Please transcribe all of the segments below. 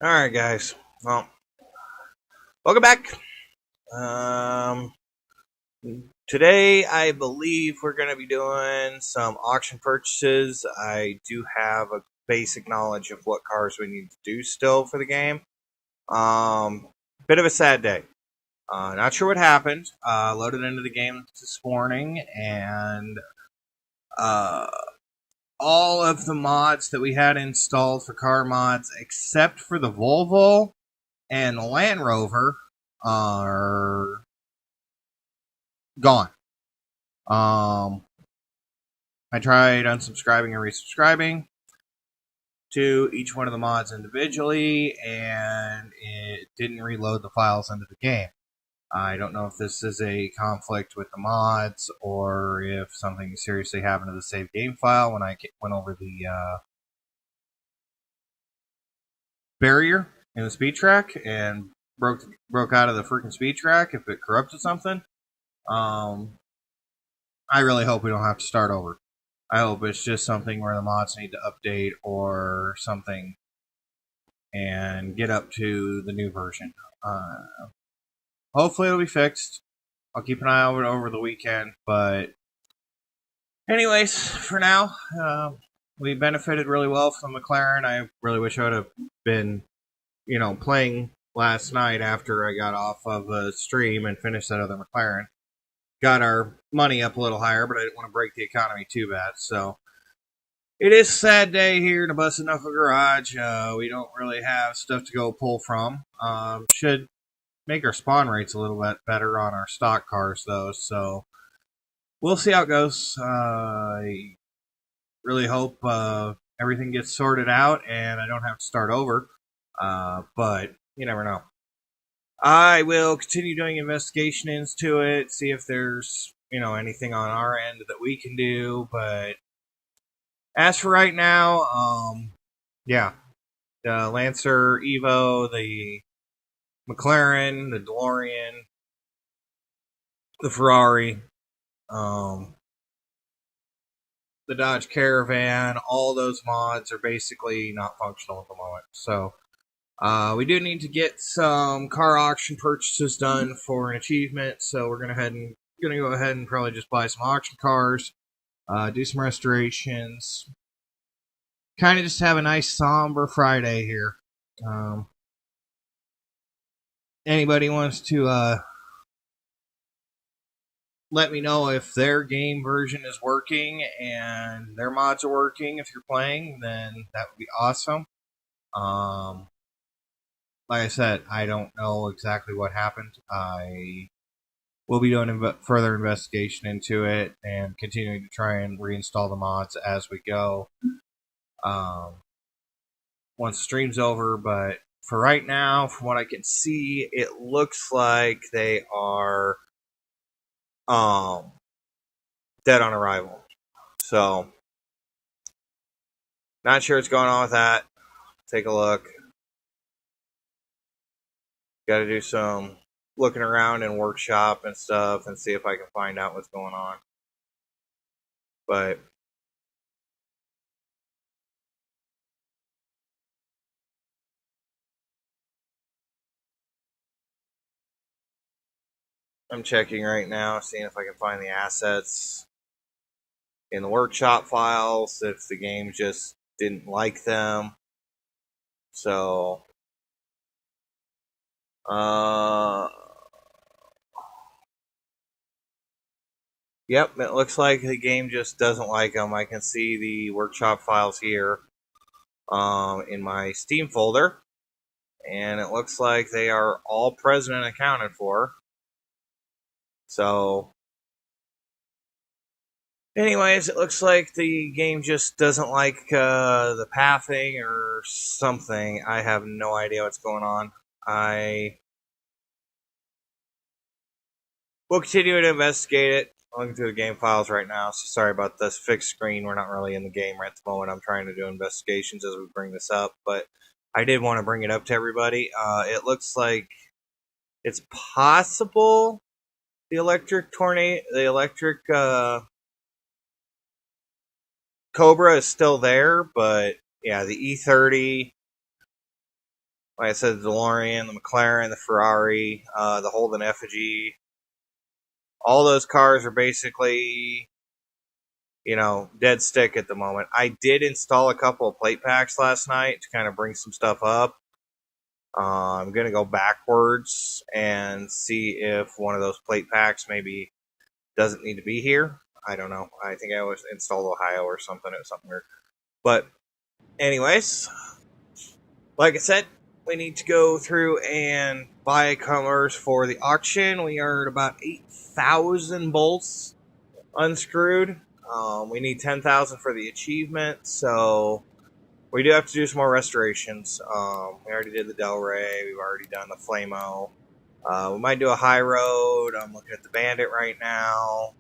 Alright, guys. Well, welcome back. Um, Today, I believe we're going to be doing some auction purchases. I do have a basic knowledge of what cars we need to do still for the game. Um, Bit of a sad day. Not sure what happened. Loaded into the game this morning, and uh, all of the mods that we had installed for car mods, except for the Volvo and the Land Rover, are gone. Um, I tried unsubscribing and resubscribing to each one of the mods individually, and it didn't reload the files into the game. I don't know if this is a conflict with the mods or if something seriously happened to the save game file when I went over the barrier in the speed track and broke out of the freaking speed track. If it corrupted something, um, I really hope we don't have to start over. I hope it's just something where the mods need to update or something and get up to the new version. Hopefully it'll be fixed. I'll keep an eye on it over the weekend. But anyways, for now, we benefited really well from McLaren. I really wish I would have been, playing last night after I got off of a stream and finished that other McLaren. Got our money up a little higher, but I didn't want to break the economy too bad. So it is a sad day here in the Busted Knuckle Garage. We don't really have stuff to go pull from. Should make our spawn rates a little bit better on our stock cars, though. So we'll see how it goes. I really hope everything gets sorted out and I don't have to start over. But you never know. I will continue doing investigation into it, see if there's anything on our end that we can do. But as for right now, yeah, the Lancer Evo, the McLaren, the DeLorean, the Ferrari, um, the Dodge Caravan, all those mods are basically not functional at the moment. So we do need to get some car auction purchases done for an achievement. So we're gonna go ahead and probably just buy some auction cars, do some restorations, kind of just have a nice somber Friday here. Um, Anybody wants to let me know if their game version is working and their mods are working. If you're playing, then that would be awesome. Um, like I said, I don't know exactly what happened. I will be doing further investigation into it and continuing to try and reinstall the mods as we go. Um, Once the stream's over, but for right now, from what I can see, it looks like they are um, dead on arrival. So, not sure what's going on with that. Take a look. Got to do some looking around in workshop and stuff and see if I can find out what's going on. But I'm checking right now, seeing if I can find the assets in the workshop files, if the game just didn't like them. So, uh, yep, it looks like the game just doesn't like them. I can see the workshop files here in my Steam folder, and it looks like they are all present and accounted for. So, anyways, it looks like the game just doesn't like the pathing or something. I have no idea what's going on. I will continue to investigate it. I'm looking through the game files right now, so sorry about this fixed screen. We're not really in the game right at the moment. I'm trying to do investigations as we bring this up, but I did want to bring it up to everybody. It looks like it's possible the electric Cobra is still there, but yeah, the E30 Like I said, the DeLorean, the McLaren, the Ferrari, the Holden effigy. All those cars are basically, dead stick at the moment. I did install a couple of plate packs last night to kind of bring some stuff up. I'm going to go backwards and see if one of those plate packs maybe doesn't need to be here. I don't know. I think I was installed Ohio or something. It was something weird. But anyways, like I said, we need to go through and buy colors for the auction. We are at about 8,000 bolts unscrewed. We need 10,000 for the achievement, so we do have to do some more restorations. We already did the Del Rey. We've already done the Flamo. We might do a high road. I'm looking at the Bandit right now.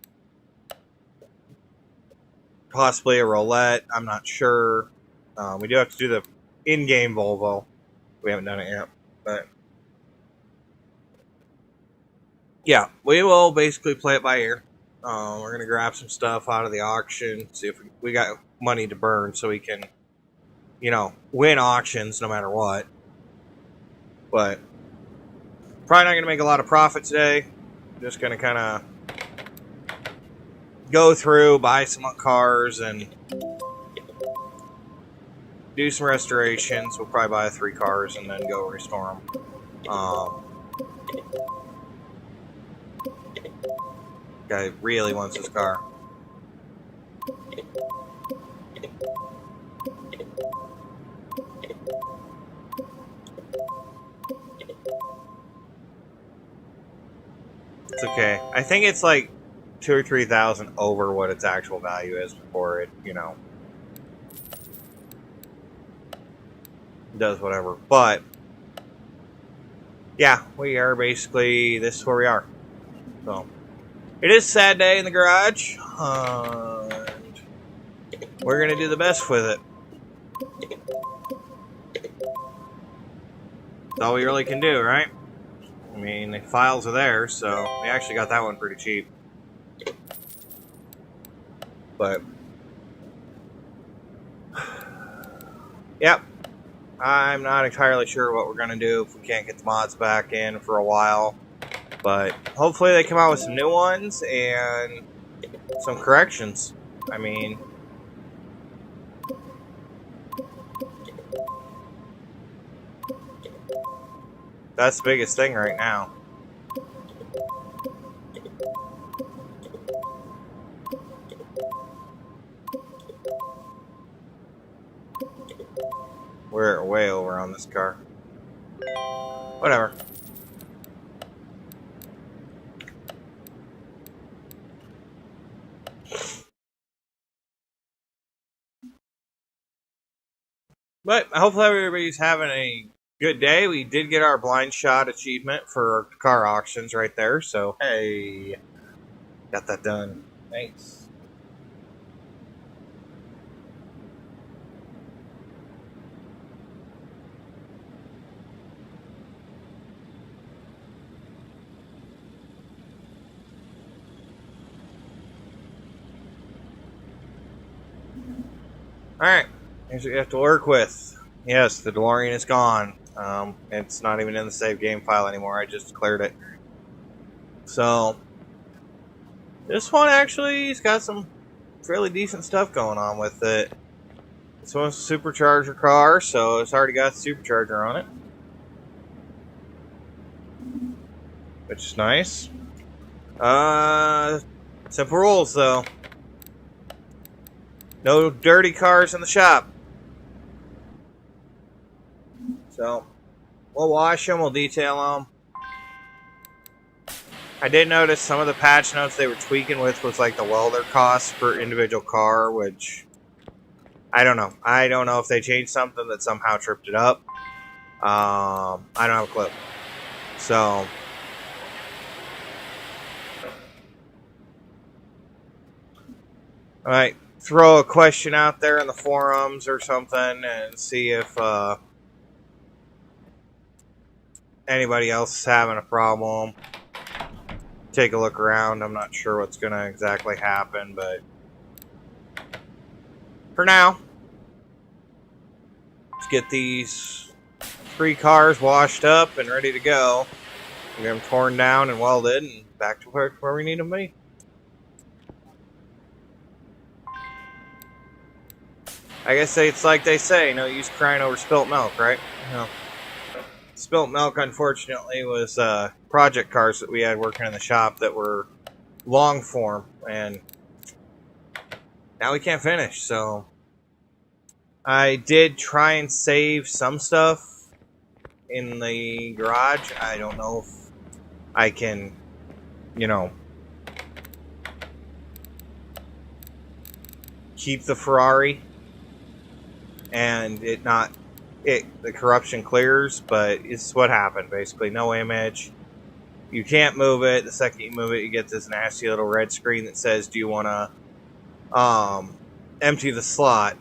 Possibly a roulette. I'm not sure. We do have to do the in-game Volvo. We haven't done it yet, but yeah, we will basically play it by ear. We're gonna grab some stuff out of the auction, see if we got money to burn, so we can, win auctions no matter what. But probably not gonna make a lot of profit today. Just gonna kind of go through, buy some cars, and do some restorations. We'll probably buy 3 cars and then go restore them. Guy really wants his car. It's okay. I think it's like 2,000 or 3,000 over what its actual value is before it, does whatever. But yeah, we are basically, this is where we are. So it is a sad day in the garage, and we're gonna do the best with it. That's all we really can do, right? I mean, the files are there, so we actually got that one pretty cheap. But yep, I'm not entirely sure what we're gonna do if we can't get the mods back in for a while. But hopefully they come out with some new ones and some corrections. I mean, that's the biggest thing right now. We're way over on this car. Whatever. But hopefully everybody's having a good day. We did get our blind shot achievement for car auctions right there. So, hey, got that done. Thanks. Alright, here's what you have to work with. Yes, the DeLorean is gone. It's not even in the save game file anymore. I just cleared it. So, this one actually has got some fairly decent stuff going on with it. This one's a supercharger car, so it's already got a supercharger on it, which is nice. Simple rules though. No dirty cars in the shop. So, we'll wash them, we'll detail them. I did notice some of the patch notes they were tweaking with was like the welder costs per individual car, which I don't know. I don't know if they changed something that somehow tripped it up. I don't have a clue. So, alright, throw a question out there in the forums or something and see if anybody else is having a problem. Take a look around. I'm not sure what's going to exactly happen, but for now, let's get these 3 cars washed up and ready to go. We get them torn down and welded and back to where we need them to be. I guess it's like they say, no use crying over spilt milk, right? No. Spilt milk, unfortunately, was project cars that we had working in the shop that were long form, and now we can't finish, so I did try and save some stuff in the garage. I don't know if I can, you know, keep the Ferrari and the corruption clears, but it's what happened, basically. No image. You can't move it. The second you move it, you get this nasty little red screen that says, do you want to empty the slot?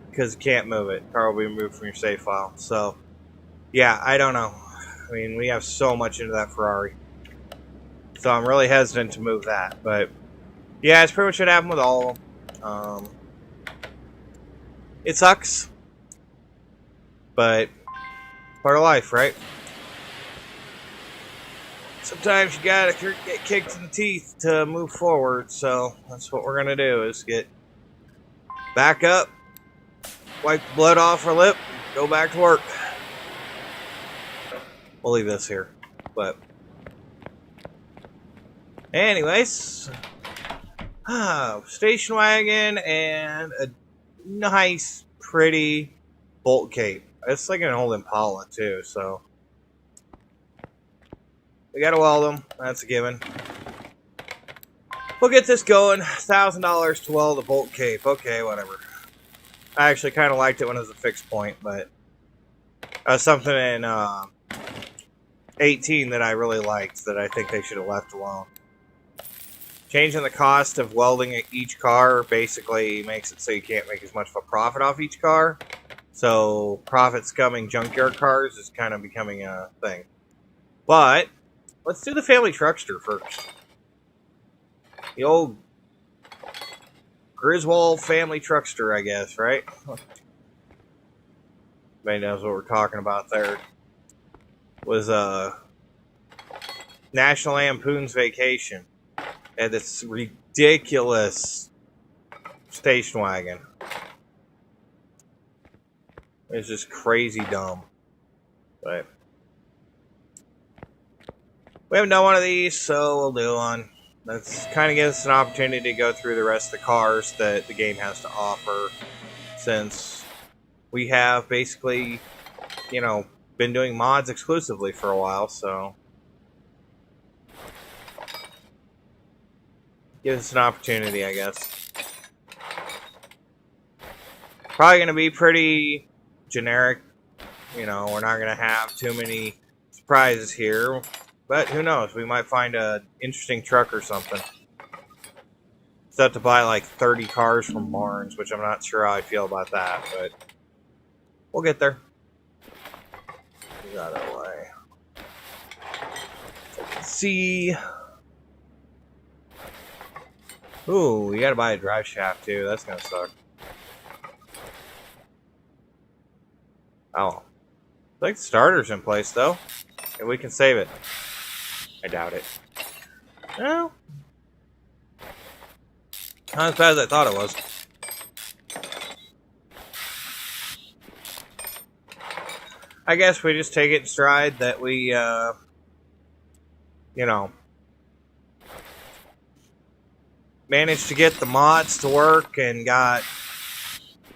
Because you can't move it. Car will be removed from your save file. So, yeah, I don't know. I mean, we have so much into that Ferrari. So I'm really hesitant to move that. But, yeah, it's pretty much what happened with all of them. It sucks. But, part of life, right? Sometimes you gotta get kicked in the teeth to move forward. So, that's what we're gonna do, is get back up, wipe the blood off our lip, and go back to work. We'll leave this here. But, anyways, station wagon and a nice, pretty bolt cape. It's like an old Impala too, so we gotta weld them. That's a given. We'll get this going. $1,000 to weld a bolt cape. Okay, whatever. I actually kind of liked it when it was a fixed point, but something in 18 that I really liked that I think they should have left alone. Changing the cost of welding each car basically makes it so you can't make as much of a profit off each car. So profit scumming junkyard cars is kind of becoming a thing. But let's do the family truckster first. The old Griswold family truckster, I guess, right? Everybody knows what we're talking about there. Was National Lampoon's Vacation. And this ridiculous station wagon. It's just crazy dumb. But we haven't done one of these, so we'll do one. That's kind of gives us an opportunity to go through the rest of the cars that the game has to offer. Since we have basically, you know, been doing mods exclusively for a while, so gives us an opportunity, I guess. Probably going to be pretty generic. You know, we're not going to have too many surprises here. But who knows? We might find an interesting truck or something. Still have to buy like 30 cars from Barnes, which I'm not sure how I feel about that. But we'll get there. Get out of the way. Let's see. Ooh, you gotta buy a drive shaft too. That's gonna suck. Oh. I think the starter's in place though. And we can save it. I doubt it. No. Not as bad as I thought it was. I guess we just take it in stride that we, you know, managed to get the mods to work and got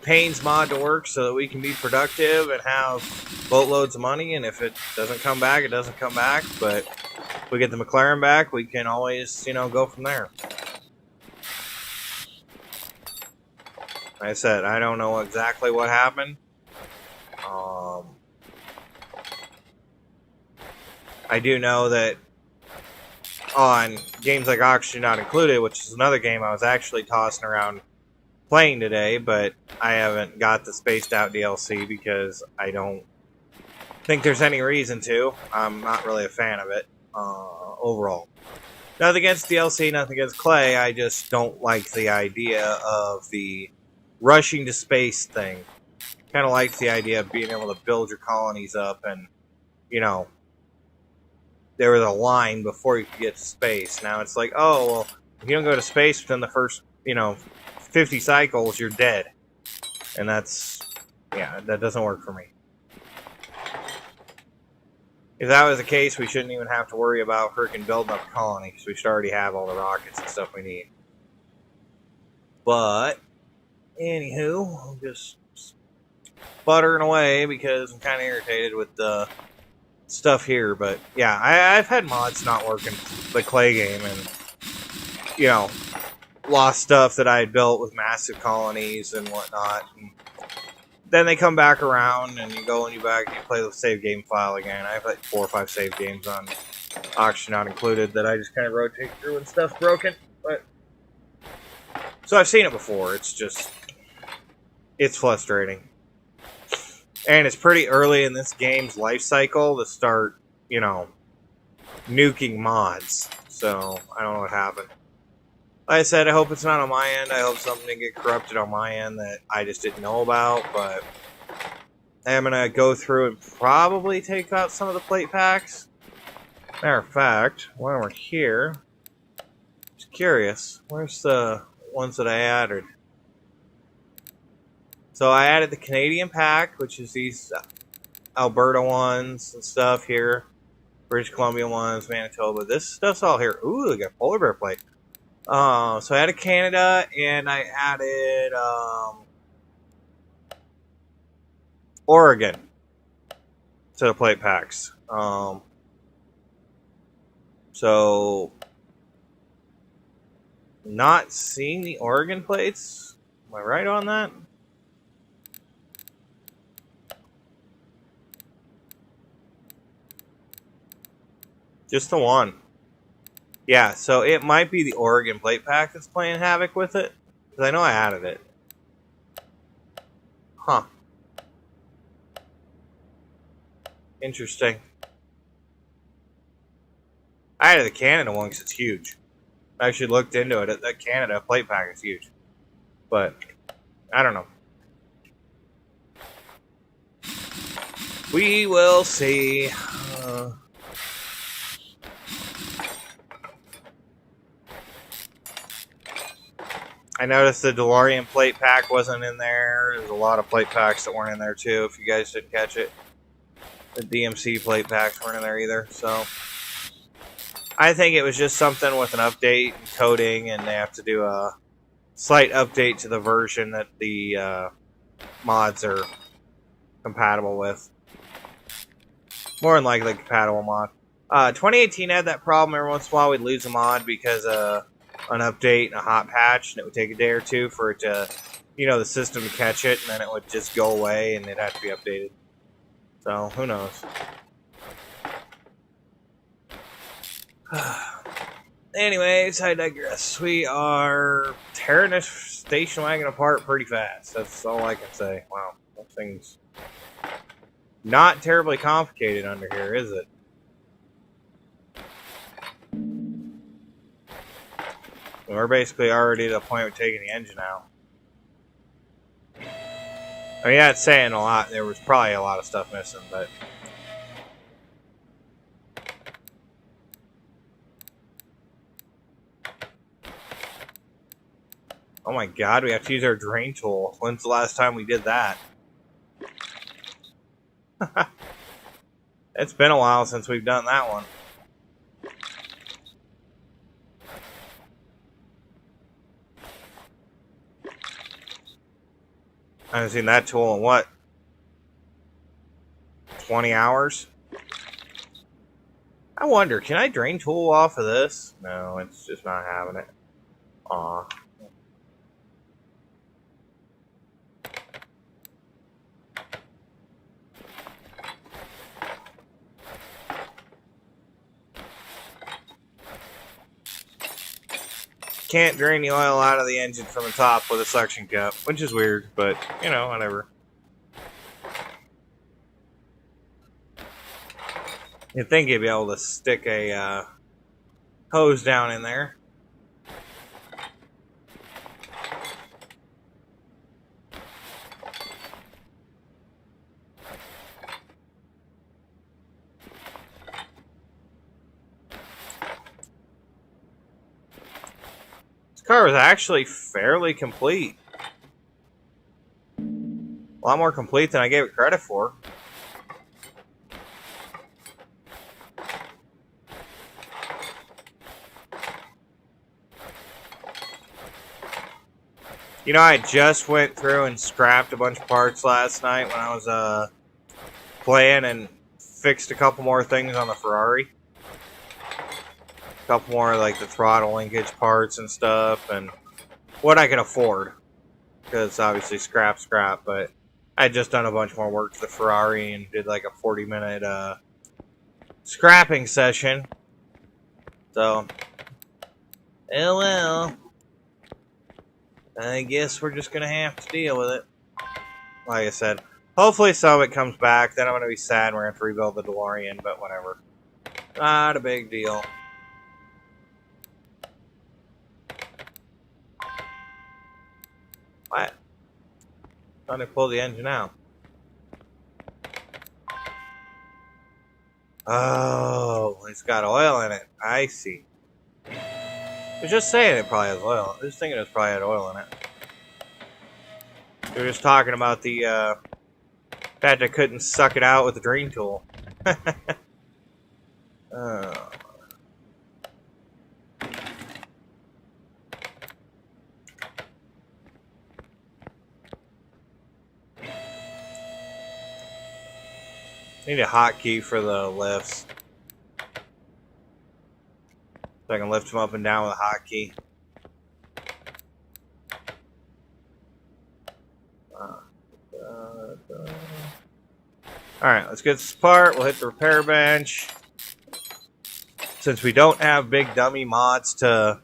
Payne's mod to work so that we can be productive and have boatloads of money. And if it doesn't come back, it doesn't come back. But if we get the McLaren back, we can always, you know, go from there. Like I said, I don't know exactly what happened. I do know that on games like Oxygen Not Included, which is another game I was actually tossing around playing today, but I haven't got the Spaced Out DLC because I don't think there's any reason to. I'm not really a fan of it overall. Nothing against DLC, nothing against Clay. I just don't like the idea of the rushing to space thing. kind of liked the idea of being able to build your colonies up, and you know, there was a line before you could get to space. Now it's like, oh well, if you don't go to space within the first 50 cycles, you're dead, and that's that doesn't work for me. If that was the case, we shouldn't even have to worry about freaking building up a colony, because we should already have all the rockets and stuff we need. But, anywho, I'm just buttering away because I'm kind of irritated with the stuff here. But, yeah, I've had mods not work in the clay game, and, lost stuff that I had built with massive colonies and whatnot. And then they come back around, and you go and you play the save game file again. I have like 4 or 5 save games on auction not included that I just kind of rotate through when stuff's broken. But so I've seen it before. It's frustrating, and it's pretty early in this game's life cycle to start, nuking mods. So I don't know what happened. Like I said, I hope it's not on my end. I hope something didn't get corrupted on my end that I just didn't know about, but I'm going to go through and probably take out some of the plate packs. Matter of fact, while we're here, just curious, where's the ones that I added? So I added the Canadian pack, which is these Alberta ones and stuff here. British Columbia ones, Manitoba. This stuff's all here. Ooh, we got polar bear plate. So I added Canada, and I added Oregon to the plate packs. So not seeing the Oregon plates. Am I right on that? Just the one. Yeah, so it might be the Oregon plate pack that's playing havoc with it. Because I know I added it. Huh. Interesting. I added the Canada one because it's huge. I actually looked into it. That Canada plate pack is huge. But, I don't know. We will see. I noticed the DeLorean plate pack wasn't in there. There's a lot of plate packs that weren't in there too, if you guys didn't catch it. The DMC plate packs weren't in there either, so I think it was just something with an update and coding, and they have to do a slight update to the version that the mods are compatible with. More than likely compatible mod. 2018 had that problem. Every once in a while we'd lose a mod because an update and a hot patch, and it would take a day or two for it to, the system to catch it, and then it would just go away and it'd have to be updated. So, who knows? Anyways, I digress. We are tearing this station wagon apart pretty fast. That's all I can say. Wow, that thing's not terribly complicated under here, is it? We're basically already at the point of taking the engine out. I mean, yeah, it's saying a lot. There was probably a lot of stuff missing, but... Oh my god, we have to use our drain tool. When's the last time we did that? It's been a while since we've done that one. I haven't seen that tool in what? 20 hours? I wonder, can I drain tool off of this? No, it's just not having it. Aw. Can't drain the oil out of the engine from the top with a suction cup, which is weird, but, whatever. You'd think you'd be able to stick a hose down in there. car was actually fairly complete. A lot more complete than I gave it credit for. You know, I just went through and scrapped a bunch of parts last night when I was playing and fixed a couple more things on the Ferrari. A couple more like the throttle linkage parts and stuff, and what I can afford. Because obviously scrap, but I had just done a bunch more work to the Ferrari and did like a 40-minute scrapping session. So, oh well. I guess we're just going to have to deal with it. Like I said, hopefully some of it comes back. Then I'm going to be sad we're going to have to rebuild the DeLorean, but whatever. Not a big deal. What? Trying to pull the engine out. Oh, it's got oil in it. I see. I was just saying it probably has oil. I was thinking it probably had oil in it. We were just talking about the fact I couldn't suck it out with the drain tool. Need a hotkey for the lifts. So I can lift them up and down with a hotkey. Alright, let's get this apart. We'll hit the repair bench. Since we don't have big dummy mods to,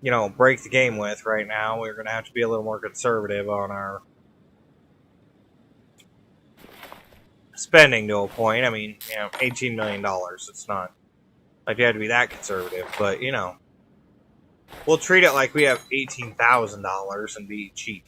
you know, break the game with right now, we're going to have to be a little more conservative on our spending to a point. I mean, you know, $18 million. It's not like you have to be that conservative, but, you know, we'll treat it like we have $18,000 and be cheap.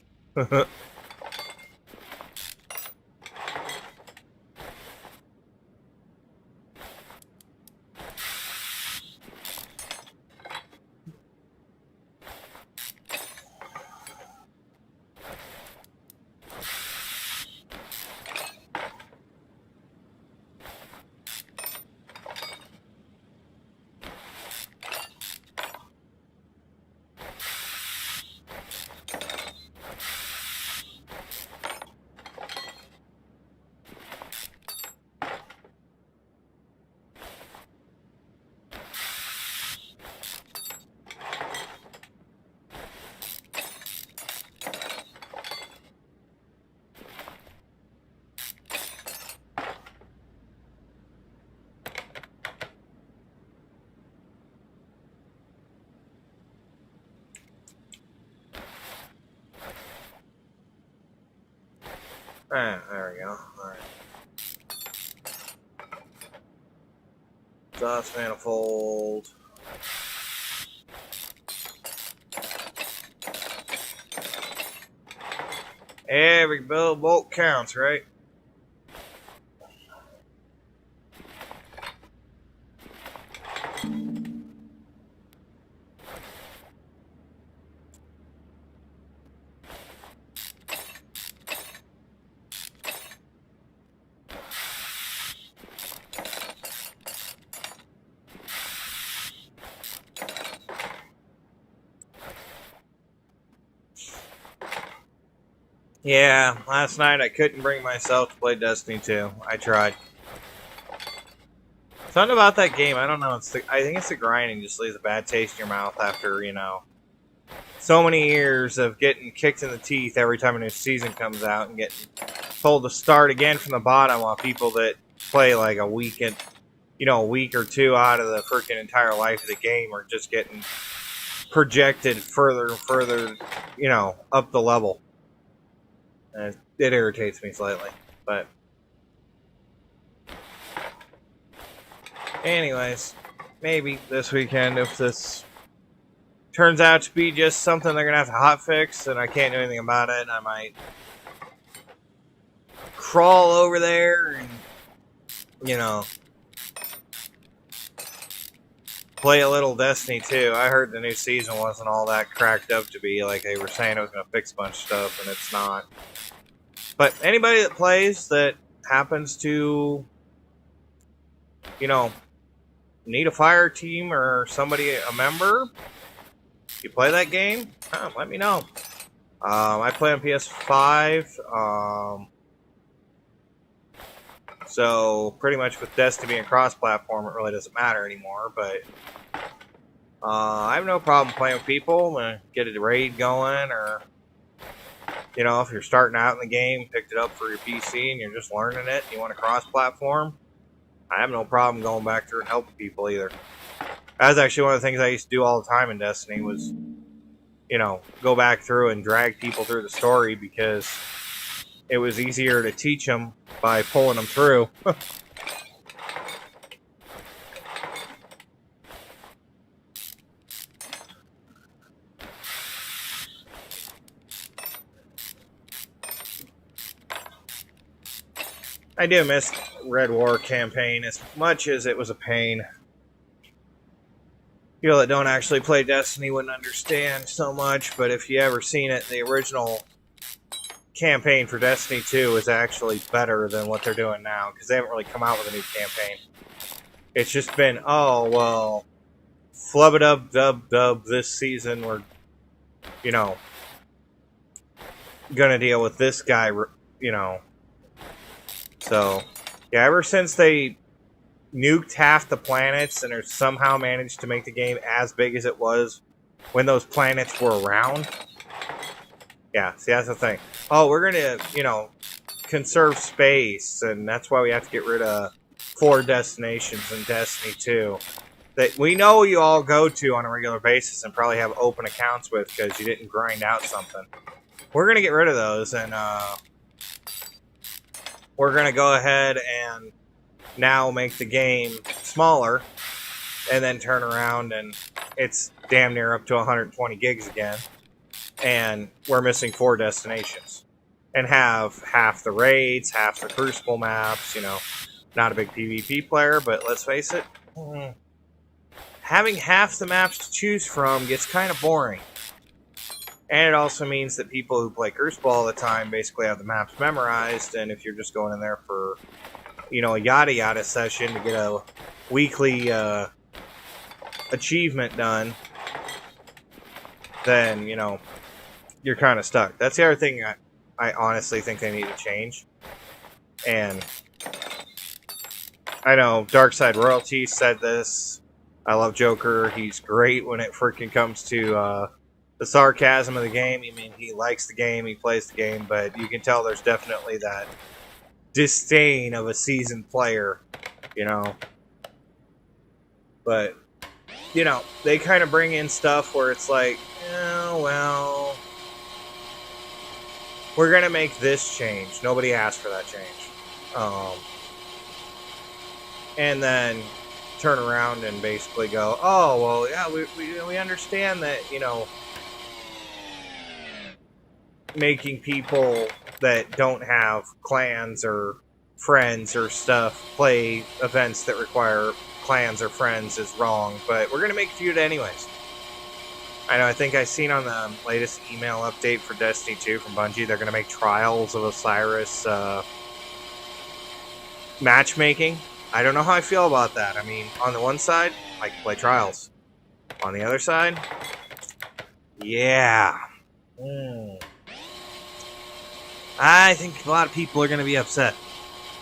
There we go. Alright. Exhaust manifold. Every bolt counts, right? Yeah, last night I couldn't bring myself to play Destiny 2. I tried. Something about that game, I don't know. I think it's the grinding just leaves a bad taste in your mouth after, you know, so many years of getting kicked in the teeth every time a new season comes out and getting told to start again from the bottom while people that play like a week or two out of the freaking entire life of the game are just getting projected further and further, you know, up the level. And it irritates me slightly, but anyways, maybe this weekend, if this turns out to be just something they're gonna have to hotfix and I can't do anything about it, I might crawl over there and, you know, play a little Destiny 2. I heard the new season wasn't all that cracked up to be, like they were saying it was going to fix a bunch of stuff, and it's not. But anybody that plays that happens to, you know, need a fire team or somebody, a member, you play that game, let me know. I play on PS5, so pretty much with Destiny being cross-platform, it really doesn't matter anymore, but I have no problem playing with people, get a raid going, or, you know, if you're starting out in the game, picked it up for your PC, and you're just learning it, and you want to cross-platform, I have no problem going back through and helping people either. That was actually one of the things I used to do all the time in Destiny was, you know, go back through and drag people through the story because it was easier to teach them by pulling them through. I do miss Red War campaign as much as it was a pain. People that don't actually play Destiny wouldn't understand so much, but if you ever seen it, the original campaign for Destiny 2 is actually better than what they're doing now, because they haven't really come out with a new campaign. It's just been, oh, well, flub-a-dub-dub-dub this season, we're, you know, gonna deal with this guy, you know. So, yeah, ever since they nuked half the planets and somehow managed to make the game as big as it was when those planets were around. Yeah, see, that's the thing. Oh, we're going to, you know, conserve space, and that's why we have to get rid of 4 destinations in Destiny 2 that we know you all go to on a regular basis and probably have open accounts with because you didn't grind out something. We're going to get rid of those, and we're going to go ahead and now make the game smaller, and then turn around and it's damn near up to 120 gigs again, and we're missing 4 destinations, and have half the raids, half the Crucible maps. You know, not a big PvP player, but let's face it, having half the maps to choose from gets kind of boring. And it also means that people who play Crucible all the time basically have the maps memorized, and if you're just going in there for, you know, a yada yada session to get a weekly achievement done, then, you know, you're kind of stuck. That's the other thing I honestly think they need to change. And I know Darkside Royalty said this. I love Joker. He's great when it freaking comes to the sarcasm of the game. I mean, he likes the game, he plays the game, but you can tell there's definitely that disdain of a seasoned player, you know. But, you know, they kind of bring in stuff where it's like, oh, well, we're going to make this change. Nobody asked for that change. And then turn around and basically go, oh, well, yeah, we understand that, you know, making people that don't have clans or friends or stuff play events that require clans or friends is wrong, but we're going to make a feud anyways. I know, I think I seen on the latest email update for Destiny 2 from Bungie, they're going to make Trials of Osiris matchmaking. I don't know how I feel about that. I mean, on the one side, I can play Trials. On the other side, yeah. I think a lot of people are going to be upset.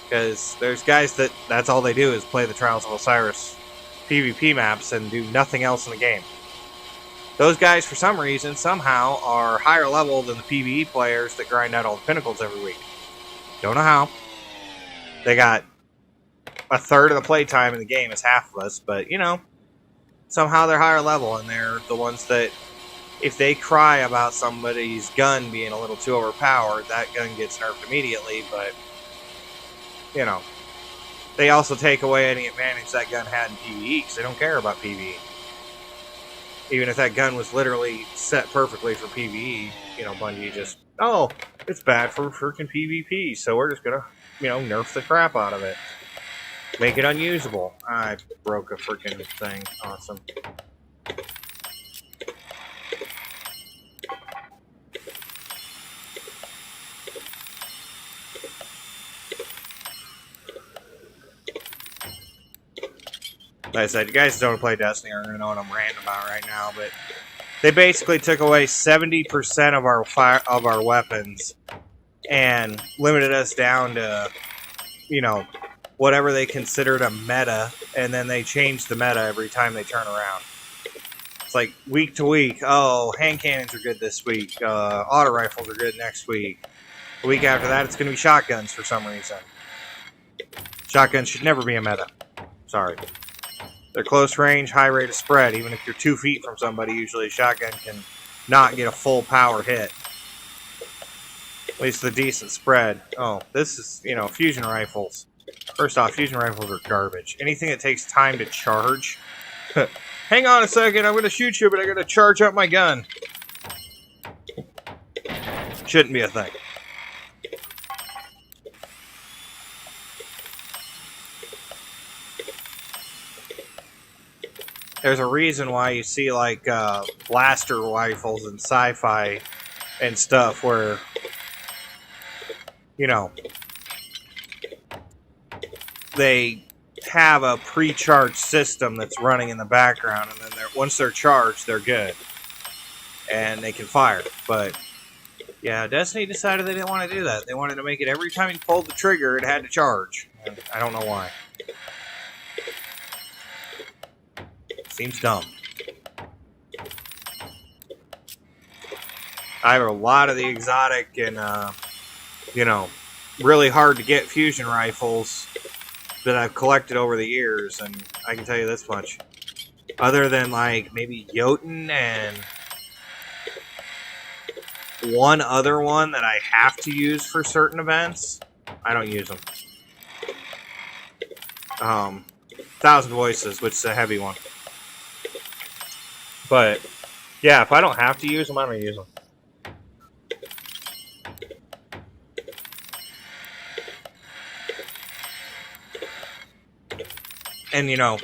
Because there's guys that's all they do is play the Trials of Osiris PvP maps and do nothing else in the game. Those guys, for some reason, somehow, are higher level than the PvE players that grind out all the pinnacles every week. Don't know how. They got a third of the playtime in the game as half of us, but, you know, somehow they're higher level, and they're the ones that, if they cry about somebody's gun being a little too overpowered, that gun gets nerfed immediately, but, you know, they also take away any advantage that gun had in PvE, because they don't care about PvE. Even if that gun was literally set perfectly for PvE, you know, Bungie just, oh, it's bad for freaking PvP, so we're just gonna, you know, nerf the crap out of it. Make it unusable. I broke a freaking thing. Awesome. Like I said, you guys don't play Destiny are going to know what I'm ranting about right now, but they basically took away 70% of our weapons and limited us down to, you know, whatever they considered a meta, and then they change the meta every time they turn around. It's like week to week. Oh, hand cannons are good this week. Auto rifles are good next week. The week after that, it's going to be shotguns for some reason. Shotguns should never be a meta. Sorry. They're close range, high rate of spread. Even if you're 2 feet from somebody, usually a shotgun can not get a full power hit. At least the decent spread. Oh, this is, you know, fusion rifles. First off, fusion rifles are garbage. Anything that takes time to charge. Hang on a second, I'm going to shoot you, but I got to charge up my gun. Shouldn't be a thing. There's a reason why you see, like, blaster rifles in sci-fi and stuff where, you know, they have a pre-charged system that's running in the background, and then once they're charged, they're good. And they can fire. But, yeah, Destiny decided they didn't want to do that. They wanted to make it every time you pulled the trigger, it had to charge. And I don't know why. Seems dumb. I have a lot of the exotic and, you know, really hard to get fusion rifles that I've collected over the years, and I can tell you this much. Other than, like, maybe Jotun and one other one that I have to use for certain events, I don't use them. 1,000 Voices, which is a heavy one. But, yeah, if I don't have to use them, I don't use them. And, you know,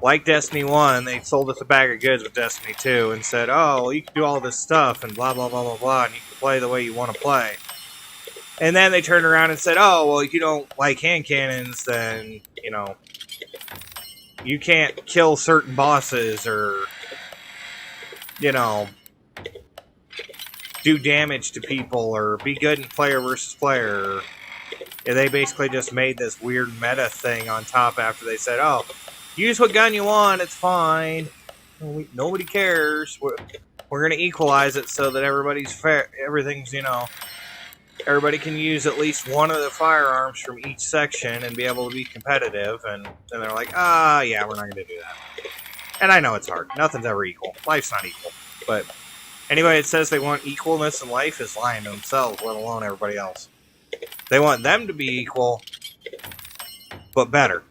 like Destiny 1, they sold us a bag of goods with Destiny 2 and said, oh, well, you can do all this stuff and blah, blah, blah, blah, blah, and you can play the way you want to play. And then they turned around and said, oh, well, if you don't like hand cannons, then, you know, you can't kill certain bosses or, you know, do damage to people or be good in player versus player. And they basically just made this weird meta thing on top after they said, oh, use what gun you want, it's fine. Nobody cares. We're going to equalize it so that everybody's fair. Everything's, you know, everybody can use at least one of the firearms from each section and be able to be competitive. And they're like, yeah, we're not going to do that. And I know it's hard. Nothing's ever equal. Life's not equal. But anybody that says they want equalness in life is lying to themselves, let alone everybody else. They want them to be equal, but better.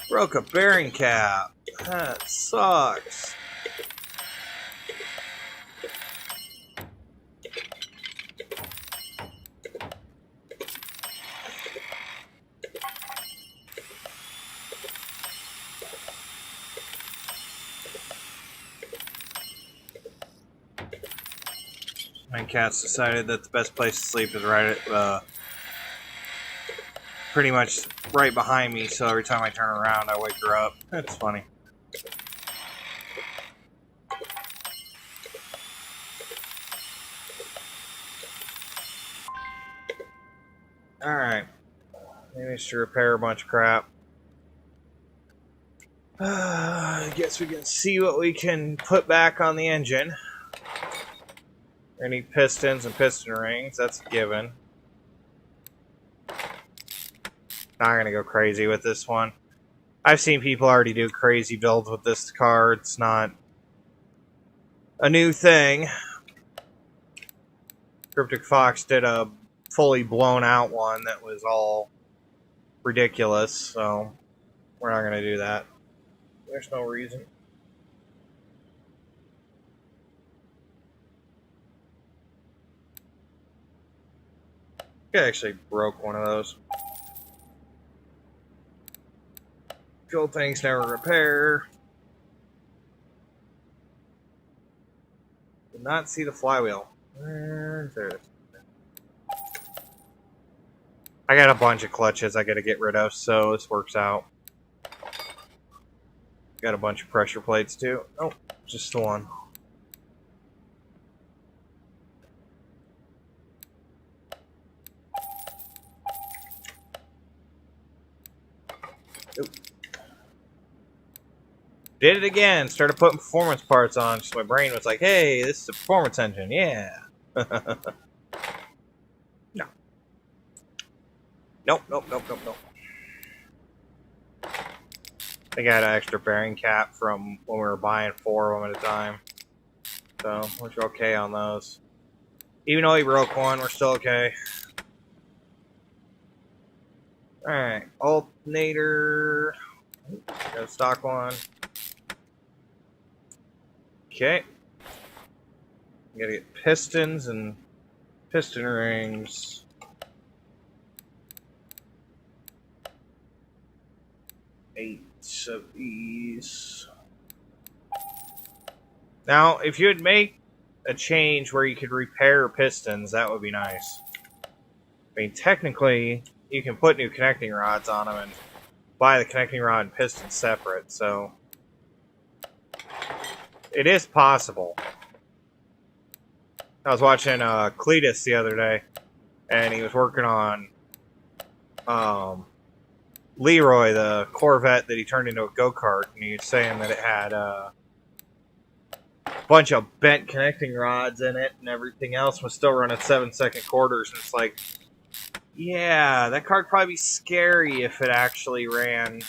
Broke a bearing cap. That sucks. My cat's decided that the best place to sleep is right at, pretty much right behind me, so every time I turn around, I wake her up. That's funny. Alright. Maybe I should repair a bunch of crap. I guess we can see what we can put back on the engine. Any pistons and piston rings, that's a given. Not gonna go crazy with this one. I've seen people already do crazy builds with this car. It's not a new thing. Cryptic Fox did a fully blown out one that was all ridiculous, so we're not going to do that. There's no reason. I actually broke one of those. Fuel tanks never repair. Did not see the flywheel. There it is. I got a bunch of clutches I got to get rid of, so this works out. Got a bunch of pressure plates too. Oh, just the one. Oop. Did it again. Started putting performance parts on, so my brain was like, hey, this is a performance engine. Yeah. No. Nope. I got an extra bearing cap from when we were buying 4 of them at a time. So, we're okay on those. Even though he broke one, we're still okay. Alright, alternator. Got a stock one. Okay. Gotta get pistons and piston rings. Eight of these. Now, if you would make a change where you could repair pistons, that would be nice. I mean, technically, you can put new connecting rods on them and buy the connecting rod and piston separate, so it is possible. I was watching Cletus the other day, and he was working on Leroy, the Corvette that he turned into a go-kart, and he was saying that it had a bunch of bent connecting rods in it, and everything else was still running 7-second quarters, and it's like, yeah, that car would probably be scary if it actually ran,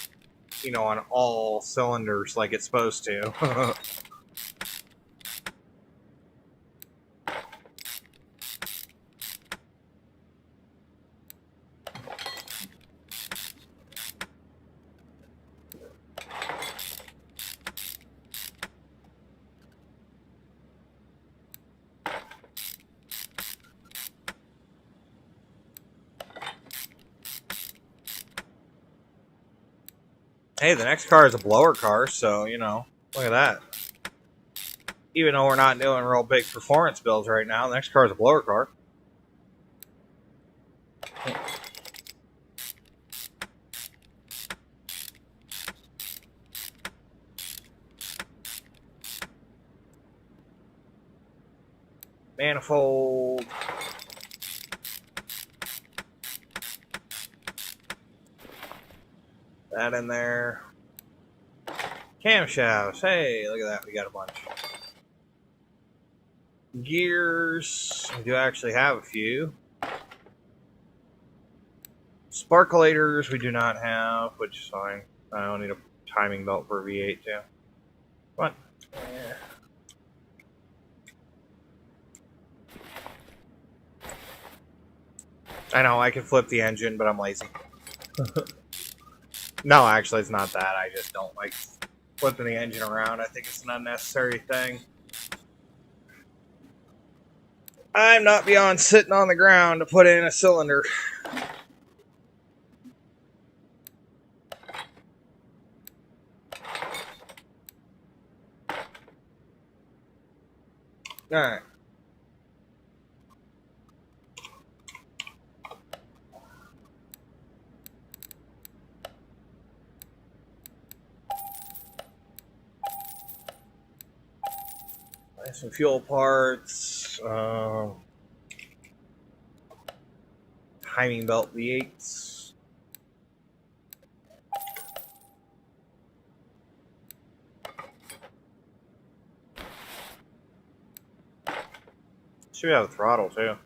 you know, on all cylinders like it's supposed to. Hey, the next car is a blower car, so, you know, look at that. Even though we're not doing real big performance builds right now, the next car is a blower car. Manifold. That in there. Camshafts. Hey, look at that. We got a bunch. Gears. We do actually have a few. Sparkulators we do not have, which is fine. I don't need a timing belt for a V8 too. Come on. Yeah. I know, I can flip the engine, but I'm lazy. No, actually, it's not that. I just don't like flipping the engine around. I think it's an unnecessary thing. I'm not beyond sitting on the ground to put in a cylinder. Alright. Some fuel parts, timing belt V8s. Should have a throttle too.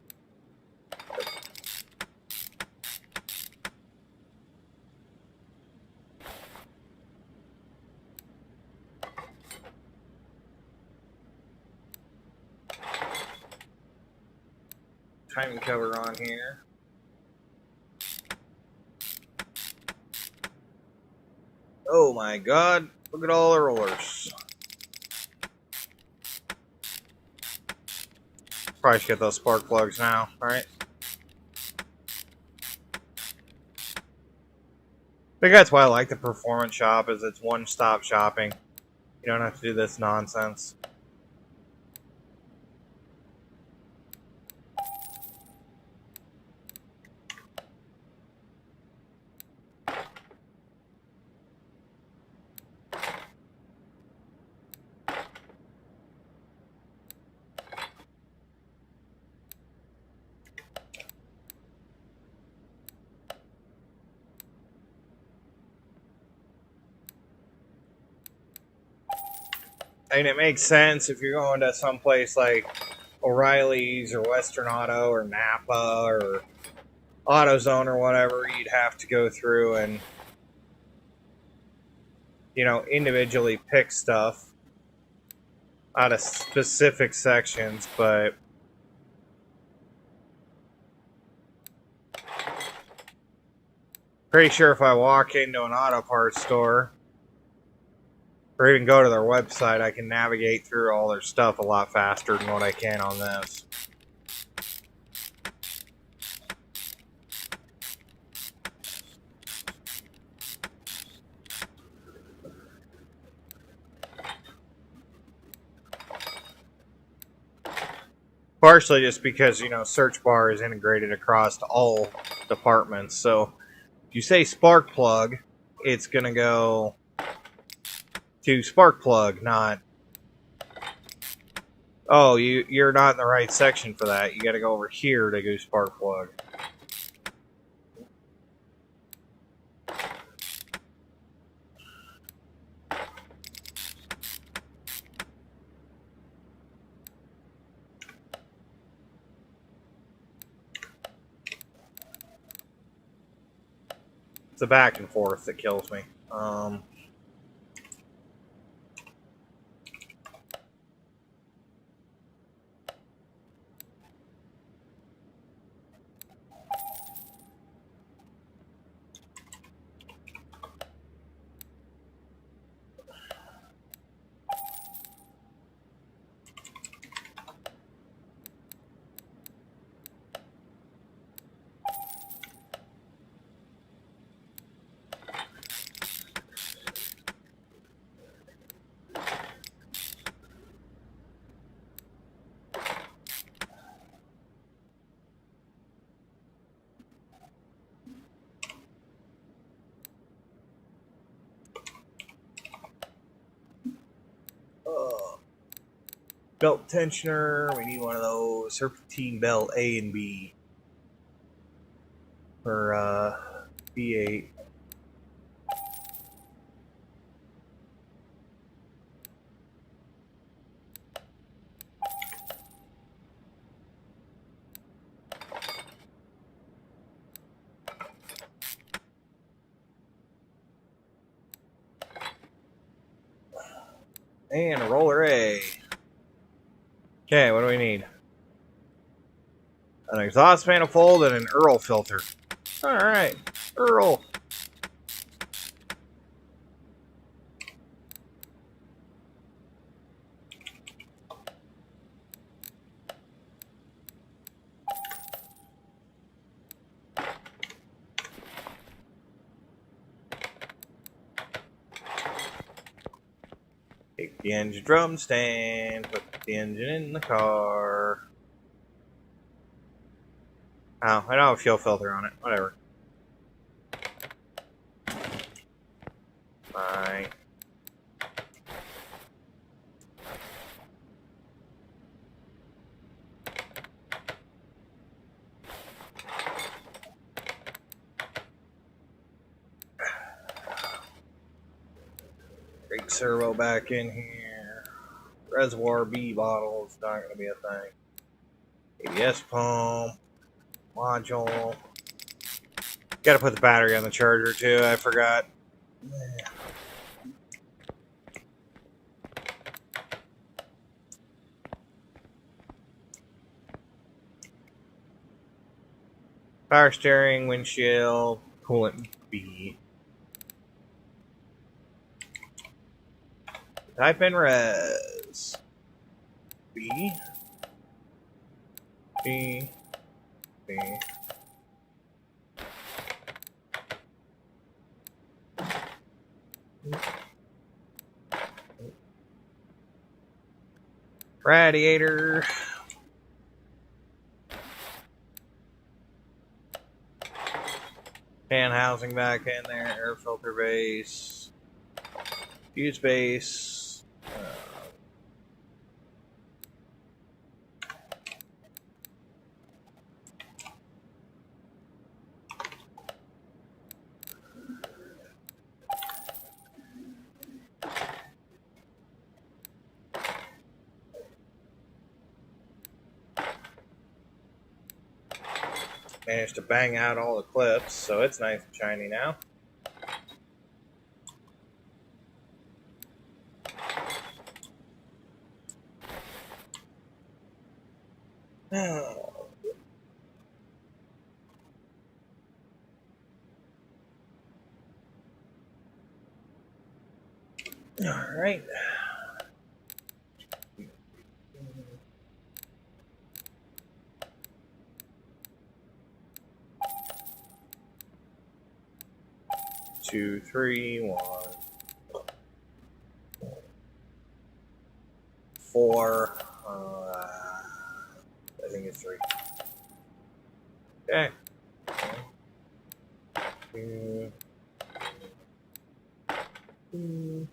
timing cover on here. Oh my god, look at all the rollers. Probably should get those spark plugs now, right? I think that's why I like the performance shop, is it's one-stop shopping. You don't have to do this nonsense. I mean, it makes sense if you're going to some place like O'Reilly's or Western Auto or Napa or AutoZone or whatever, you'd have to go through and, you know, individually pick stuff out of specific sections, but pretty sure if I walk into an auto parts store or even go to their website, I can navigate through all their stuff a lot faster than what I can on this. Partially just because, you know, search bar is integrated across all departments. So if you say spark plug, it's going to go to spark plug, not, oh, you're not in the right section for that. You got to go over here to go spark plug. It's a back and forth that kills me. Belt tensioner, we need one of those. Serpentine belt A and B for B8. And a roller A. Okay, what do we need? An exhaust manifold and an Earl filter. Alright, Earl. Take the engine drum stand, put the engine in the car. Oh, I don't have a fuel filter on it. Whatever. Fine. Brake servo back in here. Reservoir B bottle is not going to be a thing. ABS pump. Module. Gotta put the battery on the charger too, I forgot. Power steering, windshield, coolant B. Type in res. B. B. B. Radiator. Fan housing back in there. Air filter base. Fuse base. Managed to bang out all the clips, so it's nice and shiny now. All right. Two, three, 1, 4. I think it's 3. Okay. 2, 2.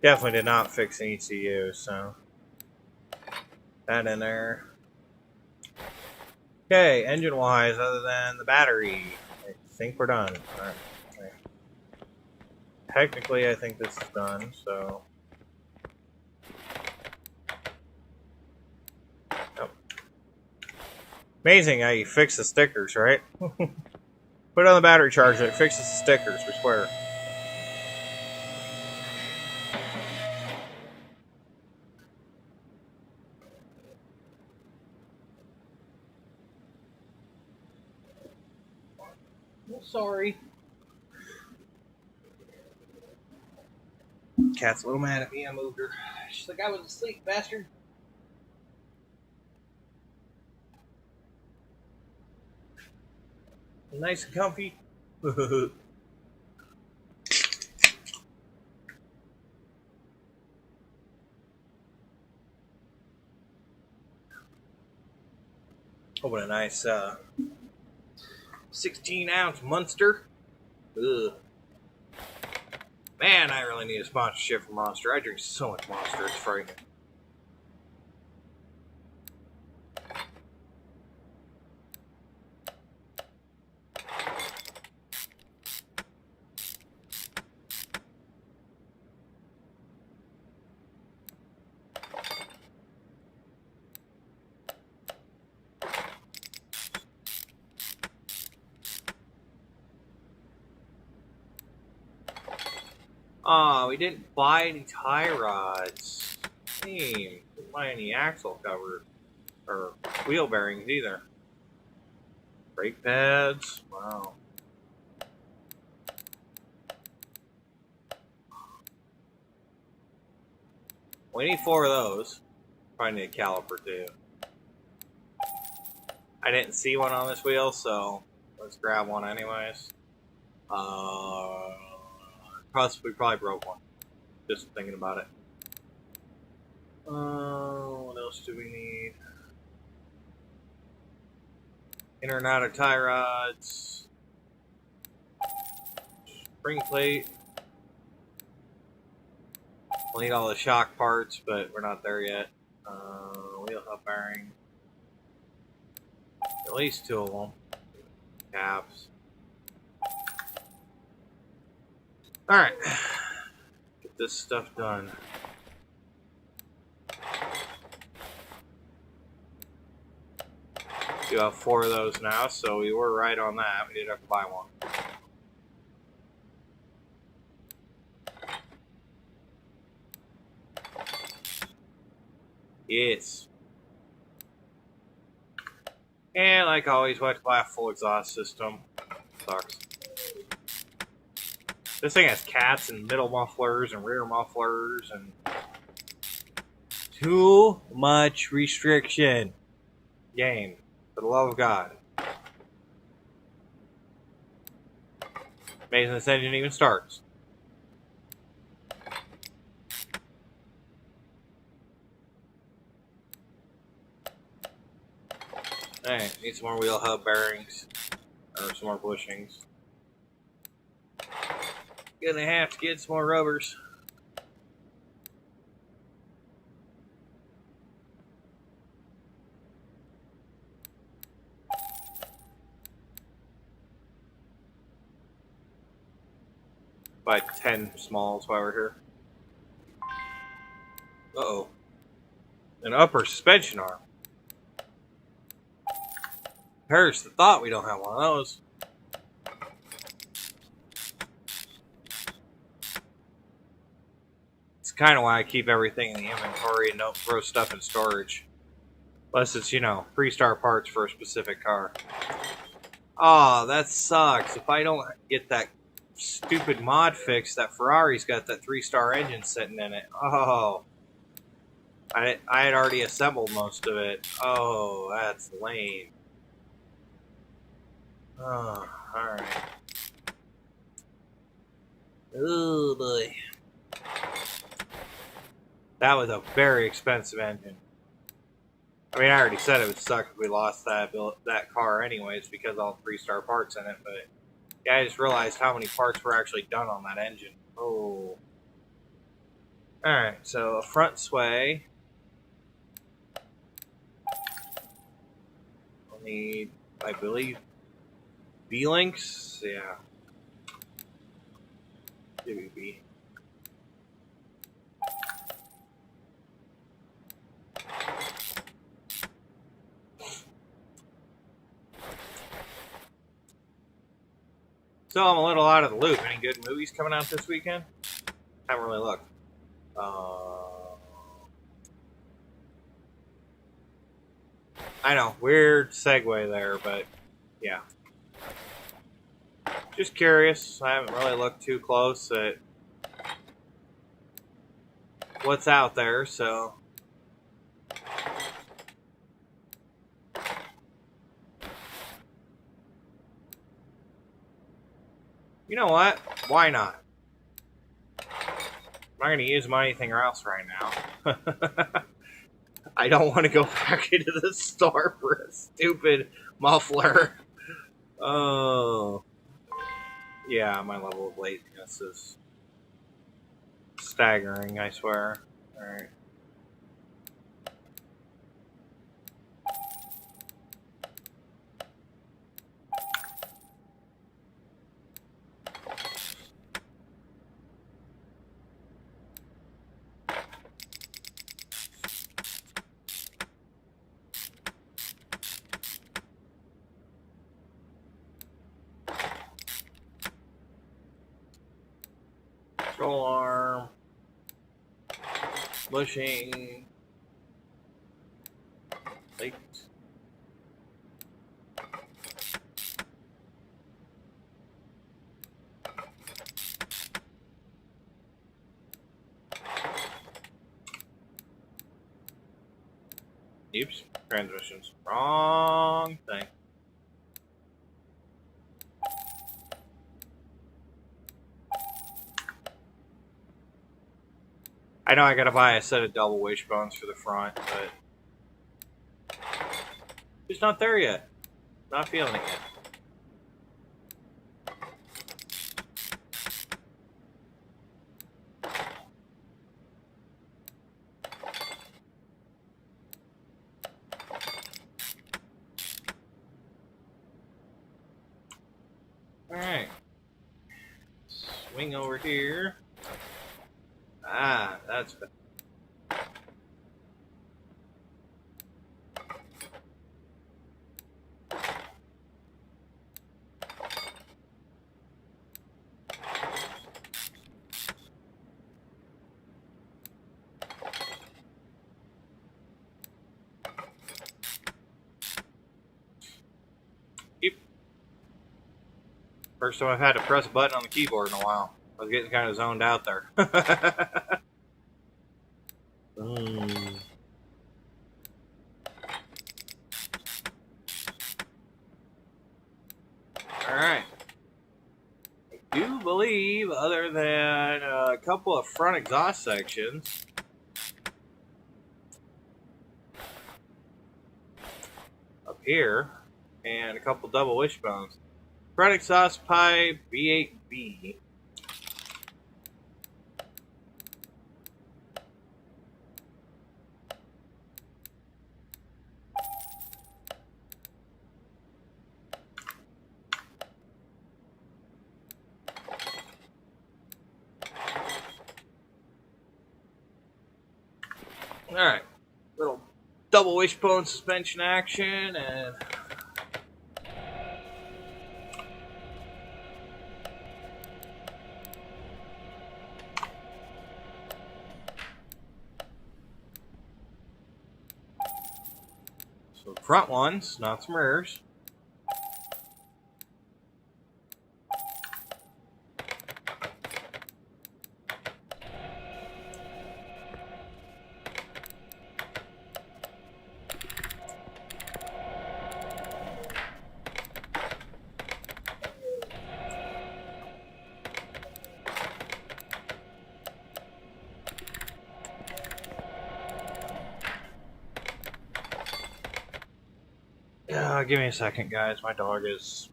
Definitely did not fix an ECU, so that in there. Okay, engine-wise, other than the battery, I think we're done. All right. Technically, I think this is done, so. Oh. Amazing how you fix the stickers, right? Put it on the battery charger, it fixes the stickers, we swear. Sorry. Cat's a little mad at me. I moved her. She's like, I was asleep, bastard. Nice and comfy. Open a nice 16-ounce Munster. Ugh. Man, I really need a sponsorship for Monster. I drink so much Monster, it's frightening. Aw, we didn't buy any tie rods. Didn't buy any axle cover or wheel bearings either. Brake pads. Wow. We need 4 of those. Probably need a caliper too. I didn't see one on this wheel, so let's grab one anyways. Plus, we probably broke one. Just thinking about it. What else do we need? Inner and outer tie rods. Spring plate. We'll need all the shock parts, but we're not there yet. Wheel hub bearing. At least 2 of them. Caps. Alright. Get this stuff done. You have 4 of those now, so we were right on that. We did have to buy one. Yes. And like always, we have to buy a full exhaust system. Sucks. This thing has cats and middle mufflers and rear mufflers and too much restriction. Game. For the love of God. Amazing this engine even starts. Alright, need some more wheel hub bearings. Or some more bushings. Gonna have to get some more rubbers. Buy 10 smalls while we're here. Uh-oh. An upper suspension arm. Perish the thought we don't have one of those. It's kind of why I keep everything in the inventory and don't throw stuff in storage. Unless it's, you know, 3-star parts for a specific car. Oh, that sucks. If I don't get that stupid mod fix, that Ferrari's got that 3-star engine sitting in it. Oh. I had already assembled most of it. Oh, that's lame. Oh, alright. Oh boy. That was a very expensive engine. I mean, I already said it would suck if we lost that car anyways because of all 3-star parts in it, but yeah, I just realized how many parts were actually done on that engine. Oh. Alright, so a front sway. I'll need, I believe, V-links? Yeah. WB. So I'm a little out of the loop. Any good movies coming out this weekend? Haven't really looked. I know, weird segue there, but yeah. Just curious. I haven't really looked too close at what's out there, so. You know what? Why not? I'm not going to use them on anything else right now. I don't want to go back into the store for a stupid muffler. Oh. Yeah, my level of laziness is staggering, I swear. Alright. Control arm. Bushing. Plate. Oops. Transmissions. Wrong thing. I know I gotta buy a set of double wishbones for the front, but it's not there yet. Not feeling it yet. Alright. thing over here. Ah, that's better. First time I've had to press a button on the keyboard in a while. I was getting kind of zoned out there. Alright. I do believe, other than a couple of front exhaust sections, up here, and a couple double wishbones. Front exhaust pipe V8B. Alright, little double wishbone suspension action, and so front ones, not some rears. Give me a second, guys. My dog is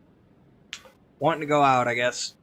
wanting to go out, I guess.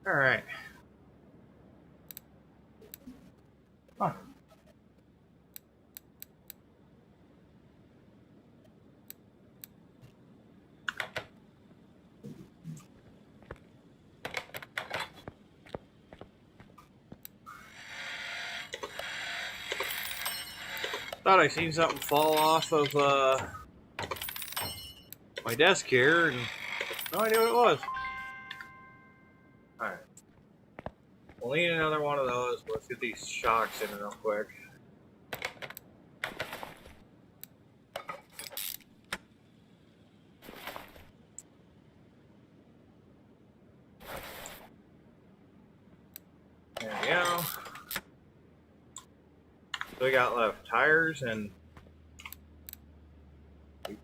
Alright. Huh. Thought I seen something fall off of my desk here, and no idea what it was. Alright. We'll need another one of those. Let's get these shocks in real quick. There we go. So we got left tires and if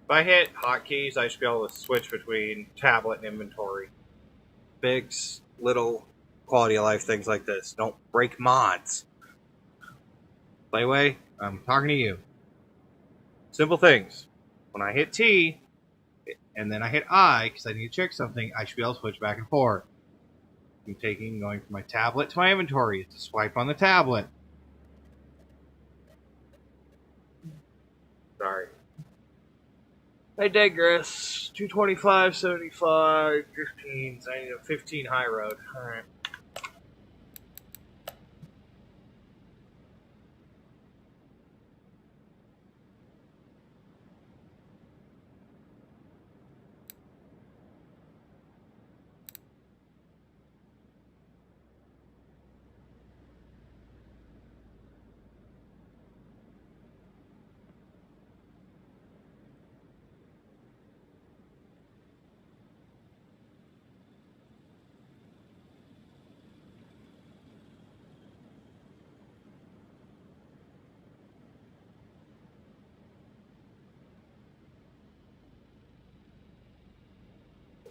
I hit hotkeys, I should be able to switch between tablet and inventory. Big, little quality of life things like this. Don't break mods. Playway, I'm talking to you. Simple things. When I hit T and then I hit I because I need to check something, I should be able to switch back and forth. I'm going from my tablet to my inventory to swipe on the tablet. Sorry. I digress. 225, 75, 15. I need a 15 high road. Alright.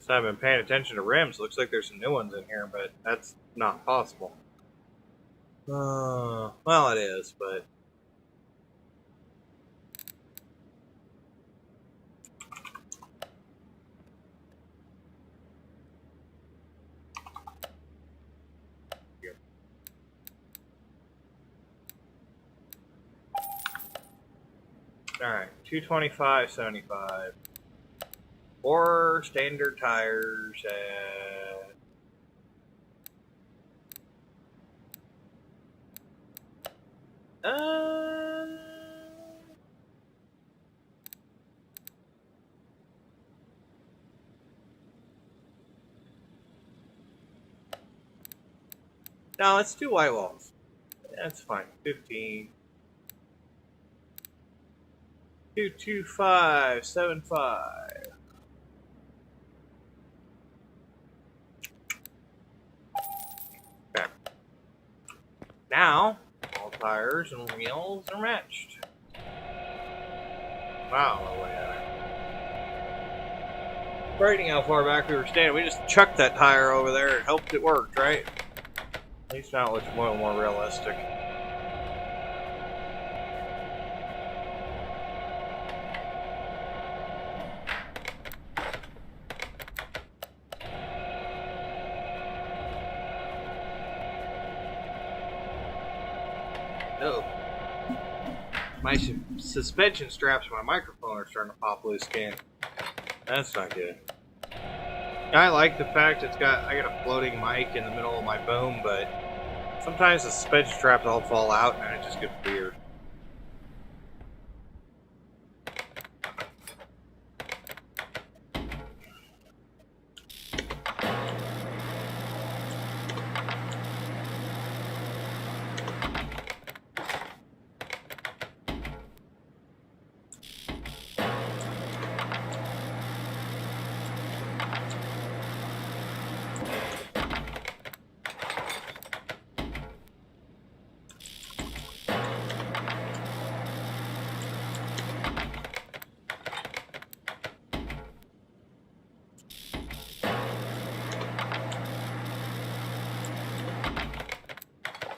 So I've been paying attention to rims. Looks like there's some new ones in here, but that's not possible. Well, it is, but... Alright, 225.75. 4 standard tires at... No, let's do white walls. That's fine. 15. 225.75. Okay. Now, all tires and wheels are matched. Wow, no way at it. Brightening how far back we were standing. We just chucked that tire over there. It helped it worked, right? At least now it looks a little more realistic. Oh. My suspension straps on my microphone are starting to pop loose again. That's not good. I like the fact I got a floating mic in the middle of my boom, but sometimes the suspension straps all fall out and it just gets weird.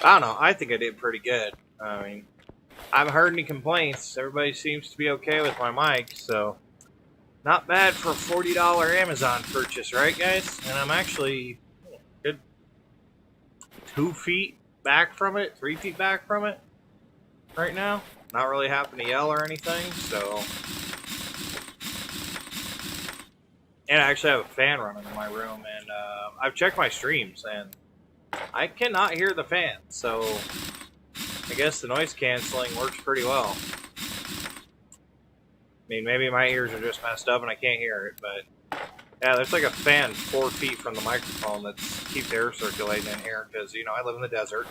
I don't know. I think I did pretty good. I mean, I haven't heard any complaints. Everybody seems to be okay with my mic, so not bad for a $40 Amazon purchase, right, guys? And I'm actually good 2 feet back from it, 3 feet back from it right now. Not really having to yell or anything, so. And I actually have a fan running in my room, and I've checked my streams, and I cannot hear the fan, so I guess the noise canceling works pretty well. I mean, maybe my ears are just messed up and I can't hear it, but yeah, there's like a fan 4 feet from the microphone that keeps air circulating in here because, you know, I live in the desert.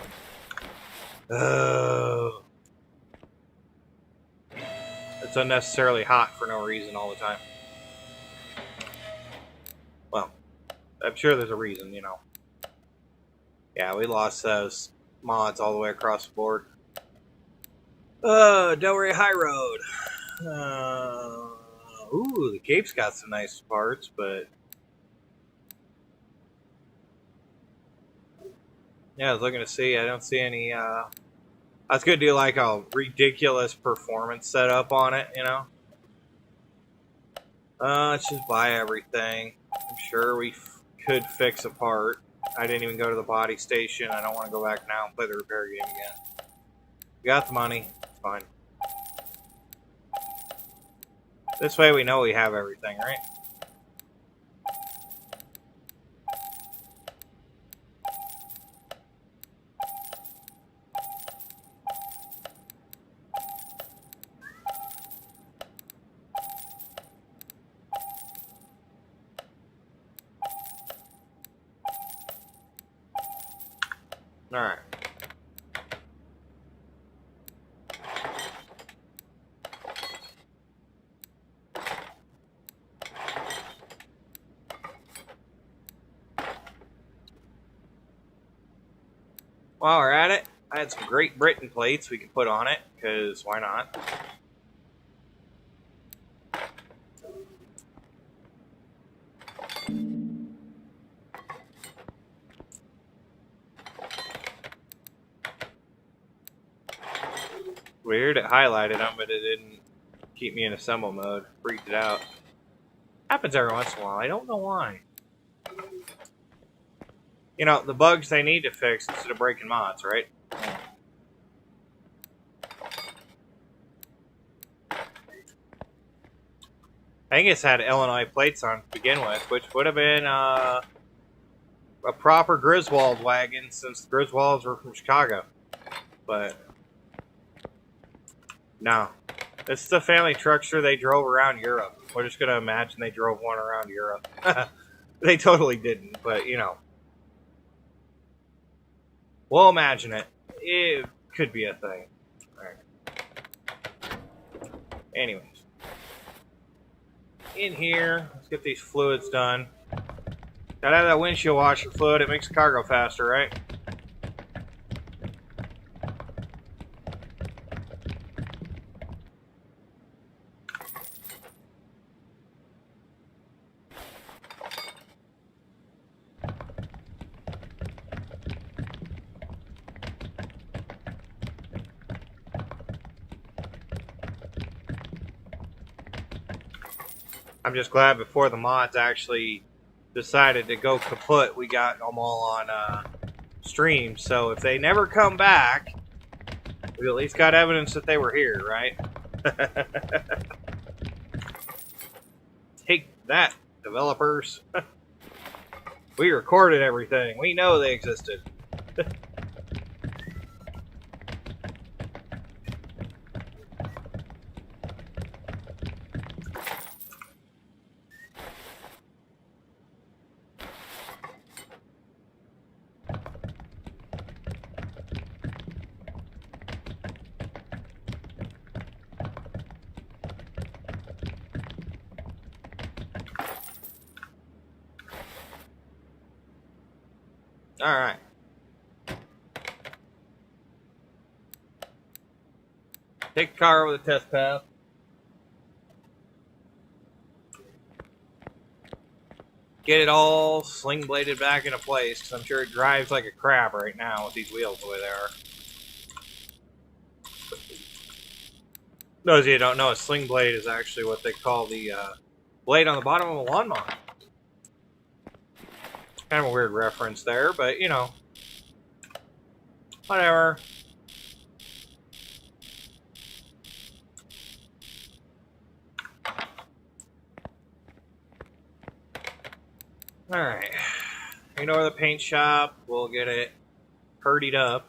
It's unnecessarily hot for no reason all the time. Well, I'm sure there's a reason, you know. Yeah, we lost those mods all the way across the board. Delray High Road. Ooh, the Cape's got some nice parts, but yeah, I was looking to see. I don't see any. I was gonna do like a ridiculous performance setup on it, you know. Let's just buy everything. I'm sure we could fix a part. I didn't even go to the body station. I don't want to go back now and play the repair game again. We got the money. It's fine. This way we know we have everything, right? Alright. While we're at it, I had some Great Britain plates we could put on it, because why not? Weird, it highlighted them, but it didn't keep me in assemble mode. Freaked it out. Happens every once in a while. I don't know why. You know, the bugs they need to fix instead of breaking mods, right? I think it's had Illinois plates on to begin with, which would have been a proper Griswold wagon since the Griswolds were from Chicago. But no. This is the family truckster they drove around Europe. We're just going to imagine they drove one around Europe. They totally didn't, but you know. We'll imagine it. It could be a thing. Alright. Anyways. In here, let's get these fluids done. Gotta have that windshield washer fluid. It makes the car go faster, right? I'm just glad before the mods actually decided to go kaput, we got them all on stream. So if they never come back, we at least got evidence that they were here, right? Take that, developers. We recorded everything. We know they existed. Alright. Take the car over the test path. Get it all sling bladed back into place, because I'm sure it drives like a crab right now with these wheels the way they are. Those of you who don't know, a sling blade is actually what they call the blade on the bottom of a lawnmower. Kind of a weird reference there, but you know, whatever. Alright. Ignore the paint shop. We'll get it purdied up.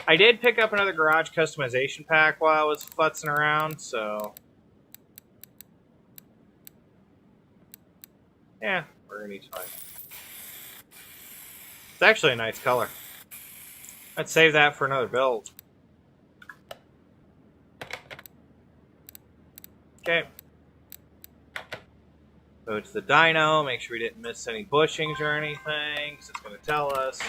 I did pick up another garage customization pack while I was futzing around, so yeah, we're gonna need fine. It's actually a nice color. I'd save that for another build. Okay. Go to the dyno, make sure we didn't miss any bushings or anything, because it's going to tell us.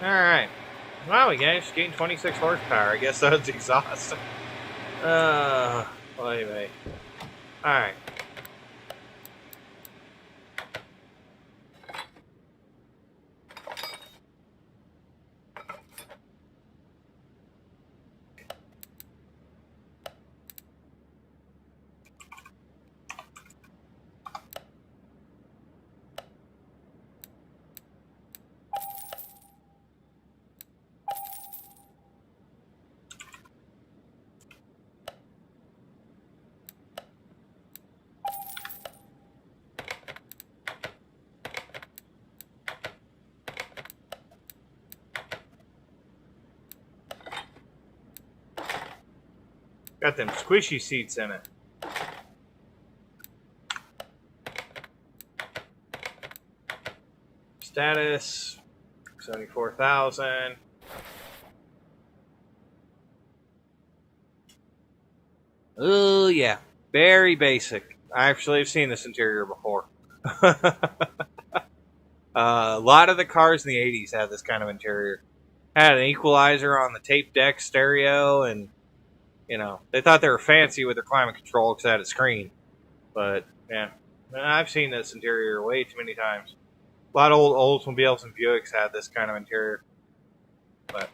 Alright. Wow, we just gained 26 horsepower. I guess that was exhaust. Well, anyway. Alright. Got them squishy seats in it. Status 74,000. Oh yeah, very basic. I actually have seen this interior before. A lot of the cars in the 80s had this kind of interior. Had an equalizer on the tape deck stereo, and you know they thought they were fancy with their climate control because it had a screen. But yeah, I've seen this interior way too many times. A lot of old Oldsmobiles and Buicks had this kind of interior. But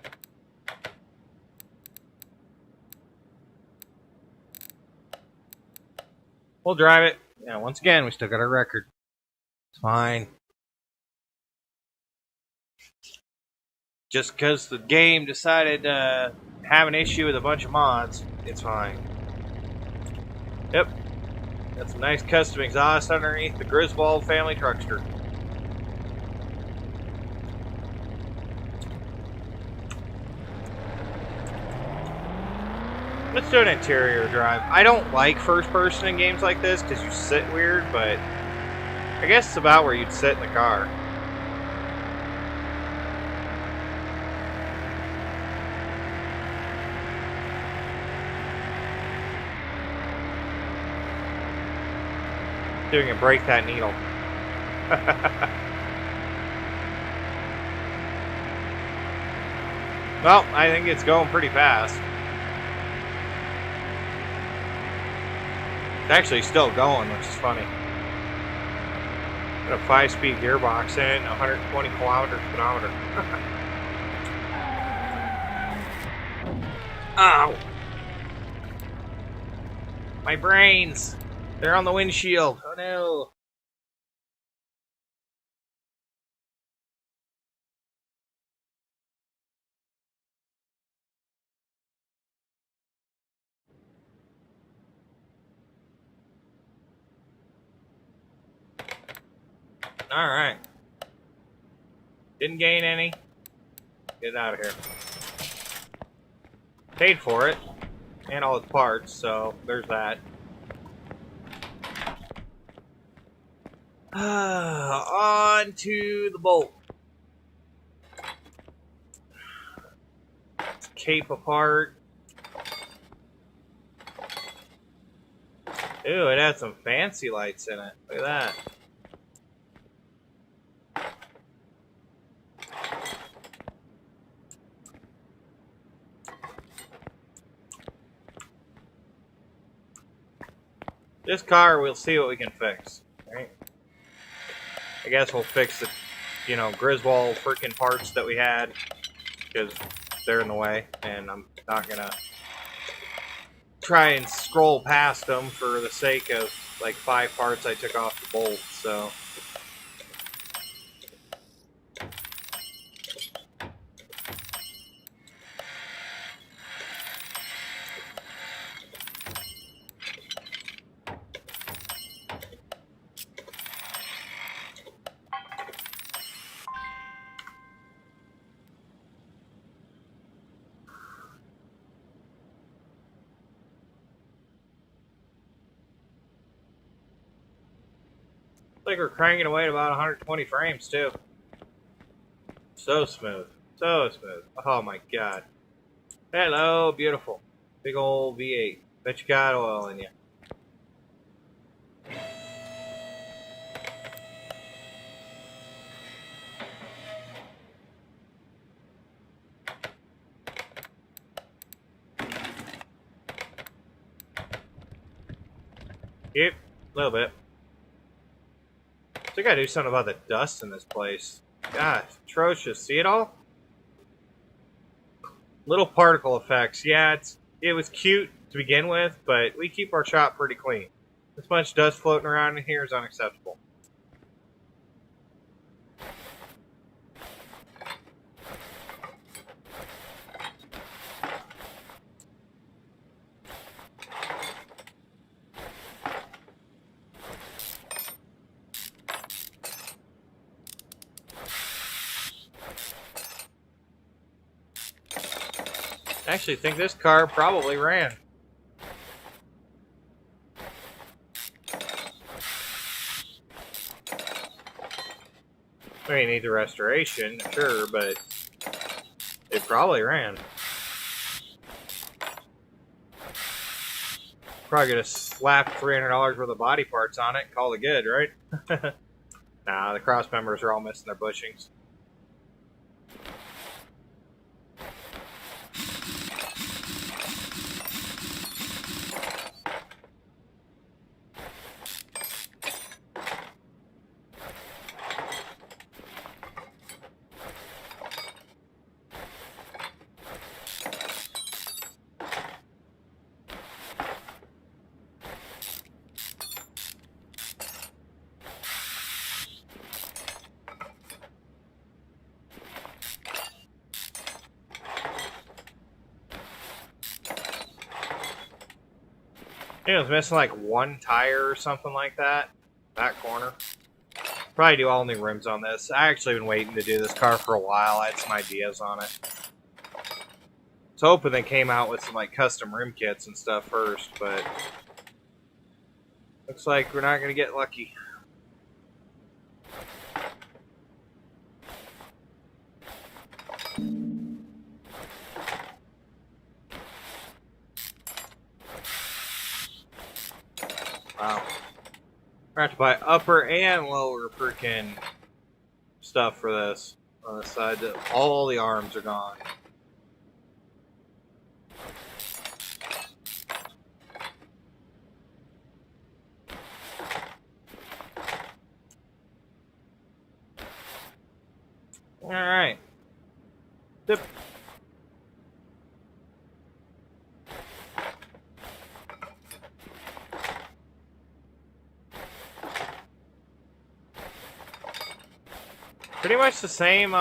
we'll drive it. Yeah, once again, we still got our record. It's fine. Just because the game decided to have an issue with a bunch of mods, it's fine. Yep. Got some nice custom exhaust underneath the Griswold family truckster. Let's do an interior drive. I don't like first person in games like this because you sit weird, but I guess it's about where you'd sit in the car. Doing a break that needle. Well, I think it's going pretty fast. It's actually still going, which is funny. Got a 5-speed gearbox in it, 120 kilometers per hour. Ow! My brains! They're on the windshield. Oh no! Alright. Didn't gain any. Get out of here. Paid for it. And all its parts, so there's that. On to the bolt. Cape apart. Ooh, it had some fancy lights in it. Look at that. This car, we'll see what we can fix. Right? I guess we'll fix the, you know, Griswold freaking parts that we had, because they're in the way, and I'm not gonna try and scroll past them for the sake of like 5 parts I took off the bolt. So like we're cranking away at about 120 frames too. So smooth. So smooth. Oh my god. Hello, beautiful. Big old V8. Bet you got oil in you. Yep, a little bit. I think I gotta do something about the dust in this place. God, it's atrocious. See it all? Little particle effects. Yeah, it was cute to begin with, but we keep our shop pretty clean. This much dust floating around in here is unacceptable. I actually think this car probably ran. I mean, need the restoration, sure, but it probably ran. Probably gonna slap $300 worth of body parts on it and call it good, right? Nah, the cross members are all missing their bushings. I think it was missing like one tire or something like that. That corner. Probably do all new rims on this. I actually been waiting to do this car for a while. I had some ideas on it. I was hoping they came out with some like custom rim kits and stuff first, but looks like we're not gonna get lucky. Wow. We're gonna have to buy upper and lower freaking stuff for this on the side. All the arms are gone. Alright. Dip. Pretty much the same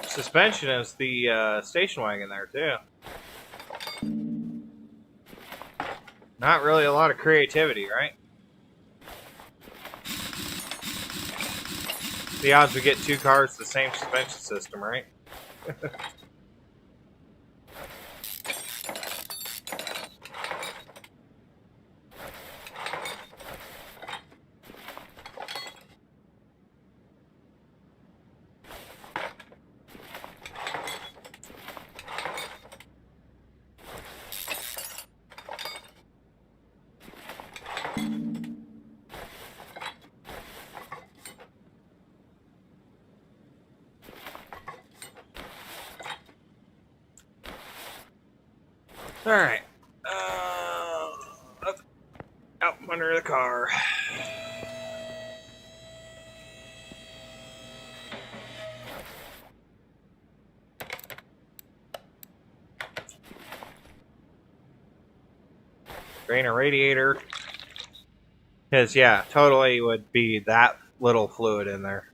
suspension as the station wagon there too. Not really a lot of creativity, right? The odds we get two cars with the same suspension system, right? Alright. Up out from under the car. Drain a radiator. Because, yeah, totally would be that little fluid in there.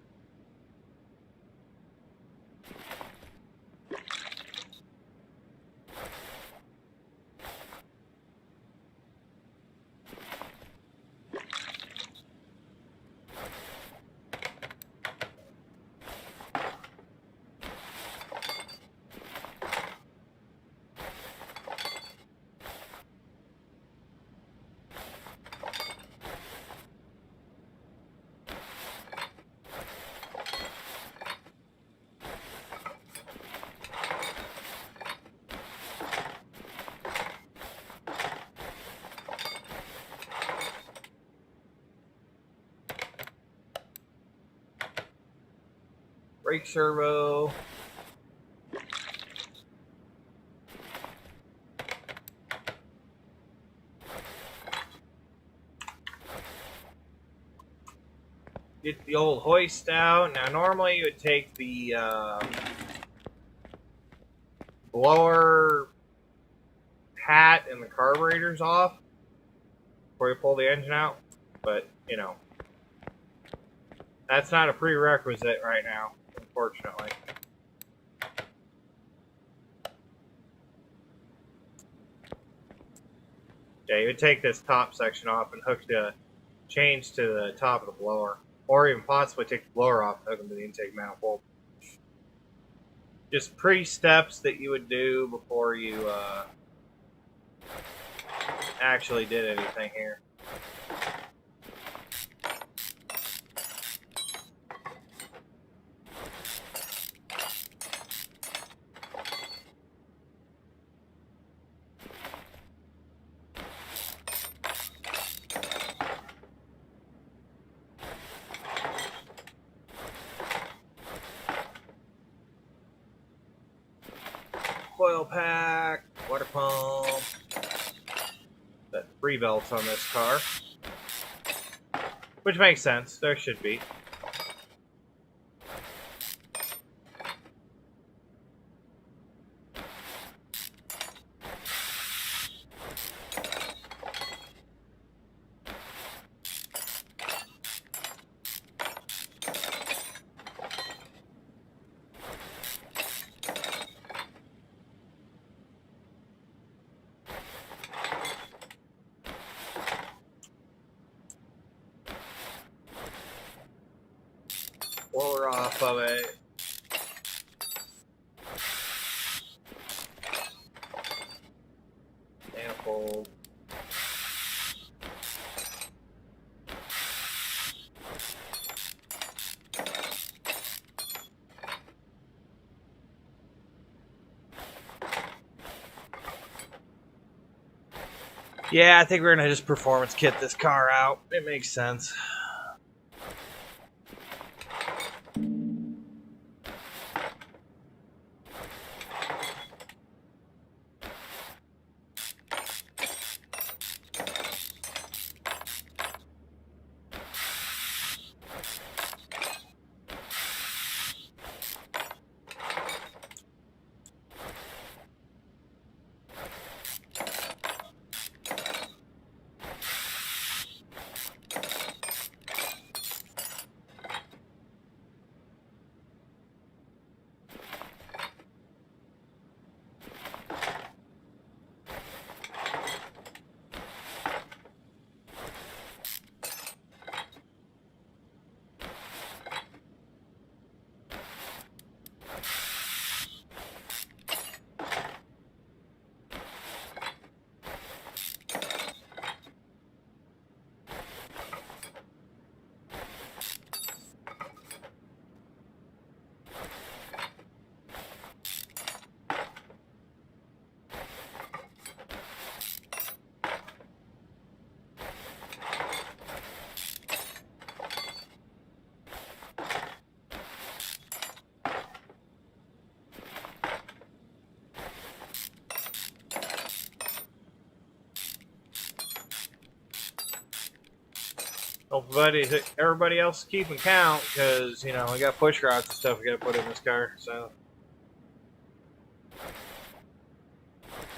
Brake servo. Get the old hoist out. Now, normally you would take the blower hat and the carburetors off before you pull the engine out, but you know, that's not a prerequisite right now, unfortunately. Yeah, you would take this top section off and hook the chains to the top of the blower, or even possibly take the blower off and hook them to the intake manifold. Just pre-steps that you would do before you actually did anything here. coil pack, water pump. That 3 belts on this car. Which makes sense. There should be. Roller off of it. Manifold. Yeah, I think we're gonna just performance kit this car out. It makes sense. Hopefully everybody else is keeping count, because, you know, we got push rods and stuff we gotta put in this car, so.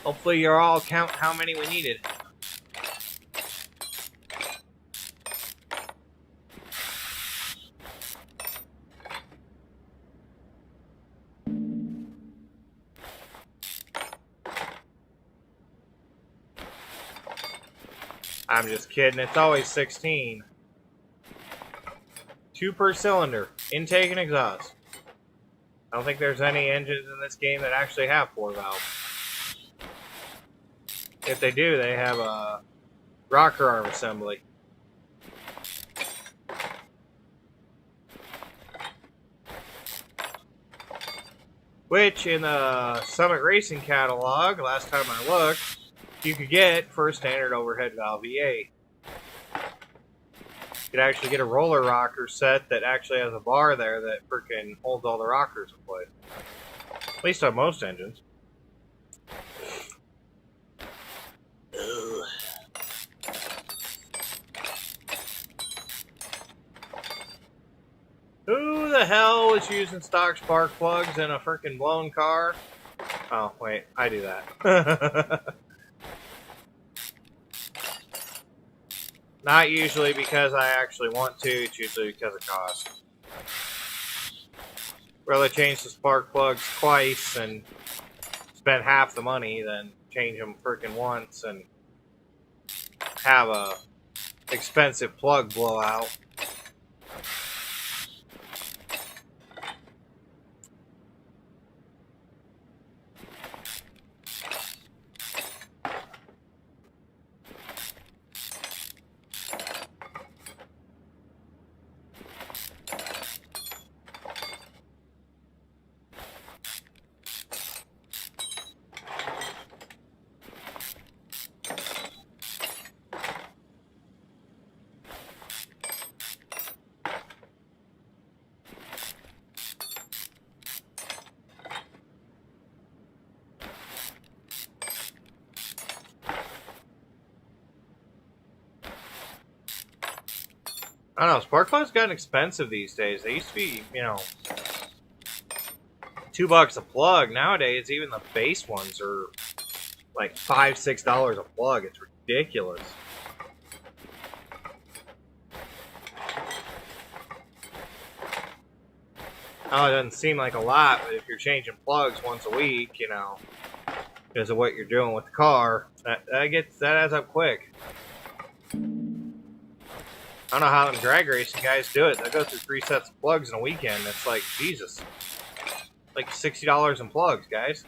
Hopefully you're all count how many we needed. I'm just kidding, it's always 16. 2 per cylinder, intake and exhaust. I don't think there's any engines in this game that actually have 4 valves. If they do, they have a rocker arm assembly. Which, in the Summit Racing catalog, last time I looked, you could get for a standard overhead valve V8. You could actually get a roller rocker set that actually has a bar there that freaking holds all the rockers in place. At least on most engines. Who the hell is using stock spark plugs in a freaking blown car? Oh, wait, I do that. Not usually because I actually want to, it's usually because of cost. Rather change the spark plugs twice and spend half the money than change them freaking once and have a expensive plug blowout. I don't know, spark plugs gotten expensive these days. They used to be, you know, $2 a plug. Nowadays, even the base ones are like $5-6 a plug. It's ridiculous. Oh, it doesn't seem like a lot, but if you're changing plugs once a week, you know, because of what you're doing with the car, that adds up quick. I don't know how them drag racing guys do it. They go through 3 sets of plugs in a weekend. It's like, Jesus. Like $60 in plugs, guys.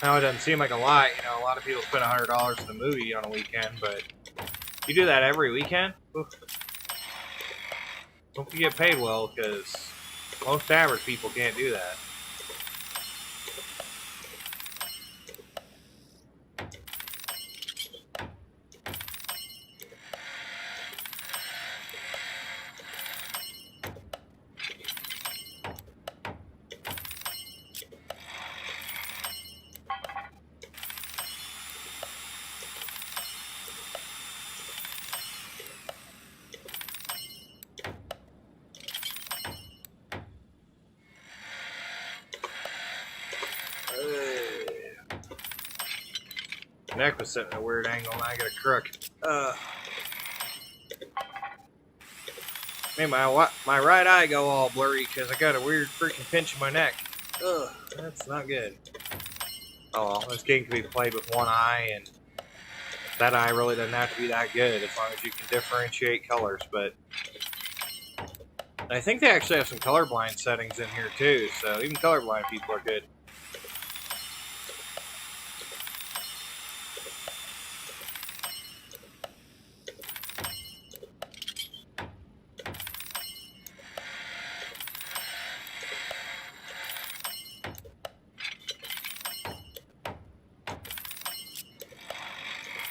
Now, it doesn't seem like a lot. You know, a lot of people spend $100 in the movie on a weekend, but you do that every weekend? Oof. Hope you get paid well, because most average people can't do that. Neck was sitting at a weird angle, and I got a crook. Made my right eye go all blurry because I got a weird freaking pinch in my neck. Ugh, that's not good. Oh well, this game can be played with one eye, and that eye really doesn't have to be that good as long as you can differentiate colors. But I think they actually have some colorblind settings in here too, so even colorblind people are good.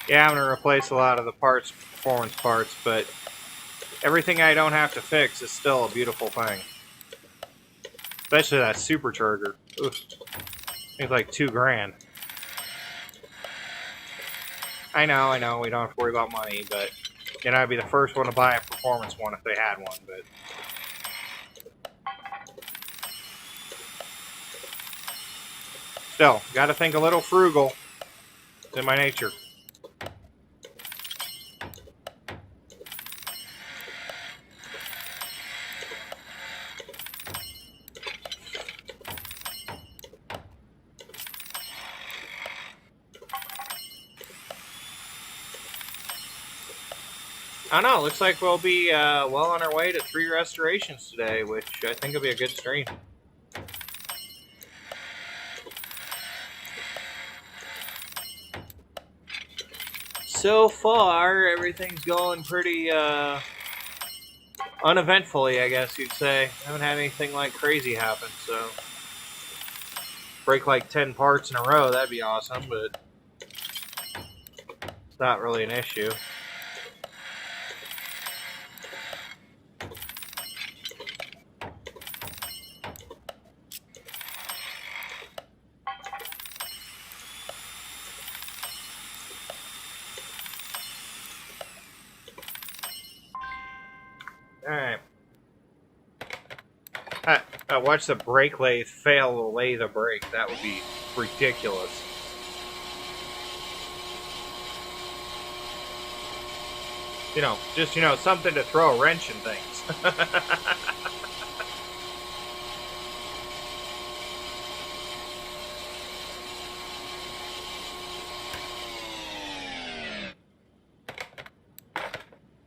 Yeah, I'm going to replace a lot of the parts, performance parts, but everything I don't have to fix is still a beautiful thing. Especially that supercharger. Oof. It's like $2,000. I know, we don't have to worry about money, but you know, I'd be the first one to buy a performance one if they had one, but still, gotta think a little frugal. It's in my nature. I don't know, looks like we'll be well on our way to 3 restorations today, which I think will be a good stream. So far, everything's going pretty uneventfully, I guess you'd say. I haven't had anything like crazy happen, so break like 10 parts in a row, that'd be awesome, but it's not really an issue. Alright. I watched the brake lathe fail to lay the brake. That would be ridiculous. You know, just, you know, something to throw a wrench in things.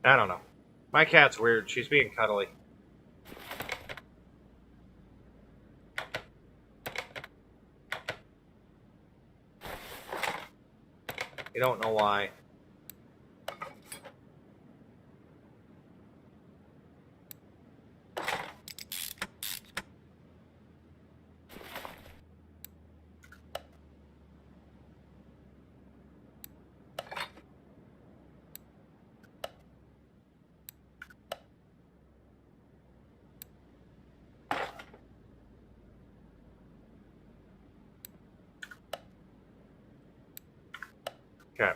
I don't know. My cat's weird. She's being cuddly. You don't know why. Okay.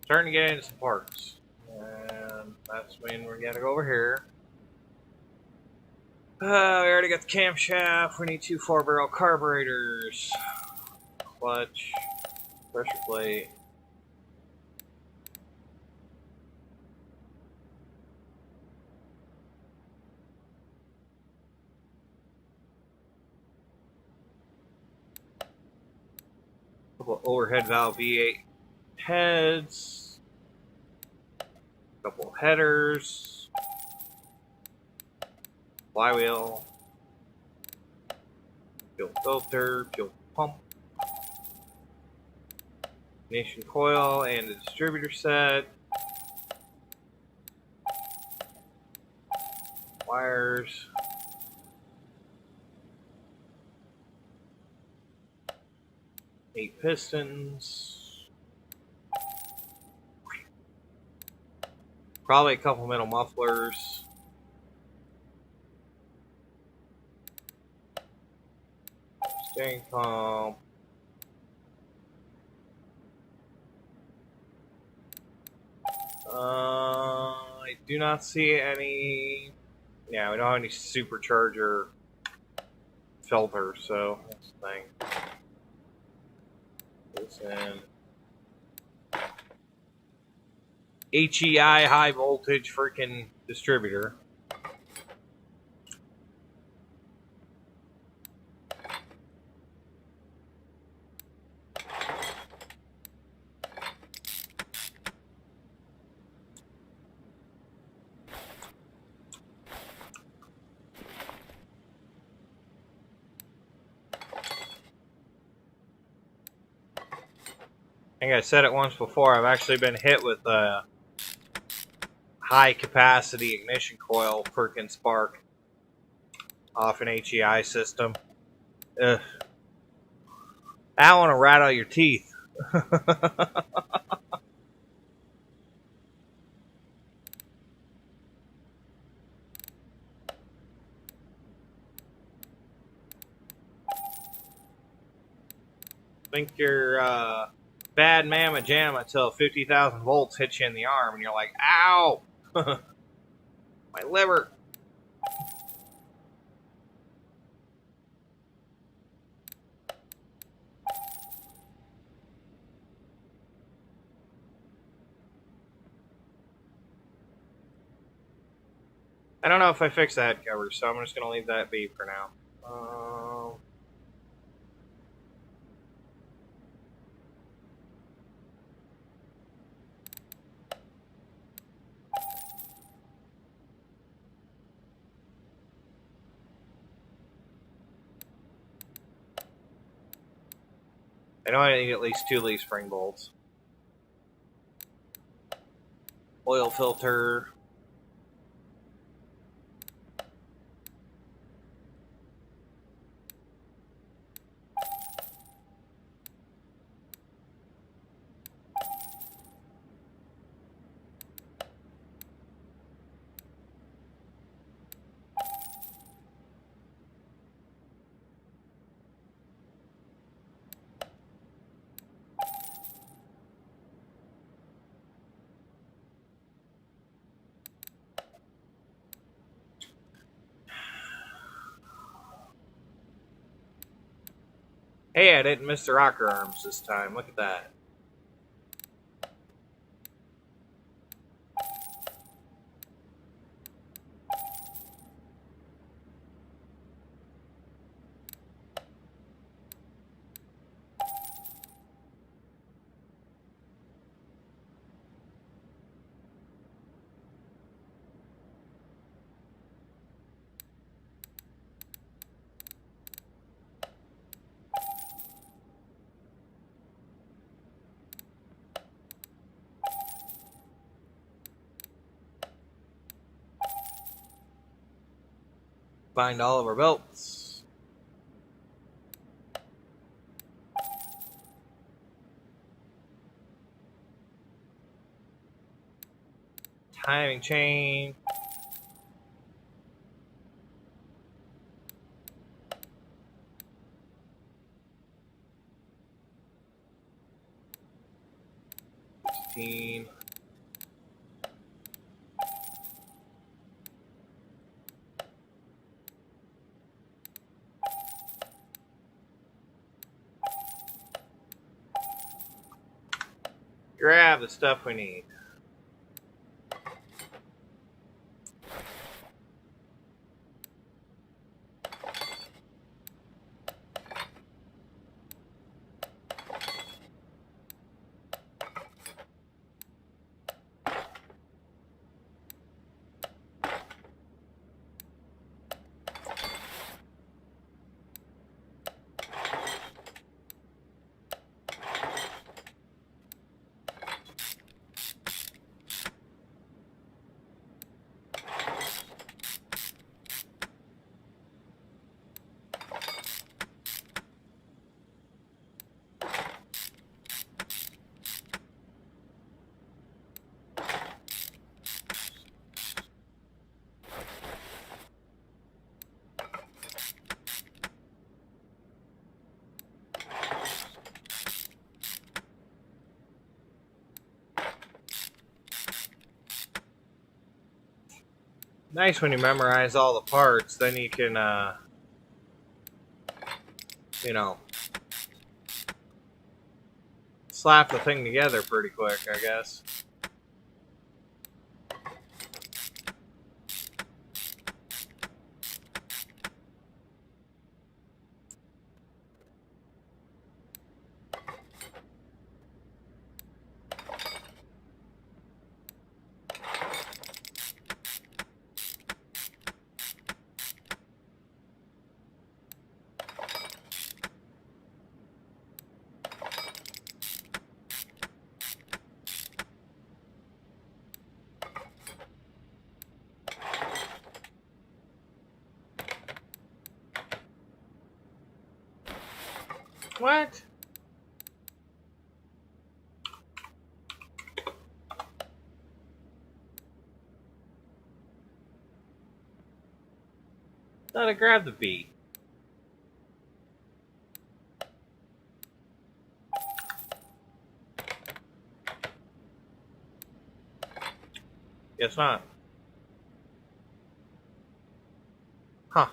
Starting to get into some parts. And that's when we're gonna go over here. We already got the camshaft. We need 2 4-barrel carburetors. Clutch. Pressure plate. Couple of overhead valve V8 heads. Couple of headers. Flywheel. Fuel filter. Fuel pump. Ignition coil and the distributor set. Wires. Eight pistons. Probably a couple metal mufflers. Steering pump. I do not see any. Yeah, we don't have any supercharger filters, so that's the thing. This in HEI high voltage freaking distributor. I think I said it once before, I've actually been hit with a high capacity ignition coil freaking spark off an HEI system. Ugh. I want to rattle your teeth. Think you're bad mamma jamma till 50,000 volts hits you in the arm and you're like, ow! My liver! I don't know if I fixed the head cover, so I'm just going to leave that be for now. I know I need at least 2 leaf spring bolts. Oil filter. Hey, I didn't miss the rocker arms this time. Look at that. Find all of our belts. Timing chain. 18. Grab the stuff we need. Nice when you memorize all the parts, then you can, you know, slap the thing together pretty quick, I guess. What? Thought I grabbed the bee. Guess not. Huh.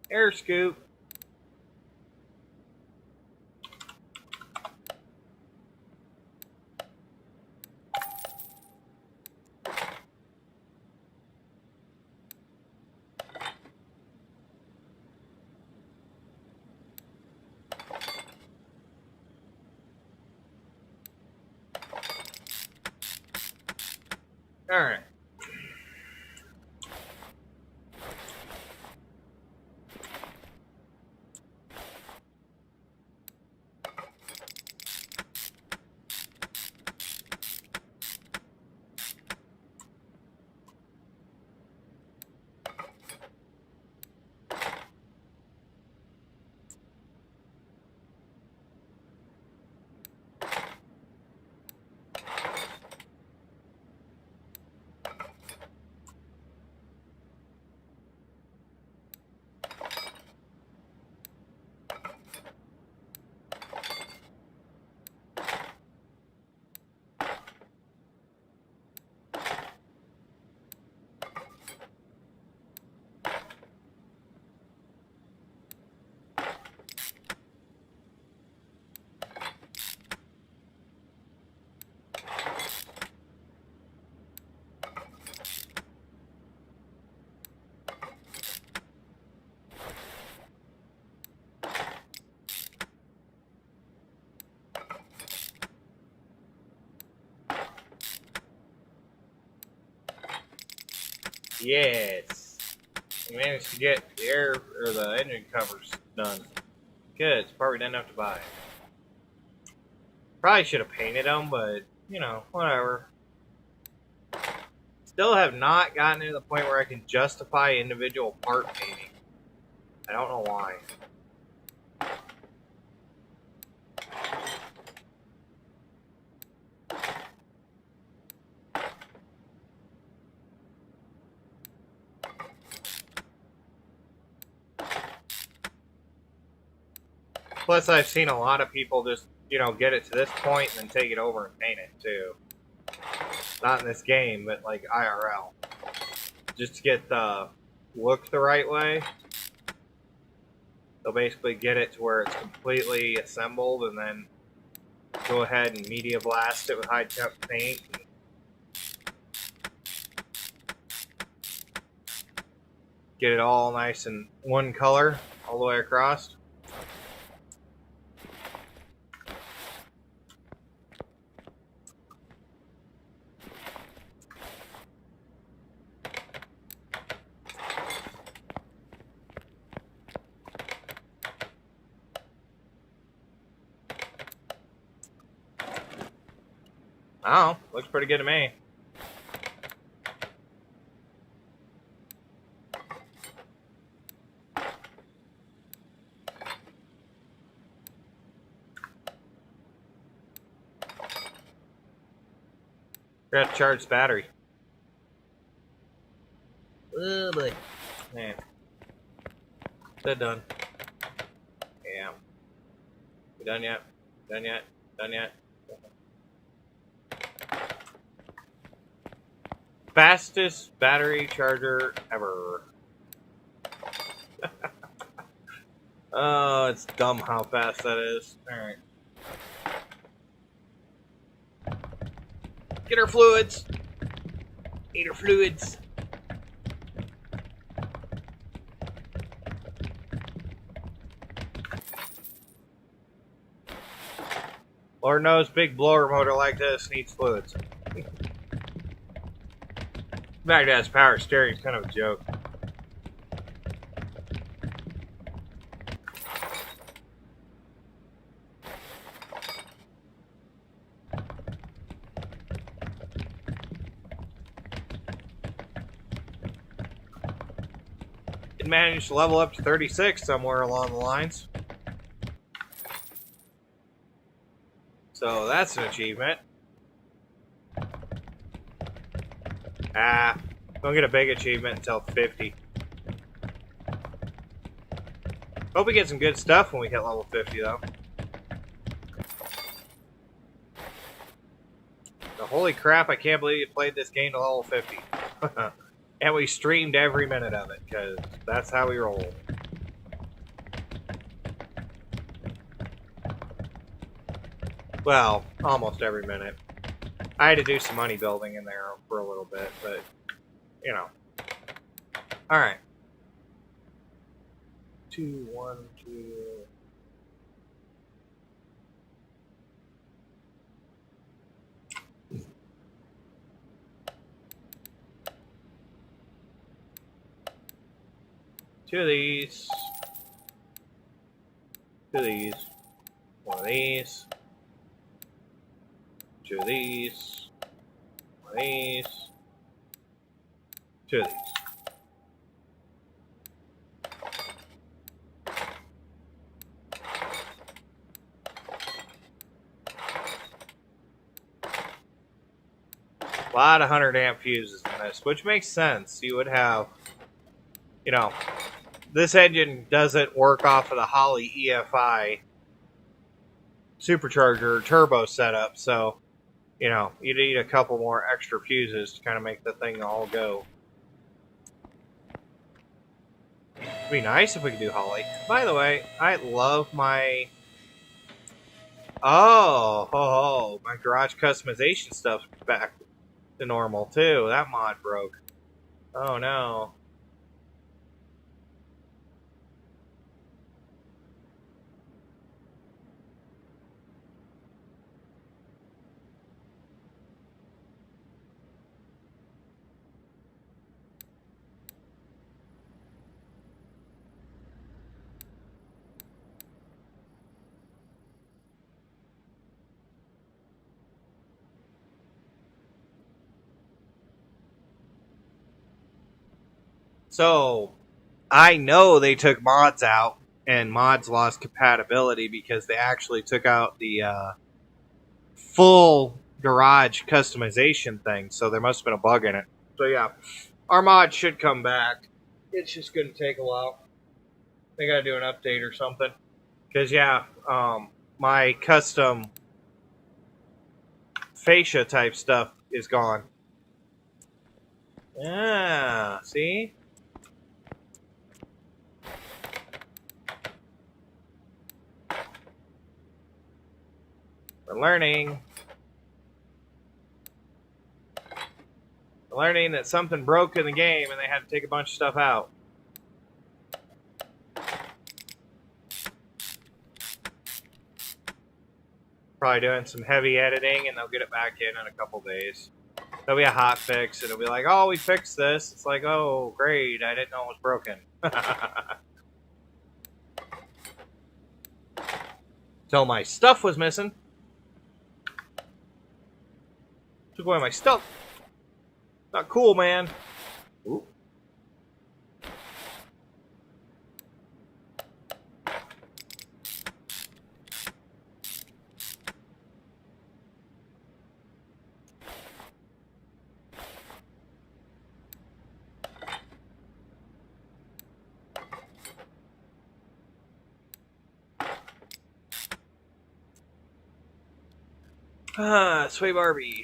Air scoop. All right. Yes. We managed to get the air or the engine covers done. Good. It's part we didn't have to buy. Probably should have painted them, but you know, whatever. Still have not gotten to the point where I can justify individual part painting. I don't know why. Plus, I've seen a lot of people just, you know, get it to this point and then take it over and paint it too. Not in this game, but like IRL. Just to get the look the right way. They'll basically get it to where it's completely assembled and then go ahead and media blast it with high temp paint. Get it all nice and one color all the way across. Oh, looks pretty good to me. Forgot to charge the battery. Oh boy. Man. They're done. Yeah. We done yet? Done yet? Done yet? Fastest battery charger ever. Oh, it's dumb how fast that is. Alright. Get her fluids. Need her fluids. Lord knows, big blower motor like this needs fluids. The fact that it's power steering is kind of a joke. It managed to level up to 36 somewhere along the lines. So that's an achievement. Don't get a big achievement until 50. Hope we get some good stuff when we hit level 50 though. Holy crap, I can't believe you played this game to level 50. And we streamed every minute of it, because that's how we roll. Well, almost every minute. I had to do some money building in there for a little bit, but, you know. Alright. 2, 1, 2... Two of these. Two of these. One of these. Two of these. One of these. Two of these. A lot of 100 amp fuses in this, which makes sense. You would have, you know, this engine doesn't work off of the Holley EFI supercharger turbo setup, so, you know, you need a couple more extra fuses to kind of make the thing all go. It'd be nice if we could do Holley. By the way, I love my... Oh, my garage customization stuff's back to normal, too. That mod broke. Oh, no. So I know they took mods out, and mods lost compatibility because they actually took out the full garage customization thing. So there must have been a bug in it. So yeah, our mod should come back. It's just going to take a while. They got to do an update or something. Because yeah, my custom fascia type stuff is gone. Yeah, see? We're learning. We're learning that something broke in the game and they had to take a bunch of stuff out. Probably doing some heavy editing and they'll get it back in a couple days. There'll be a hot fix and it'll be like, oh, we fixed this. It's like, oh, great. I didn't know it was broken. So my stuff was missing. Took away my stuff. Not cool, man. Ooh. Sway Barbie.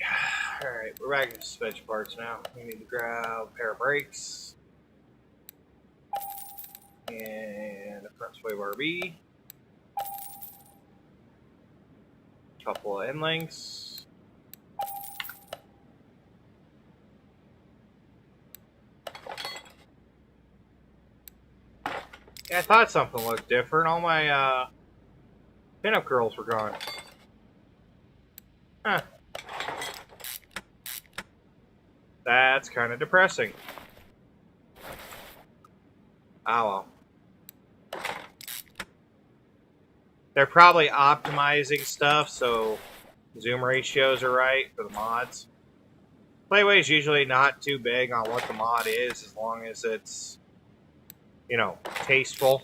Alright, we're back to suspension parts now. We need to grab a pair of brakes. And a front sway Barbie. Couple of end links. Yeah, I thought something looked different. All my pinup girls were gone. Huh. That's kind of depressing. Oh well. They're probably optimizing stuff so zoom ratios are right for the mods. Playway is usually not too big on what the mod is as long as it's, you know, tasteful.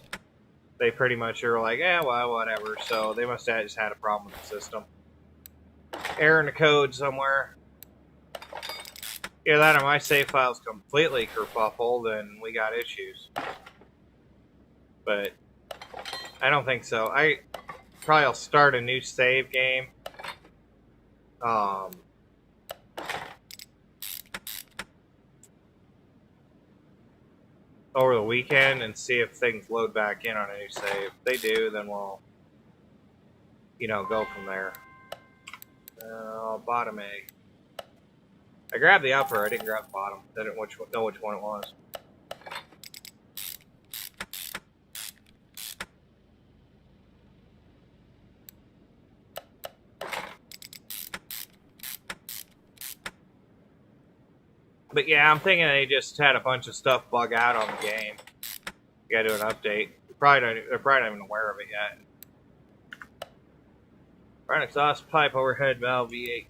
They pretty much are like, eh, well, whatever. So they must have just had a problem with the system. Error in the code somewhere. Either that or my save file's completely kerfuffled and we got issues. But I don't think so. Probably I'll start a new save game. Over the weekend and see if things load back in on a new save. If they do, then we'll, you know, go from there. Bottom A. I grabbed the upper, I didn't grab the bottom. I didn't know which one it was. But yeah, I'm thinking they just had a bunch of stuff bug out on the game. You gotta do an update. They're probably not even aware of it yet. Front exhaust pipe overhead valve V8.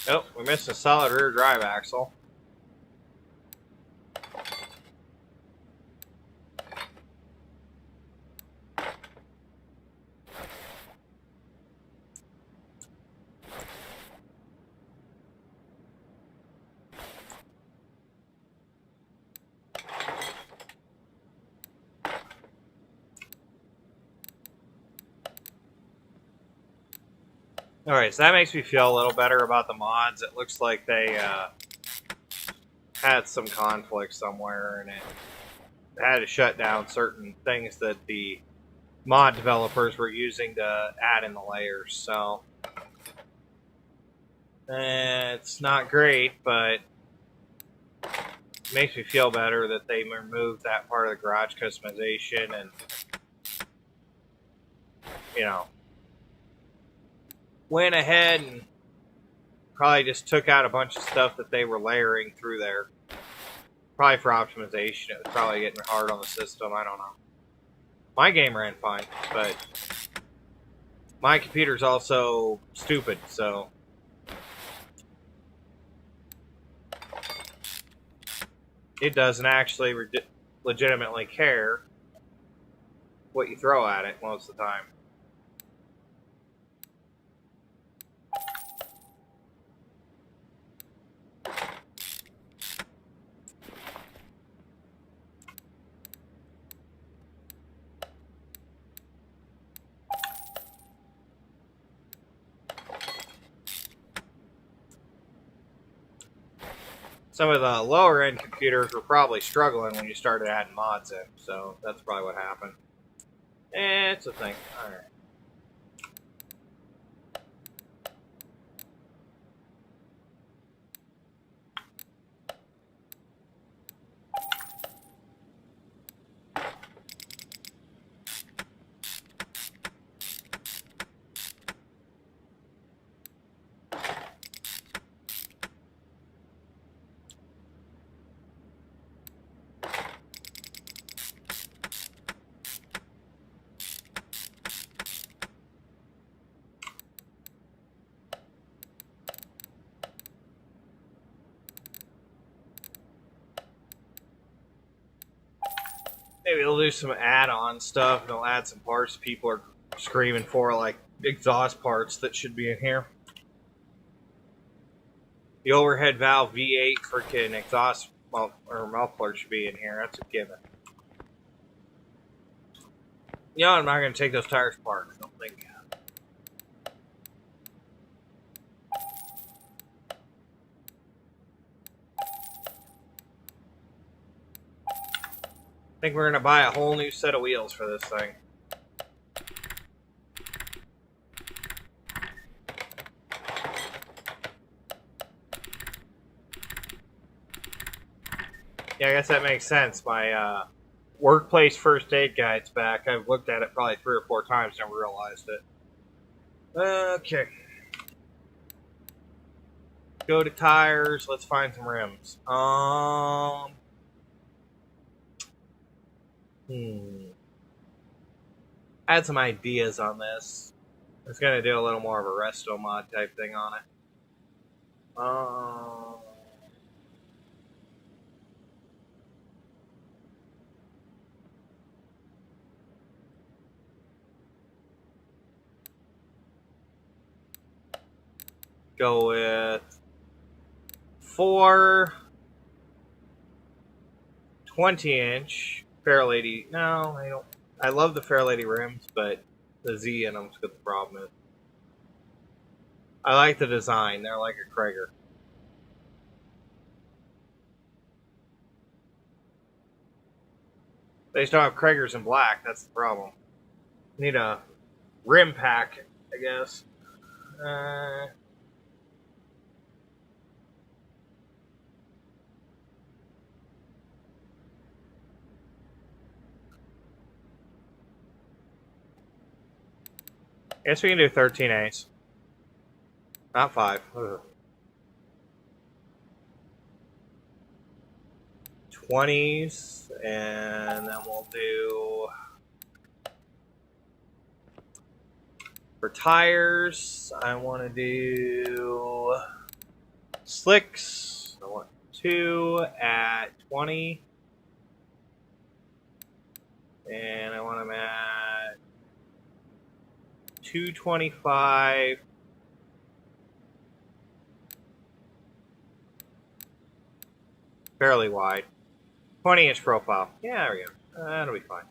Oh, we missed a solid rear drive axle. Alright, so that makes me feel a little better about the mods. It looks like they had some conflict somewhere, and it had to shut down certain things that the mod developers were using to add in the layers. So it's not great, but it makes me feel better that they removed that part of the garage customization and, you know, went ahead and probably just took out a bunch of stuff that they were layering through there. Probably for optimization. It was probably getting hard on the system. I don't know. My game ran fine, but my computer's also stupid, so it doesn't actually legitimately care what you throw at it most of the time. Some of the lower end computers were probably struggling when you started adding mods in, so that's probably what happened. It's a thing. Alright. Maybe they'll do some add-on stuff, and they'll add some parts people are screaming for, like exhaust parts that should be in here. The overhead valve V8 freaking exhaust or muffler should be in here. That's a given. You know, I'm not going to take those tires apart. I don't think. I think we're going to buy a whole new set of wheels for this thing. Yeah, I guess that makes sense. My workplace first aid guide's back. I've looked at it probably 3 or 4 times and never realized it. Okay. Go to tires. Let's find some rims. I had some ideas on this. I was going to do a little more of a resto mod type thing on it. Go with 4 20-inch Fairlady. No, I don't. I love the Fairlady rims, but the Z in them's got the problem. I like the design. They're like a Krager. They just don't have Kragers in black. That's the problem. Need a rim pack, I guess. I guess we can do 13/8. Not 5. Ugh. 20s, and then we'll do for tires. I want to do slicks. I want 2 at 20, and I want them at 225. Fairly wide. 20-inch profile. Yeah, there we go. That'll be fine.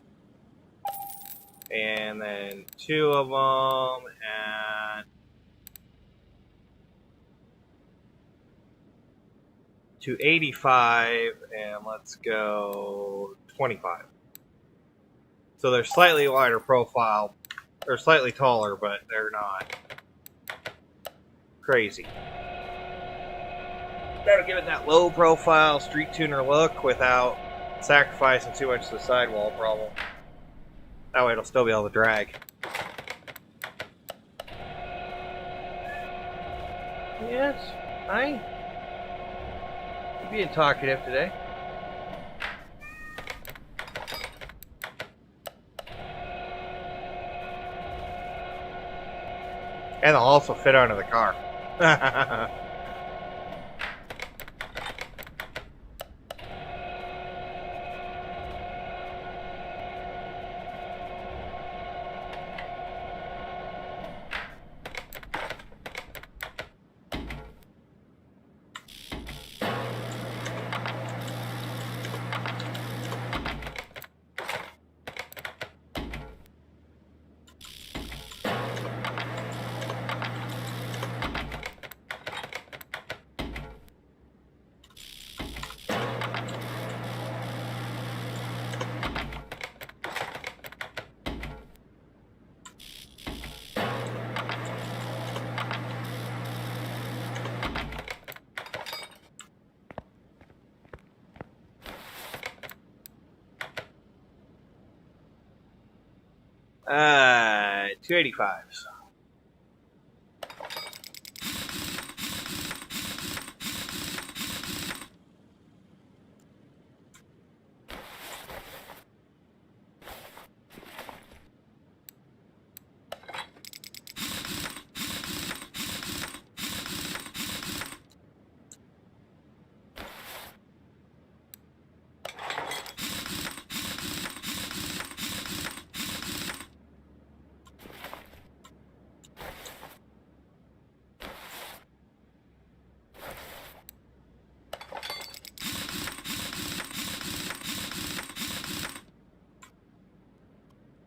And then 2 of them at to 85, and let's go 25. So they're slightly wider profile. They're slightly taller, but they're not crazy. Gotta give it that low profile street tuner look without sacrificing too much to the sidewall problem. That way it'll still be able to drag. Yes, hi. You're being talkative today. And they'll also fit under the car. Uh, 285s.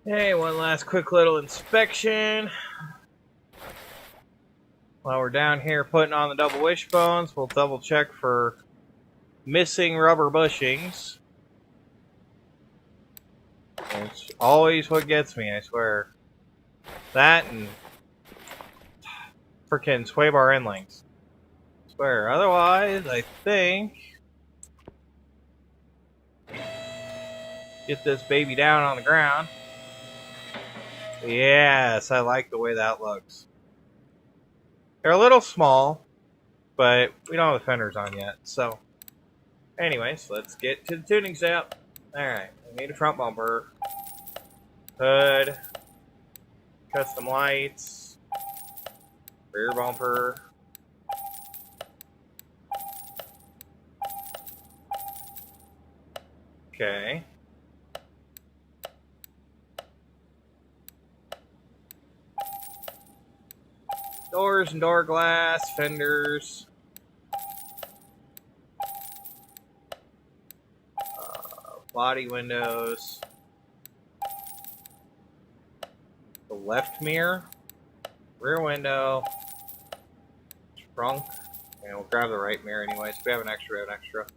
Hey, one last quick little inspection. While we're down here putting on the double wishbones, we'll double check for missing rubber bushings. It's always what gets me, I swear. That and frickin' sway bar end links. I swear. Otherwise, I think get this baby down on the ground. Yes, I like the way that looks. They're a little small, but we don't have the fenders on yet. So, anyways, let's get to the tuning step. Alright, we need a front bumper, hood, custom lights, rear bumper. Okay. Doors and door glass, fenders. Body windows. The left mirror. Rear window. Trunk. And we'll grab the right mirror anyways. If we have an extra, we have an extra.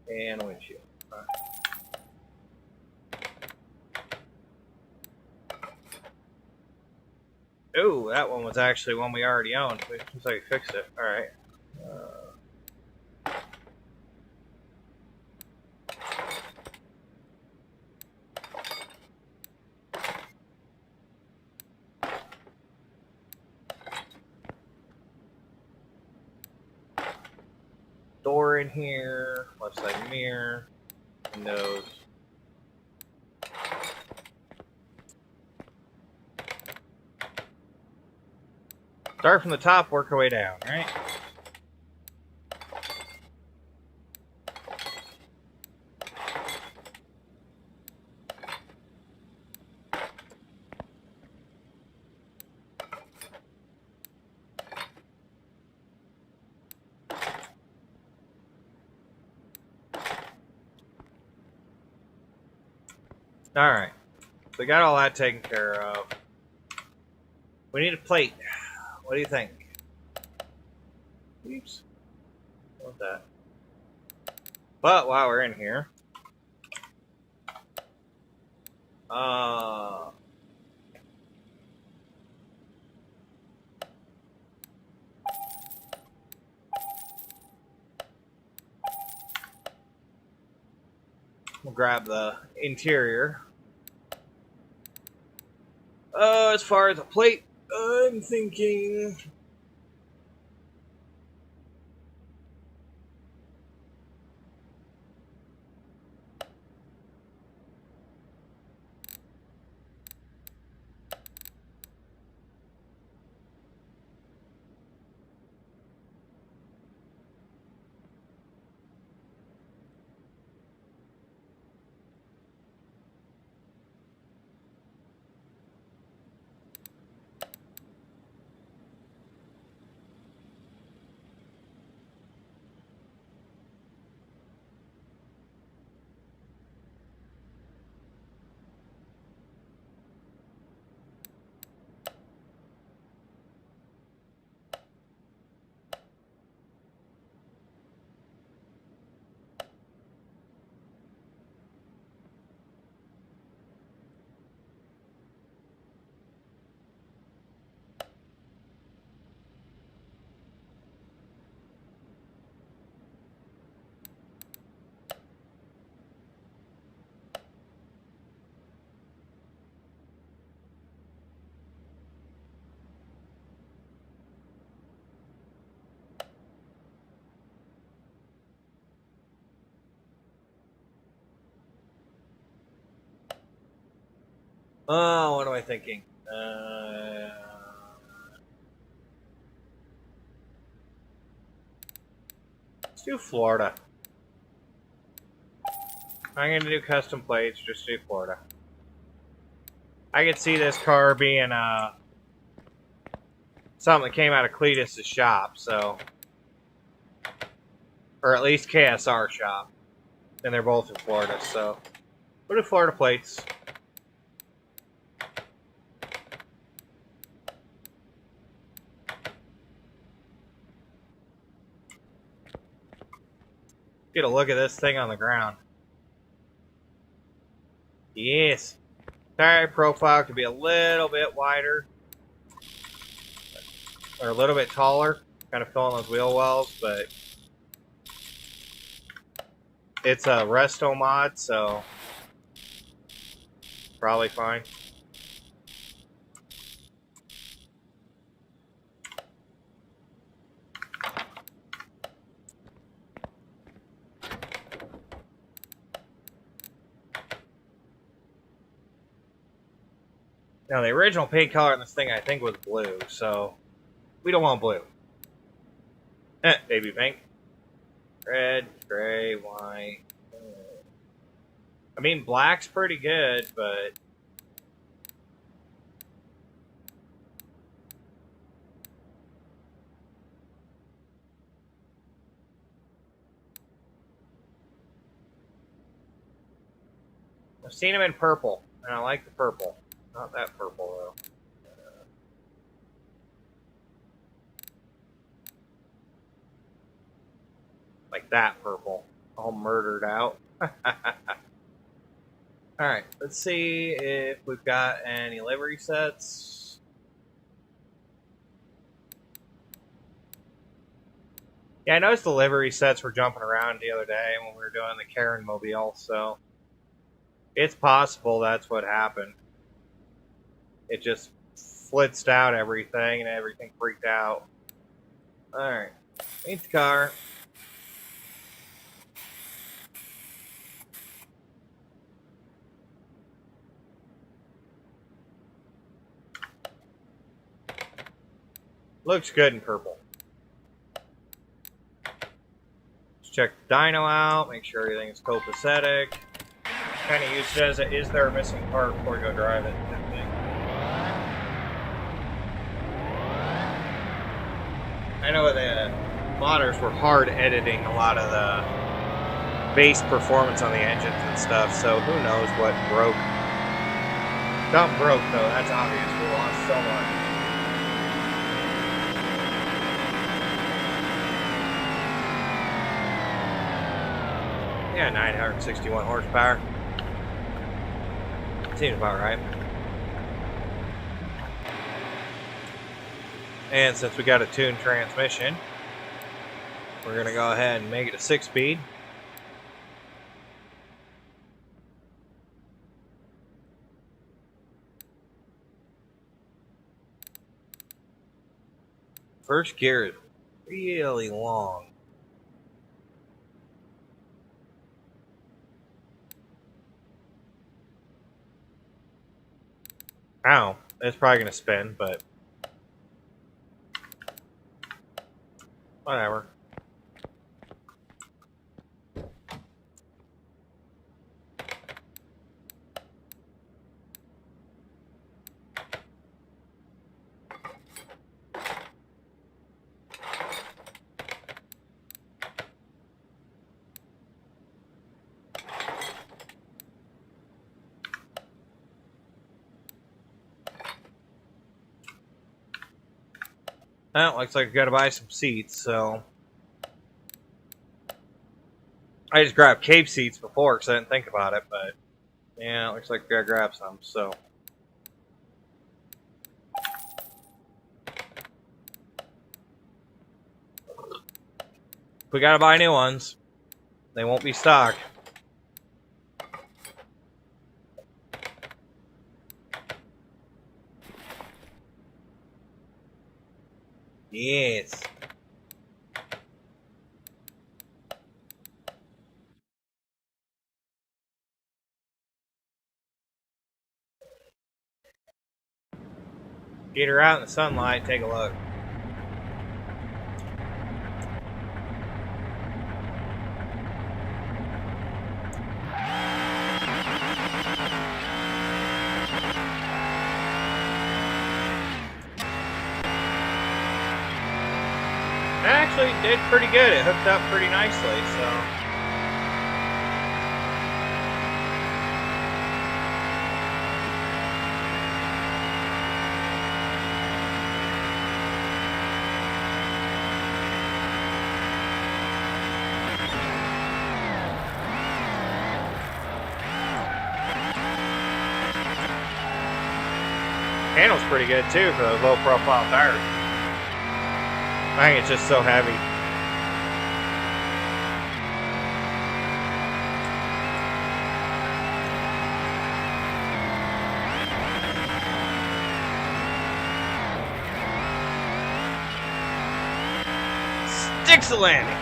And a windshield. Right. Oh, that one was actually one we already owned. It looks like we fixed it. Alright. Door in here. Left side mirror. Windows. Start from the top, work our way down, right? Alright. So we got all that taken care of. We need a plate. What do you think? Oops. What's that? But while we're in here, we'll grab the interior. As far as a plate, I'm thinking... Oh, what am I thinking? Let's do Florida. I'm going to do custom plates, just do Florida. I could see this car being something that came out of Cletus's shop, so... Or at least KSR shop. And they're both in Florida, so... We'll do Florida plates. Get a look at this thing on the ground. Yes. Tire profile could be a little bit wider. Or a little bit taller. Kind of filling those wheel wells, but... It's a resto mod, so... Probably fine. Now, the original paint color on this thing, I think, was blue, so we don't want blue. Baby pink. Red, gray, white. I mean, black's pretty good, but... I've seen them in purple, and I like the purple. Not that purple, though. Like that purple. All murdered out. Alright, let's see if we've got any livery sets. Yeah, I noticed the livery sets were jumping around the other day when we were doing the Karen Mobile, so... It's possible that's what happened. It just flitzed out everything and everything freaked out. Alright. Paint the car. Looks good in purple. Let's check the dyno out, make sure everything is copacetic. Kind of use it as a, is there a missing part before you go drive it? I know the modders were hard editing a lot of the base performance on the engines and stuff, so who knows what broke. Something broke though, that's obvious. We lost someone. Yeah, 961 horsepower. Seems about right. And since we got a tuned transmission, we're going to go ahead and make it a 6-speed. First gear is really long. Ow, it's probably going to spin, but whatever. Well, looks like I gotta buy some seats, so I just grabbed cave seats before because I didn't think about it, but yeah, it looks like I gotta grab some, so. We gotta buy new ones. They won't be stock. Yes. Get her out in the sunlight, take a look. It actually did pretty good. It hooked up pretty nicely, so. Handle's pretty good too for those low profile tires. I think it's just so heavy. Sticks the landing.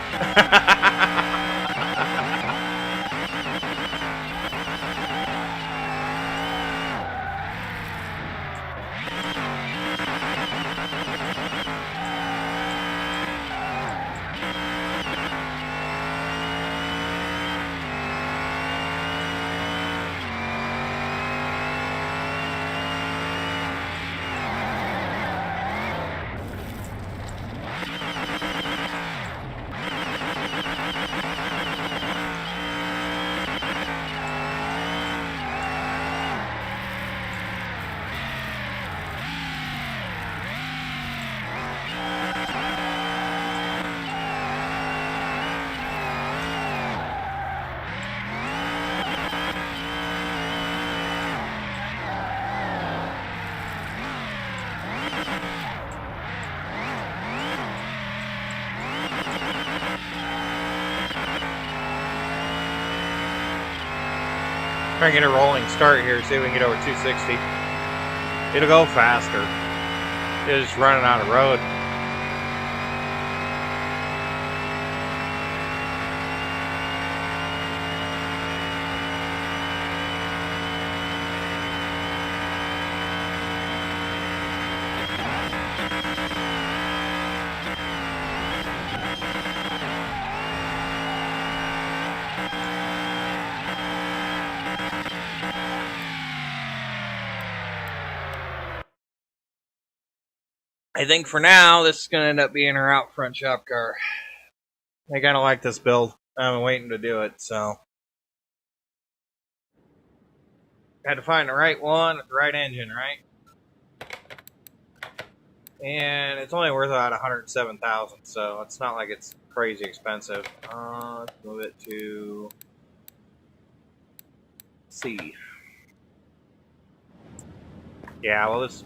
Try and get a rolling start here, see if we can get over 260. It'll go faster. It's just running out of road. I think for now, this is going to end up being our out front shop car. I kind of like this build. I've been waiting to do it, so. Had to find the right one with the right engine, right? And it's only worth about $107,000, so it's not like it's crazy expensive. Let's move it to see. Yeah, we'll just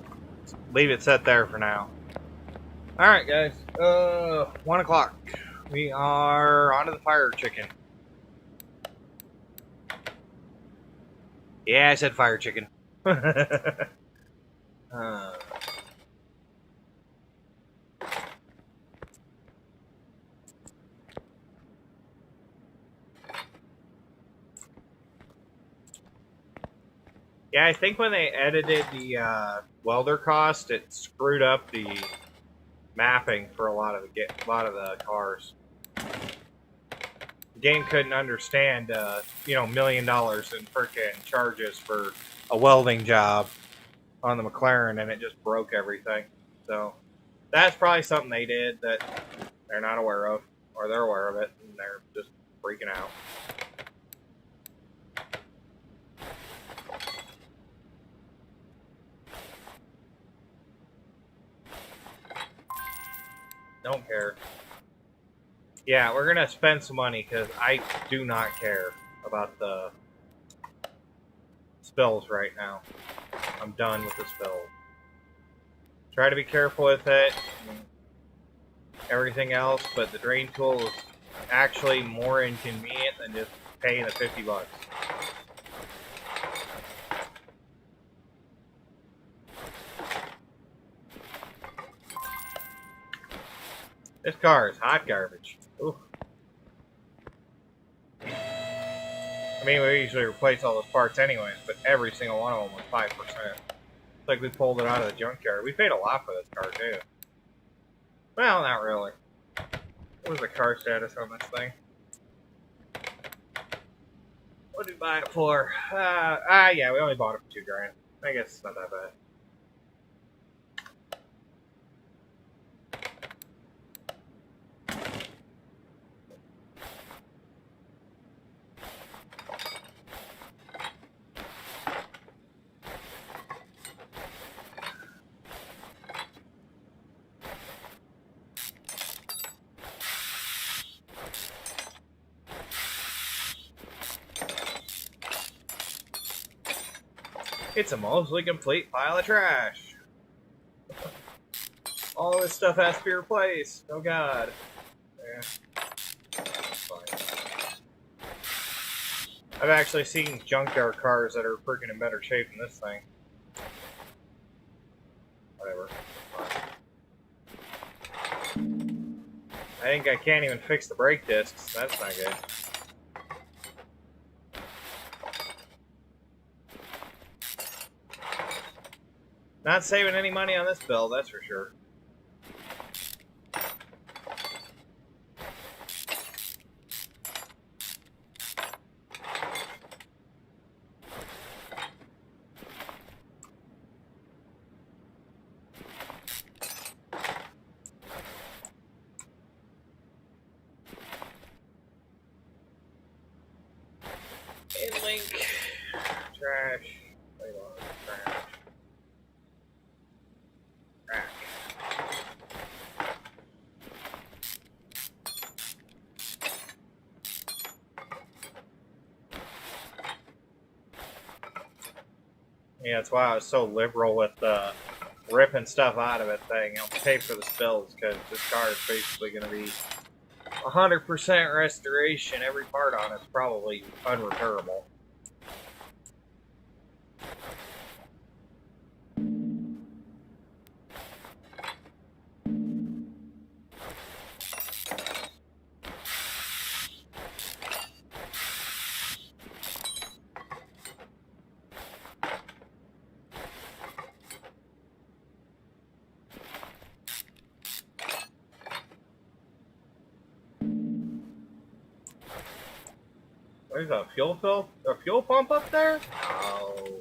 leave it set there for now. Alright, guys. 1 o'clock. We are onto the fire chicken. Yeah, I said fire chicken. Yeah, I think when they edited the welder cost, it screwed up the mapping for a lot of the cars. The game couldn't understand, $1 million in frickin' charges for a welding job on the McLaren, and it just broke everything. So that's probably something they did that they're not aware of, or they're aware of it, and they're just freaking out. Don't care. Yeah, we're gonna spend some money because I do not care about the spills right now. I'm done with the spills. Try to be careful with it and everything else, but the drain tool is actually more inconvenient than just paying the $50. This car is hot garbage. Ooh. I mean, we usually replace all those parts anyways, but every single one of them was 5%. It's like we pulled it out of the junkyard. We paid a lot for this car, too. Well, not really. What was the car status on this thing? What did we buy it for? Yeah, we only bought it for $2,000. I guess it's not that bad. It's a mostly complete pile of trash. All this stuff has to be replaced. Oh god. Yeah. Fine. I've actually seen junkyard cars that are freaking in better shape than this thing. Whatever. I think I can't even fix the brake discs. That's not good. Not saving any money on this build, that's for sure. Link. Trash. Wait on. Trash. Trash. Yeah, that's why I was so liberal with ripping stuff out of it thing. I'll pay for the spills because this car is basically going to be 100% restoration. Every part on it's probably unrepairable. There's a fuel pump up there? Oh.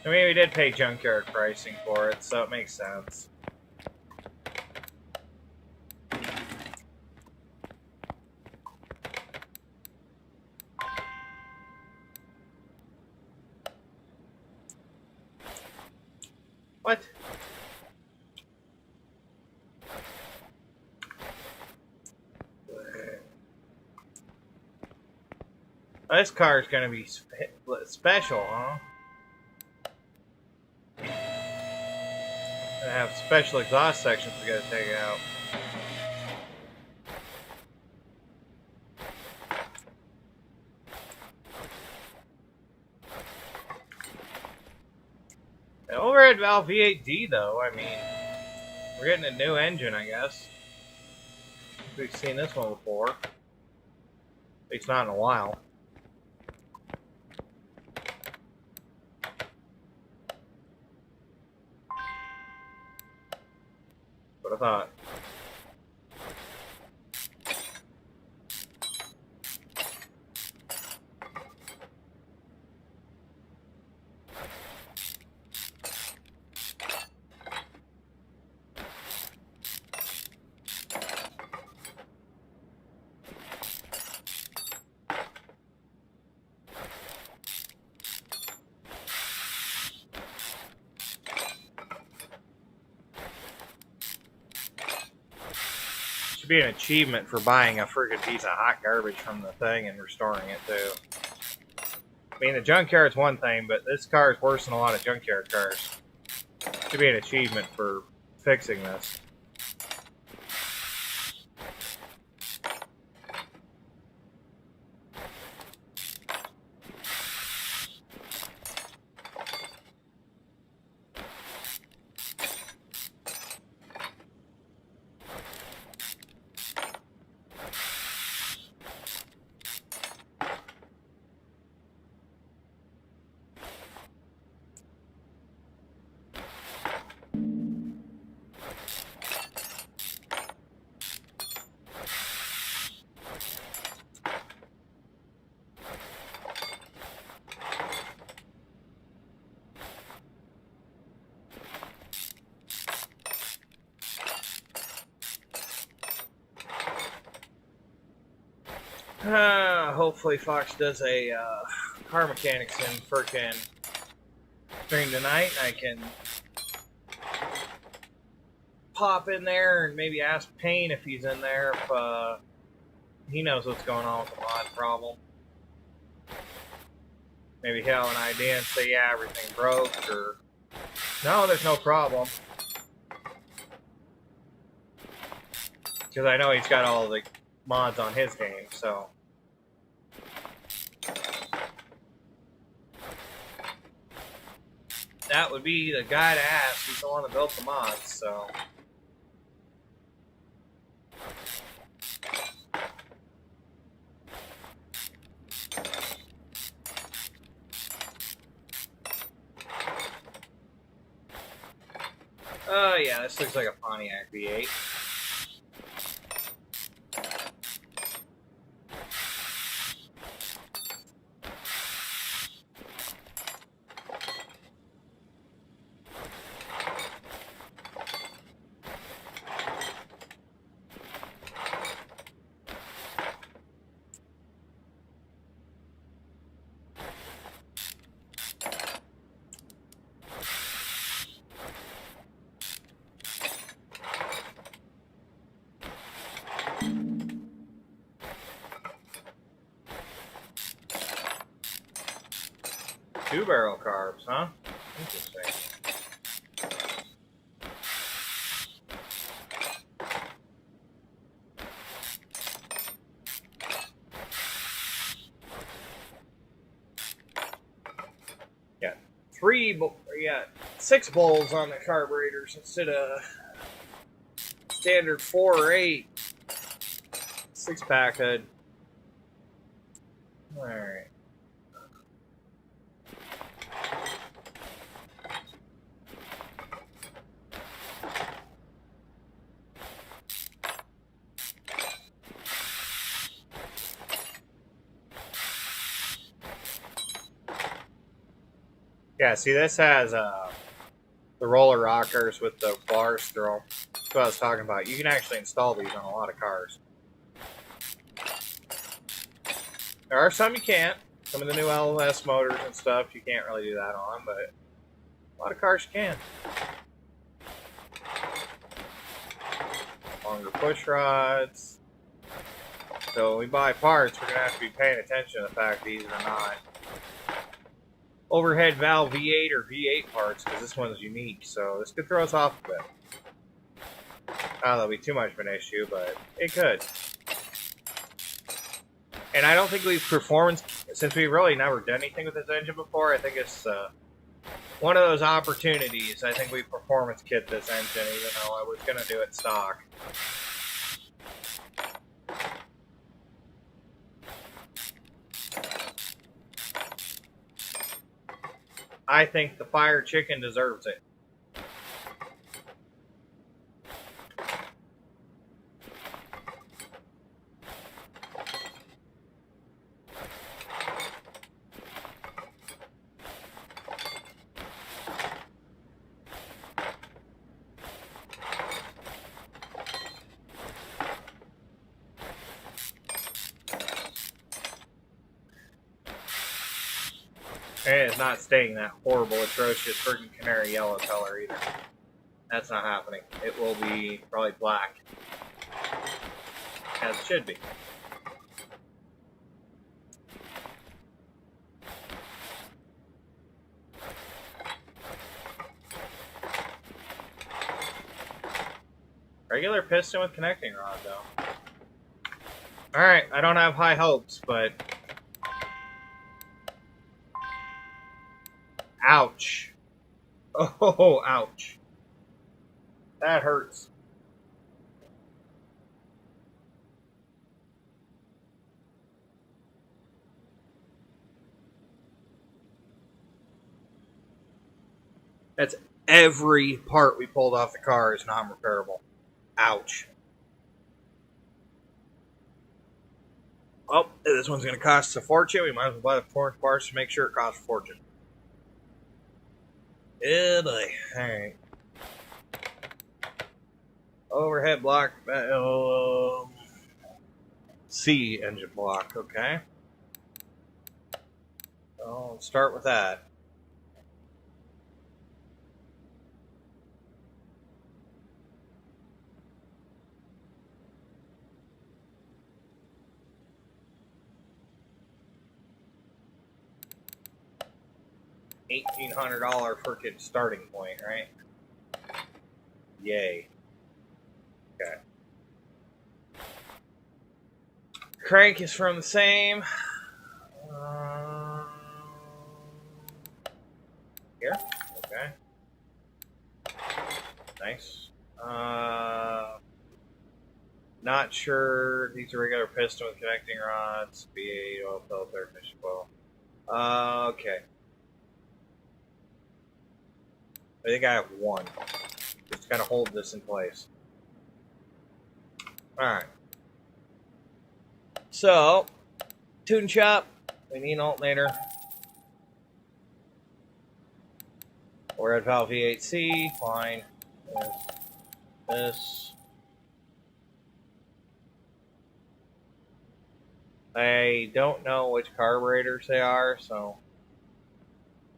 I mean, we did pay junkyard pricing for it, so it makes sense. What? This car is going to be special, huh? Gonna have special exhaust sections we gotta take out. The overhead valve V8D though, I mean, we're getting a new engine, I guess. We've seen this one before. At least not in a while. What I thought. Should be an achievement for buying a friggin' piece of hot garbage from the thing and restoring it too. I mean, the junkyard's one thing, but this car is worse than a lot of junkyard cars. Should be an achievement for fixing this. Hopefully Fox does a car mechanics in frickin' stream tonight, and I can pop in there and maybe ask Payne if he's in there, if he knows what's going on with the mod problem. Maybe he'll have an idea and say, yeah, everything broke, or no, there's no problem. Because I know he's got all the mods on his game, so. That would be the guy to ask. He's the one that built the mods, so. Oh yeah, this looks like a Pontiac V8. Two-barrel carbs, huh? Interesting. Got 6 bowls on the carburetors instead of standard 4 or 8. 6-pack hood. All right. Yeah, see, this has the roller rockers with the bars through them. That's what I was talking about. You can actually install these on a lot of cars. There are some you can't. Some of the new LS motors and stuff, you can't really do that on, but a lot of cars you can. Longer push rods. So when we buy parts, we're going to have to be paying attention to the fact these are not overhead valve V8 or V8 parts, because this one's unique, so this could throw us off a bit. I don't know, that'll be too much of an issue, but it could. And I don't think we've performance, since we've really never done anything with this engine before, I think it's one of those opportunities. I think we performance kit this engine, even though I was going to do it stock. I think the Fire Chicken deserves it. And it's not staying that horrible, atrocious, freaking canary yellow color either. That's not happening. It will be probably black. As it should be. Regular piston with connecting rod, though. Alright, I don't have high hopes, but... Ouch. Oh, ouch. That hurts. That's every part we pulled off the car is non-repairable. Ouch. Oh, this one's going to cost us a fortune. We might as well buy the foreign parts to make sure it costs a fortune. Yeah, boy. Alright. Overhead block. C engine block. Okay. So let's start with that. $1,800 freaking starting point, right? Yay. Okay. Crank is from the same. Here. Okay. Nice. Not sure. These are regular piston with connecting rods. V8 oil filter, finish oil. Okay. I think I have one. Just kind of hold this in place. Alright. So, tune shop. We need an alternator. Overhead valve V8C. Fine. This. I don't know which carburetors they are, so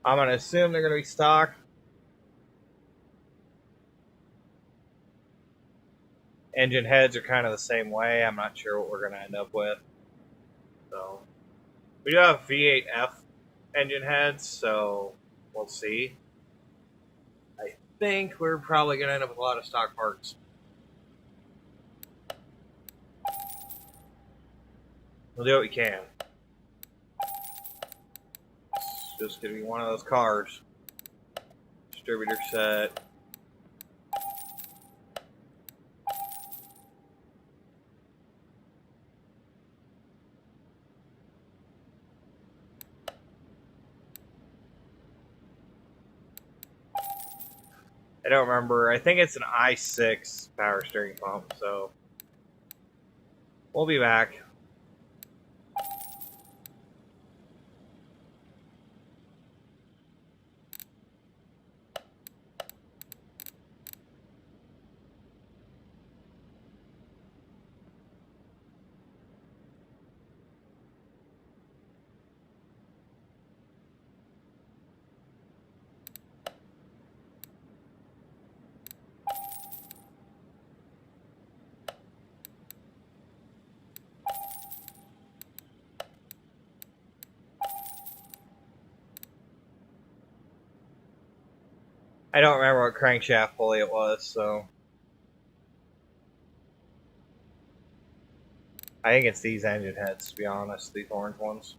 I'm going to assume they're going to be stock. Engine heads are kind of the same way. I'm not sure what we're going to end up with. So we do have V8F engine heads, so we'll see. I think we're probably going to end up with a lot of stock parts. We'll do what we can. It's just going to be one of those cars. Distributor set. I don't remember. I think it's an i6 power steering pump, so we'll be back. I don't remember what crankshaft pulley it was, so I think it's these engine heads, to be honest, these orange ones.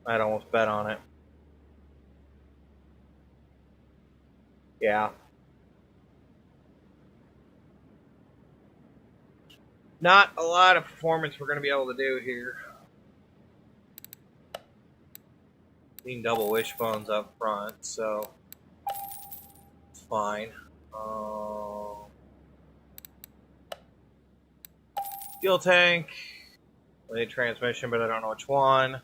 I'd almost bet on it. Yeah. Not a lot of performance we're going to be able to do here. Clean double wishbones up front, so it's fine. Fuel tank. I need transmission, but I don't know which one.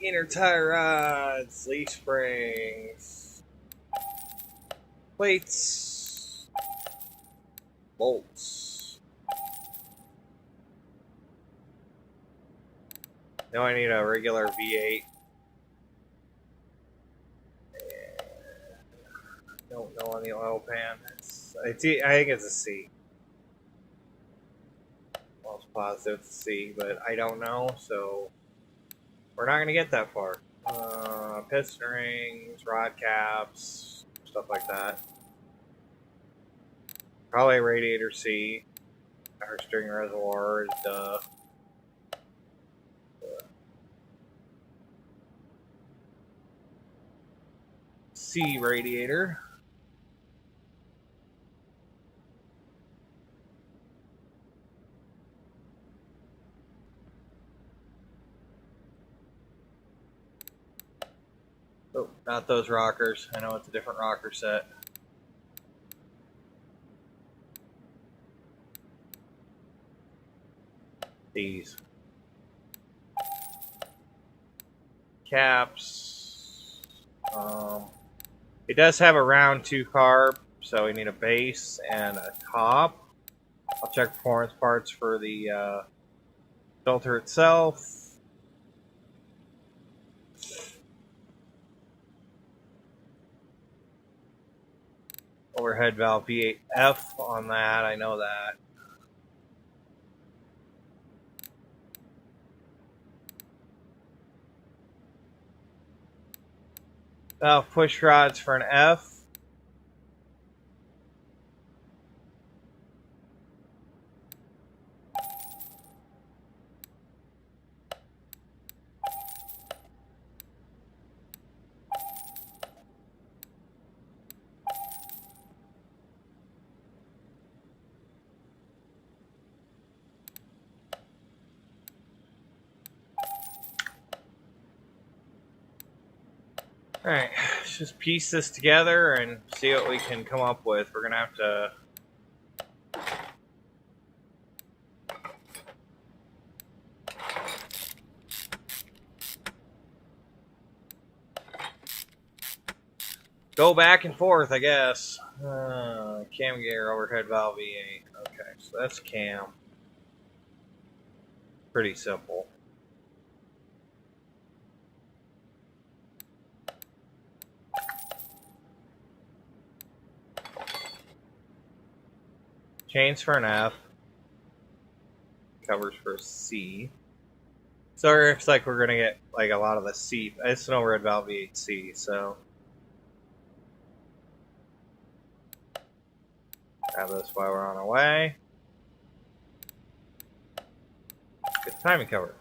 Inner tie rods, leaf springs, plates, bolts. Now I need a regular V8. Don't know on the oil pan. I think it's a C. Well, it's positive it's a C, but I don't know, so we're not going to get that far. Piston rings, rod caps, stuff like that. Probably a radiator C. Power steering reservoirs, duh. C radiator. Oh, not those rockers. I know it's a different rocker set. These. Caps. It does have a round 2 carb, so we need a base and a top. I'll check performance parts for the filter itself. Overhead valve V8F on that, I know that. Valve push rods for an F. Alright, let's just piece this together and see what we can come up with. We're going to have to go back and forth, I guess. Cam gear, overhead valve V8. Okay, so that's cam. Pretty simple. Chains for an F. Covers for C. So it looks like we're going to get like a lot of the C. It's an overhead valve V8C, so grab this while we're on our way. Good timing cover.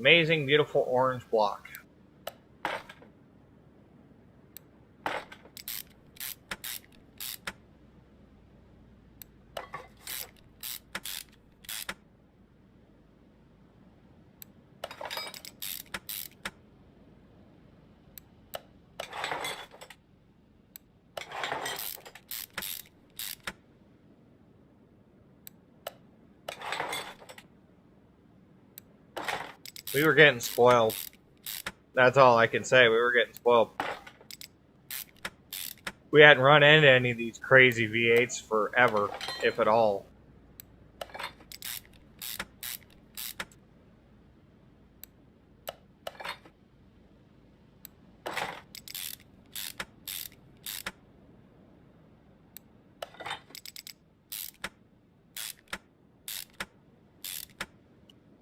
Amazing, beautiful orange block. We were getting spoiled. That's all I can say. We were getting spoiled. We hadn't run into any of these crazy V8s forever, if at all.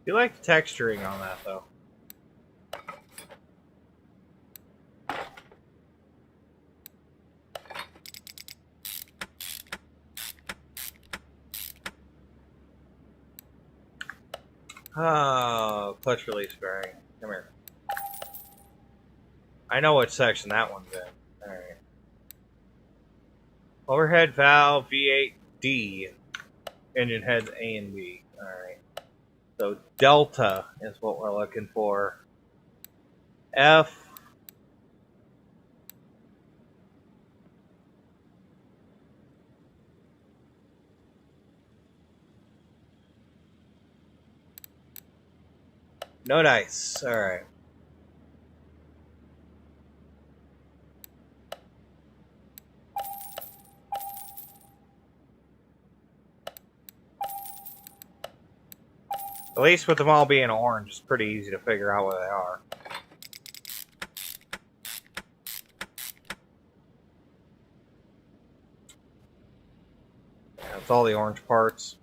You like the texturing on that, though. Oh, clutch release bearing. Come here. I know what section that one's in. Alright. Overhead valve V8D. Engine heads A and B. Alright. So delta is what we're looking for. F. No dice. Alright. At least with them all being orange, it's pretty easy to figure out what they are. That's all the orange parts.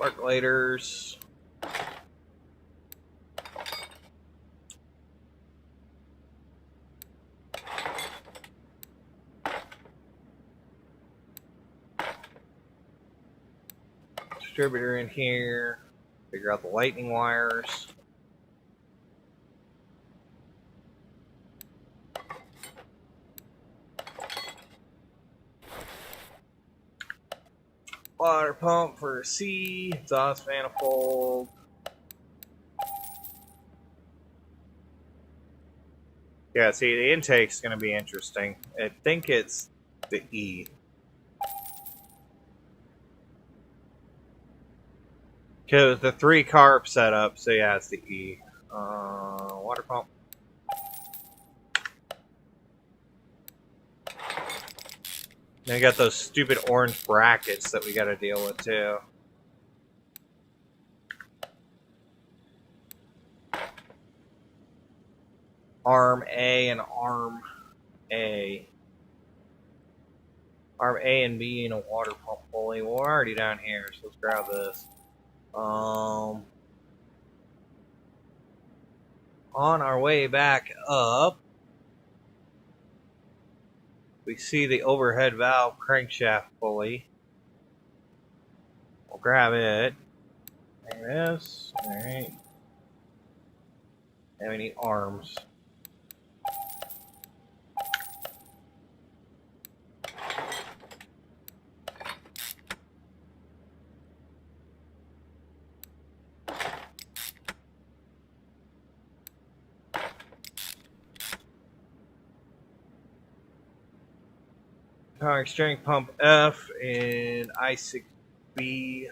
Percolators. Distributor in here. Figure out the lightning wires. Water pump for C. Exhaust manifold. Yeah, see, the intake's going to be interesting. I think it's the E. Because the 3 carb setup, so yeah, it's the E. Water pump. Then we got those stupid orange brackets that we got to deal with too. Arm A and Arm A. Arm A and B and a water pump pulley. Well, we're already down here, so let's grab this. On our way back up, we see the overhead valve crankshaft pulley. We'll grab it. Like this. Alright. And we need arms. Power steering pump F and I6B.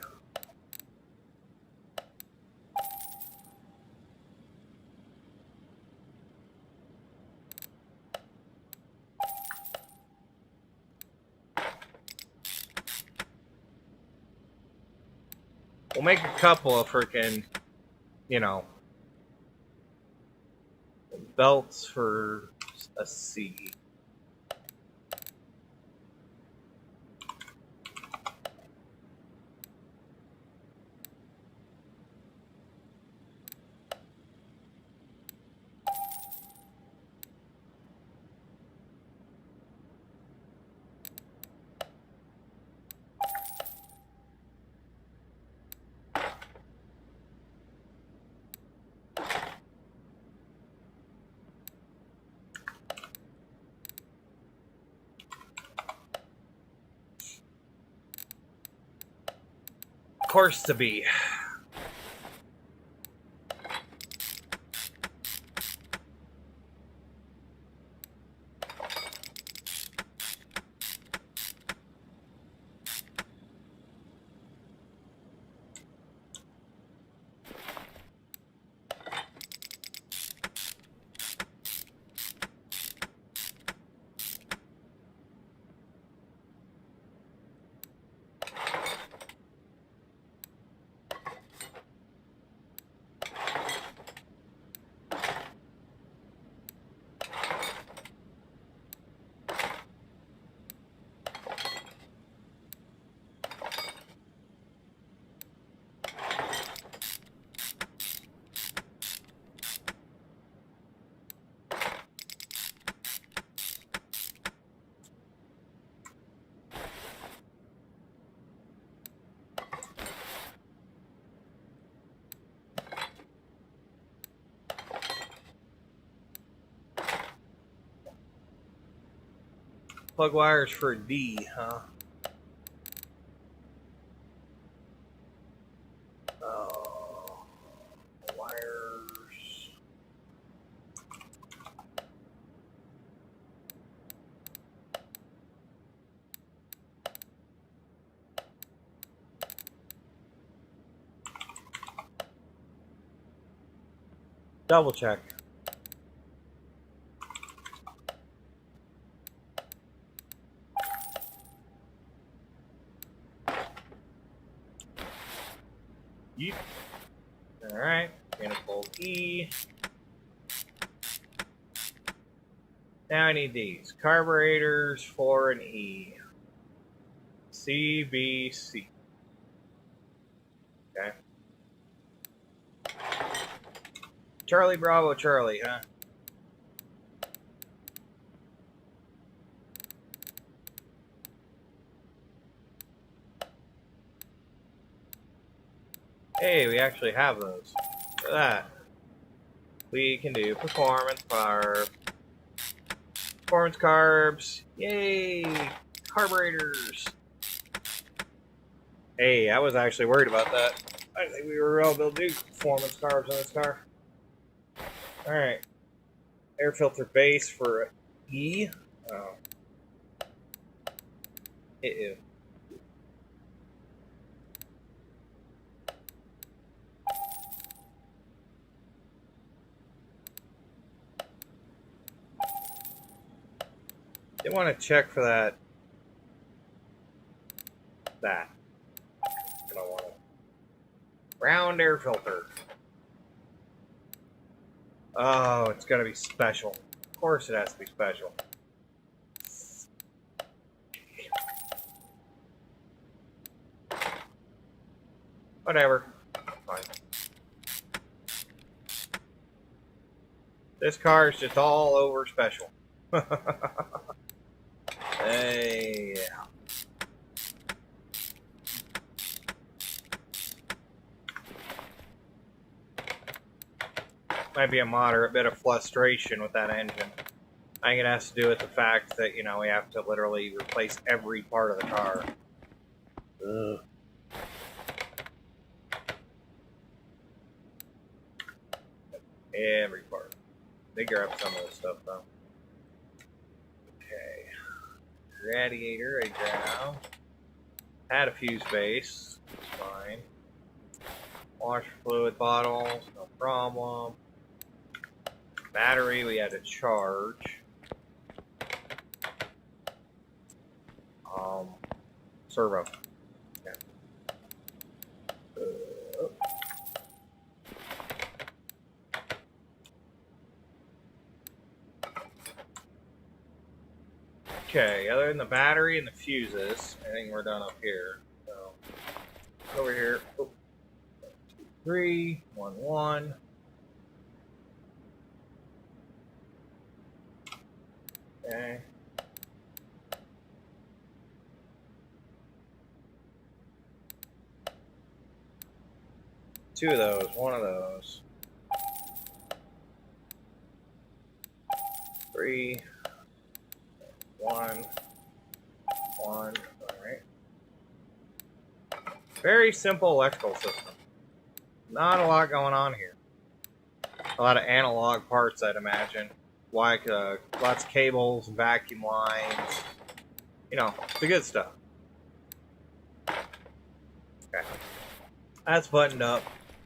We'll make a couple of freaking, you know, belts for a C. Course to be. Plug wires for a D, huh? Oh, wires. Double check. Yep. Alright, manifold E. Now I need these. Carburetors for an E. C, B, C. Okay. Charlie Bravo Charlie, huh? Hey, we actually have those. Look at that. We can do performance carb. Performance carbs. Yay! Carburetors. Hey, I was actually worried about that. I think we were able to do performance carbs on this car. Alright. Air filter base for E. Oh. Ew. They want to check for that. I don't want to. Round air filter. Oh, it's got to be special. Of course it has to be special. Whatever. Fine. This car is just all over special. Hey, yeah. Might be a moderate bit of frustration with that engine. I think it has to do with the fact that, you know, we have to literally replace every part of the car. Ugh. Every part. They grab some of this stuff, though. Okay. Radiator, I grab. Had a fuse base. It's fine. Washer fluid bottles, no problem. Battery, we had to charge. Servo. Okay. Okay, other than the battery and the fuses, I think we're done up here. So, over here. Oh. 1, 2, 3, 1, 1. Okay. Two of those, one of those. 3, 1, 1. Alright. Very simple electrical system. Not a lot going on here. A lot of analog parts, I'd imagine. Like lots of cables, vacuum lines. You know, the good stuff. Okay. That's buttoned up.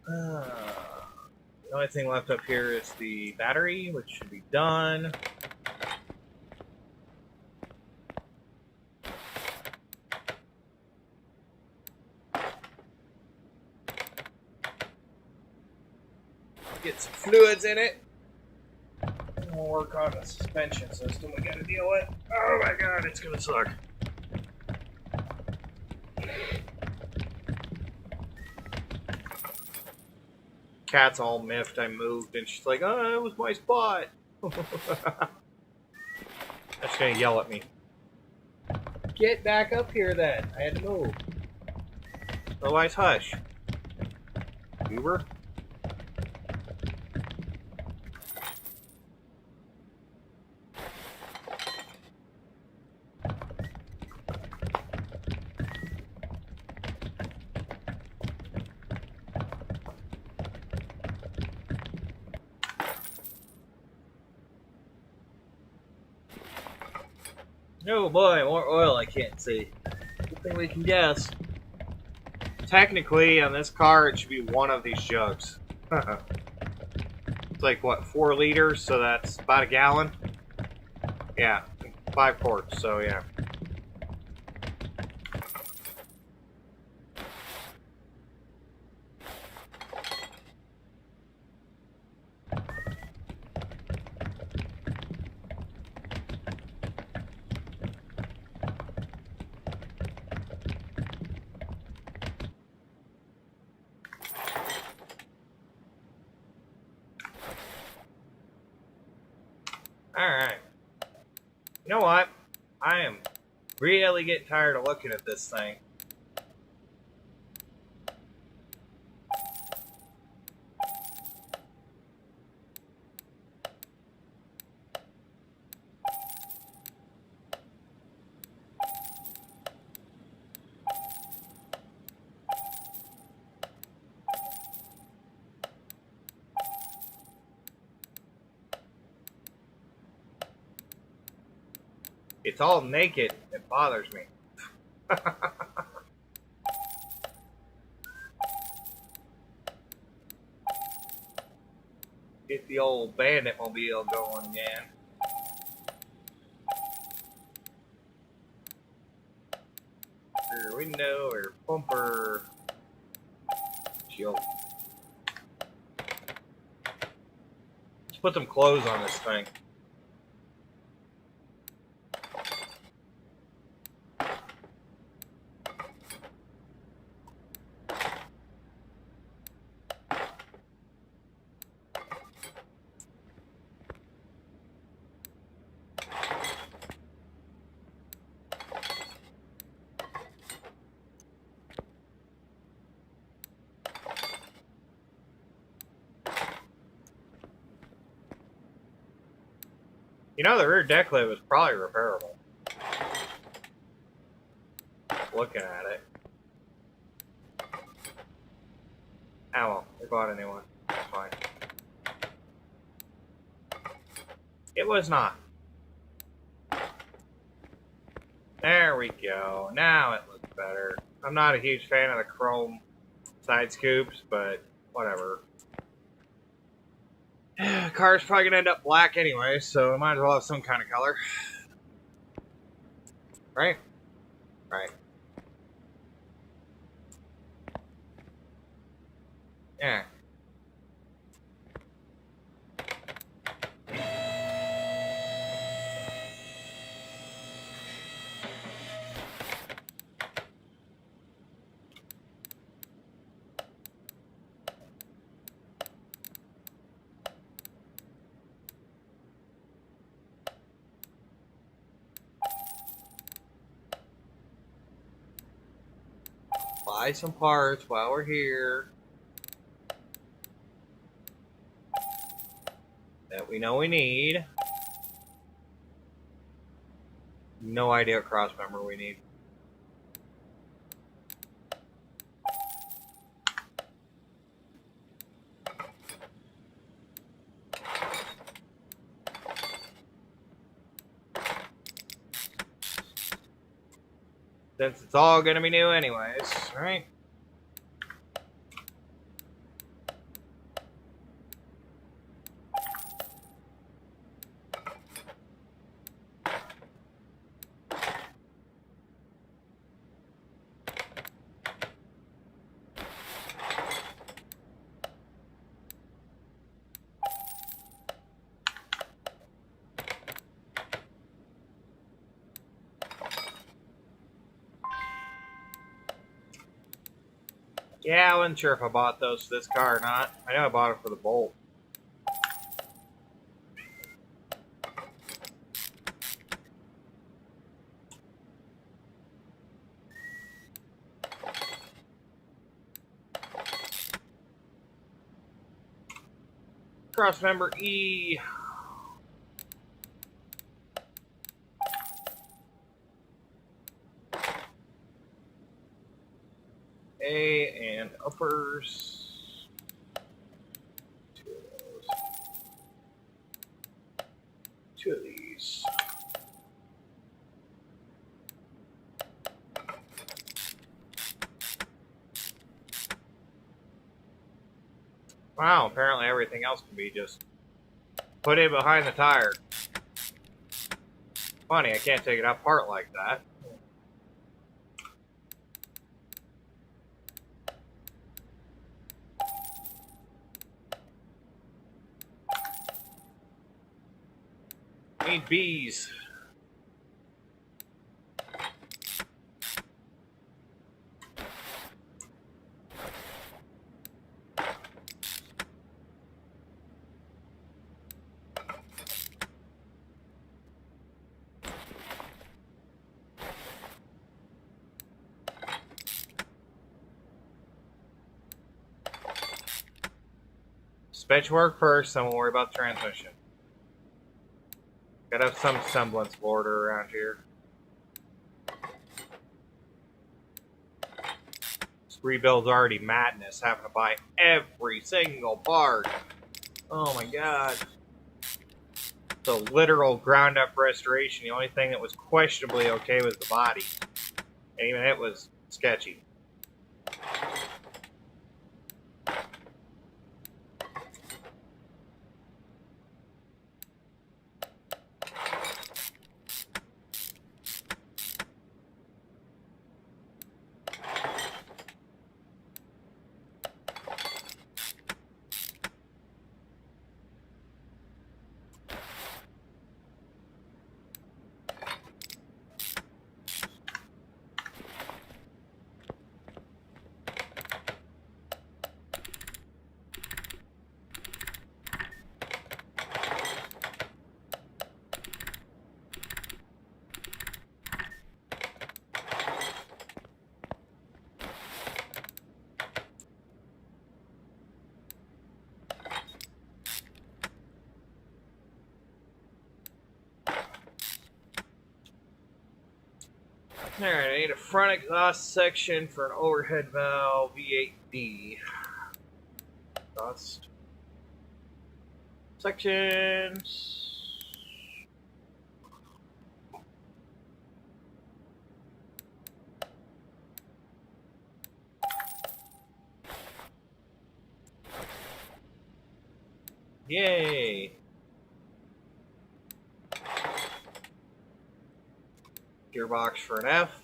The only thing left up here is the battery, which should be done. Get some fluids in it. And we'll work on the suspension system we gotta deal with. Oh my god, it's gonna suck. Cat's all miffed I moved, and she's like, oh, it was my spot. That's gonna yell at me. Get back up here then. I had to move. Otherwise, hush. Uber? Oh boy, more oil I can't see. Good thing we can guess. Technically, on this car, it should be one of these jugs. It's like, what, 4 liters? So that's about a gallon? Yeah, 5 quarts, so yeah. Alright. You know what? I am really getting tired of looking at this thing. It's all naked. It bothers me. Get the old bandit mobile going again. Rear window or bumper. Chill. Let's put some clothes on this thing. You know, the rear deck lid was probably repairable. Looking at it. Ah well, we bought a new one. That's fine. It was not. There we go. Now it looks better. I'm not a huge fan of the chrome side scoops, but whatever. Car's probably gonna end up black anyway, so it might as well have some kind of color. Right? Right. Yeah. Buy some parts while we're here that we know we need. No idea what cross member we need. Since it's all gonna be new anyways, right? Yeah, I wasn't sure if I bought those for this car or not. I know I bought it for the Bolt. Cross member E. A and uppers. Two of those. Two of these. Wow, apparently everything else can be just put in behind the tire. Funny, I can't take it apart like that. Need bees. Suspension work first, then we'll worry about the transmission. Gotta have some semblance of order around here. This rebuild's already madness, having to buy every single part. Oh my god. It's a literal ground up restoration. The only thing that was questionably okay was the body. And even it was sketchy. Alright, I need a front exhaust section for an overhead valve V8D. Exhaust sections. Yay! Gearbox for an F.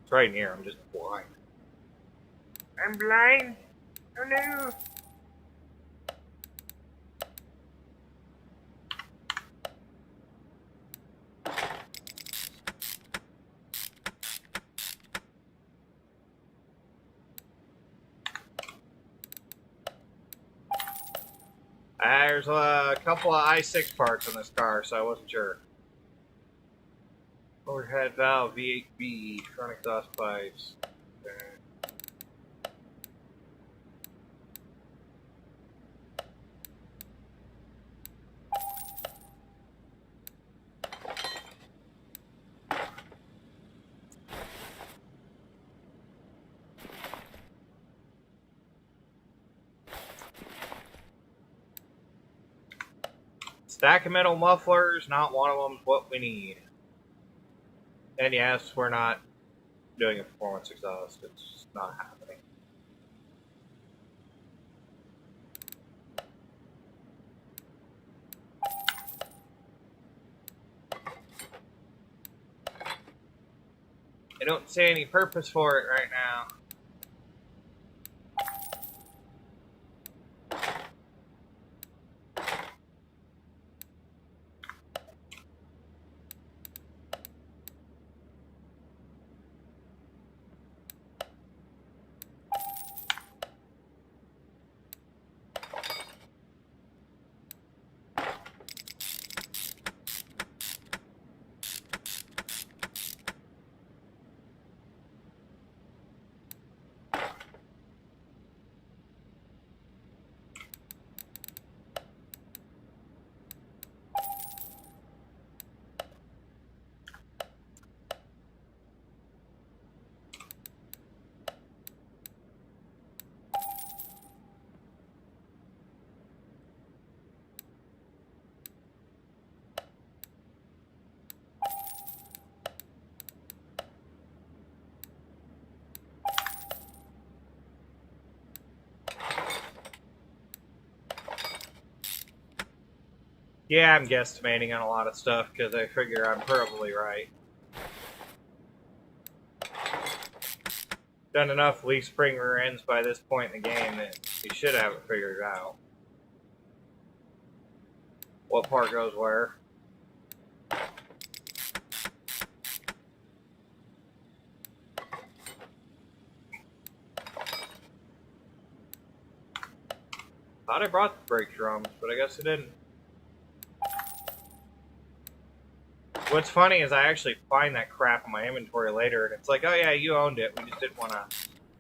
It's right in here, I'm just blind. I'm blind? Oh no! There's a couple of I6 parts on this car, so I wasn't sure. Overhead valve V8B, front exhaust pipes. Okay. Stack of metal mufflers, not one of them is what we need. And yes, we're not doing a performance exhaust. It's just not happening. I don't see any purpose for it right now. Yeah, I'm guesstimating on a lot of stuff because I figure I'm probably right. Done enough leaf spring rear ends by this point in the game that you should have it figured out. What part goes where. Thought I brought the brake drums, but I guess I didn't. What's funny is I actually find that crap in my inventory later, and it's like, oh yeah, you owned it. We just didn't want to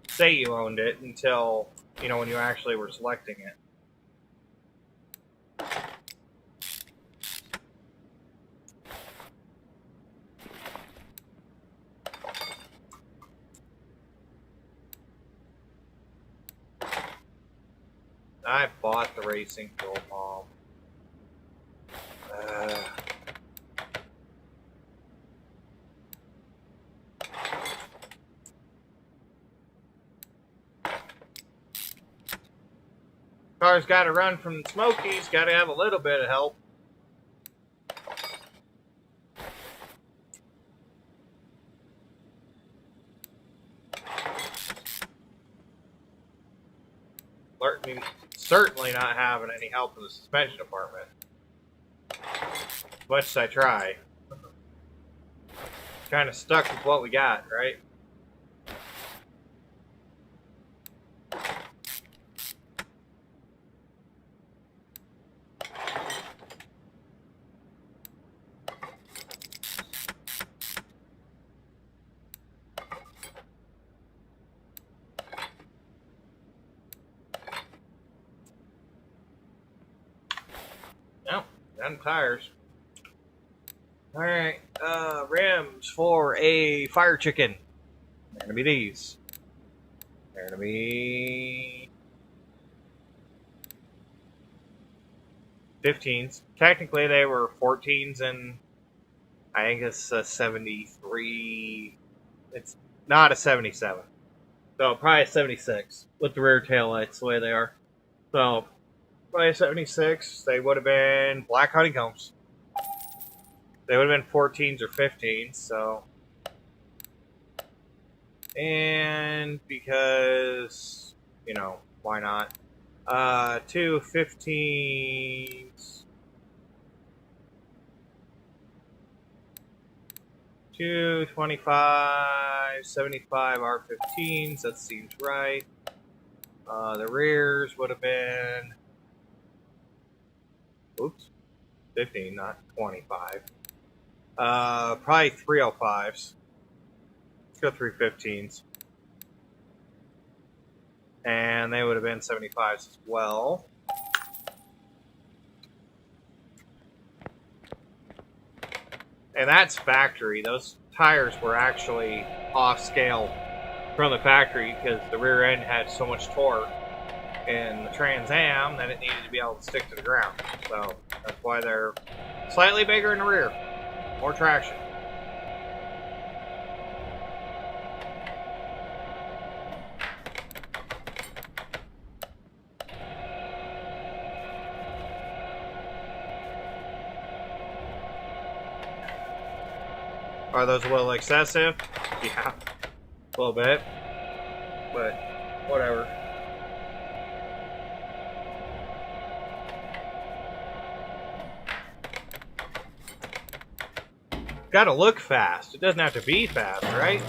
say you owned it until, you know, when you actually were selecting it. I bought the racing fuel pump. Car's got to run from the Smokies, got to have a little bit of help. Certainly not having any help in the suspension department. As much as I try. Kind of stuck with what we got, right? No, done tires. Alright, rims for a fire chicken. They're gonna be these. They're gonna be 15s. Technically they were 14s, and I think it's a 73. It's not a 77. So probably a 76 with the rear tail lights the way they are. So probably a 76. They would have been black honeycombs. They would have been 14s or 15s, so. And because, you know, why not? 2 15s. 2 25, 75 R15s, that seems right. The rears would have been, oops, 15, not 25. Probably 305s. Let's go 315s. And they would have been 75s as well. And that's factory. Those tires were actually off scale from the factory because the rear end had so much torque in the Trans Am that it needed to be able to stick to the ground. So that's why they're slightly bigger in the rear. More traction. Are those a little excessive? Yeah, a little bit. But whatever. Gotta look fast. It doesn't have to be fast, right?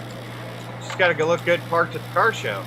Just gotta go look good parked at the car show.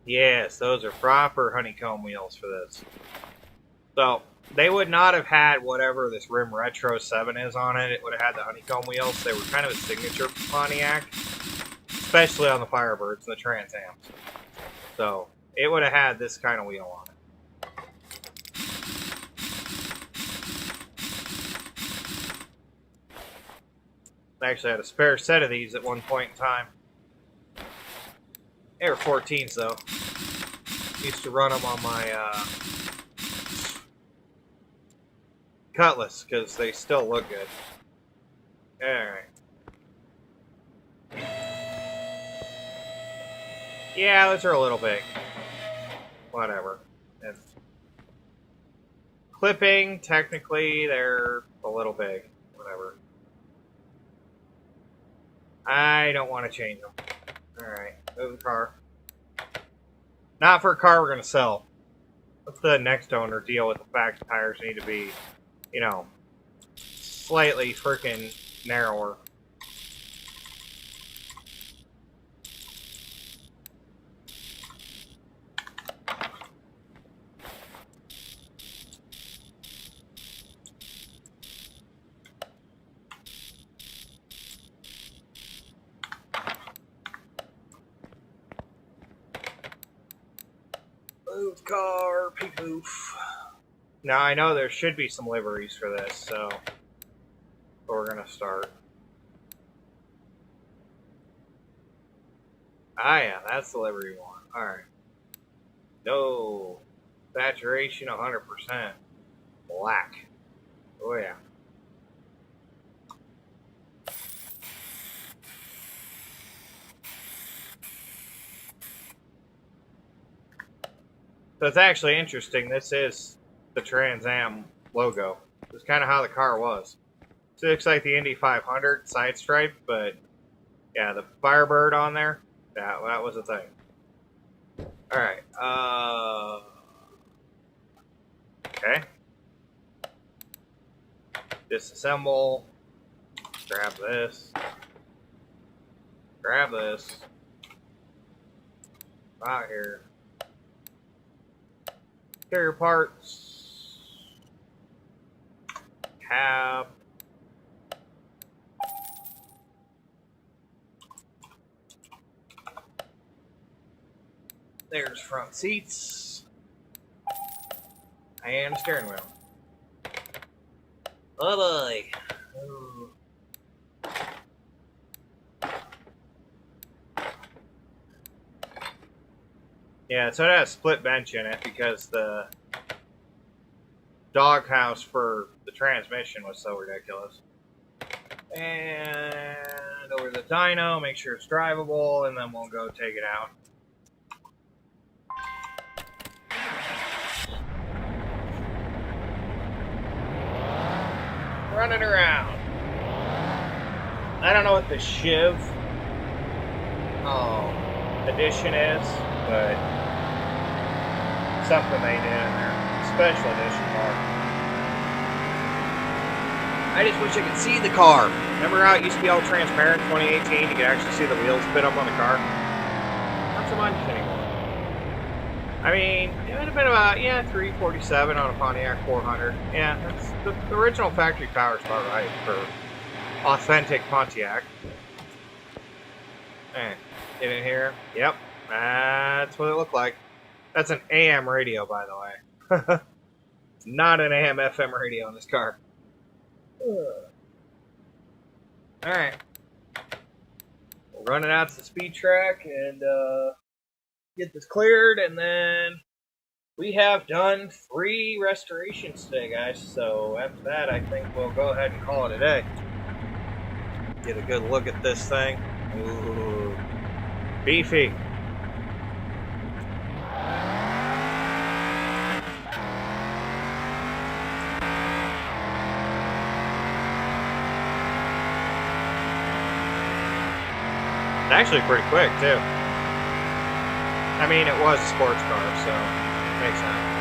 Yes, those are proper honeycomb wheels for this. So, they would not have had whatever this Rim Retro 7 is on it. It would have had the honeycomb wheels. They were kind of a signature Pontiac, especially on the Firebirds and the Trans Ams. So it would have had this kind of wheel on it. I actually had a spare set of these at one point in time. They were 14s though. Used to run them on my Cutlass because they still look good. Alright. Yeah, those are a little big. Whatever. And clipping, technically, they're a little big. Whatever. I don't want to change them. Alright, move the car. Not for a car we're going to sell. Let the next owner deal with the fact the tires need to be, you know, slightly freaking narrower. Move car, poof. Now I know there should be some liveries for this, so we're gonna start. Ah yeah, that's the livery one. Alright. No. Saturation 100%. Black. Oh yeah. So it's actually interesting. This is the Trans Am logo. It's kind of how the car was. So it looks like the Indy 500 side stripe, but yeah, the Firebird on there, that was a thing. Alright, okay. Disassemble. Grab this. Grab this. Out here. Interior parts. Cab. There's front seats. And steering wheel. Oh boy. Ooh. Yeah, so it has a split bench in it because the doghouse for the transmission was so ridiculous. And over the dyno, make sure it's drivable, and then we'll go take it out. Running around. I don't know what the Shiv edition is, but something they did in there. Special edition car. I just wish I could see the car. Remember how it used to be all transparent in 2018? You could actually see the wheels fit up on the car? Not so much anymore. I mean, it would have been about, yeah, 347 on a Pontiac 400. Yeah, that's the original factory power is about right for authentic Pontiac. Hey, get in here. Yep, that's what it looked like. That's an AM radio, by the way. It's not an AM FM radio in this car. Alright. We'll run it out to the speed track and get this cleared, and then we have done 3 restorations today, guys. So after that, I think we'll go ahead and call it a day. Get a good look at this thing. Ooh, beefy. It's actually pretty quick, too. I mean, it was a sports car, so it makes sense.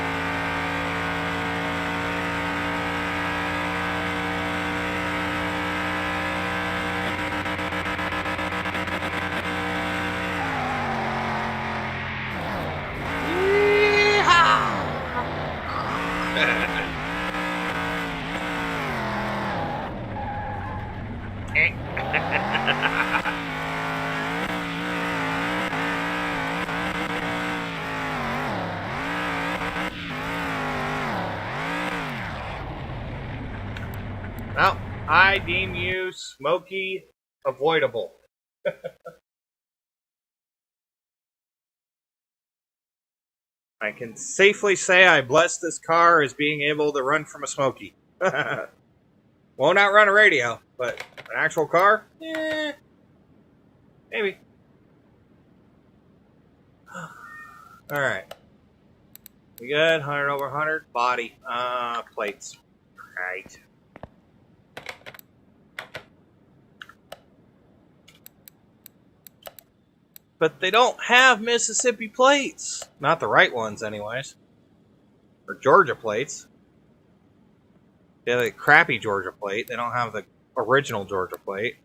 Well, I deem you smoky avoidable. I can safely say I bless this car as being able to run from a smoky. Won't outrun a radio, but an actual car? Eh, maybe. Alright. We good? 100 over 100. Body. Plates. Right. But they don't have Mississippi plates. Not the right ones, anyways. Or Georgia plates. They have a crappy Georgia plate. They don't have the original Georgia plate.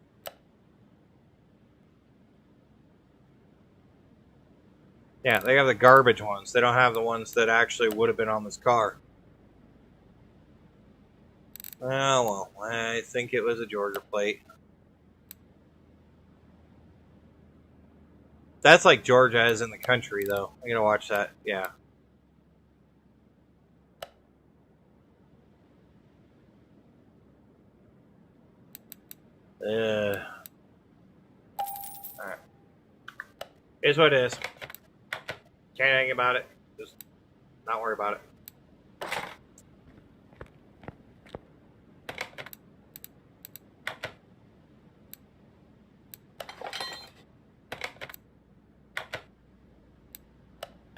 Yeah, they have the garbage ones. They don't have the ones that actually would have been on this car. Oh, well, I think it was a Georgia plate. That's like Georgia as in the country, though. I'm gonna watch that. Yeah. Alright. Here's what it is. Can't do anything about it. Just not worry about it.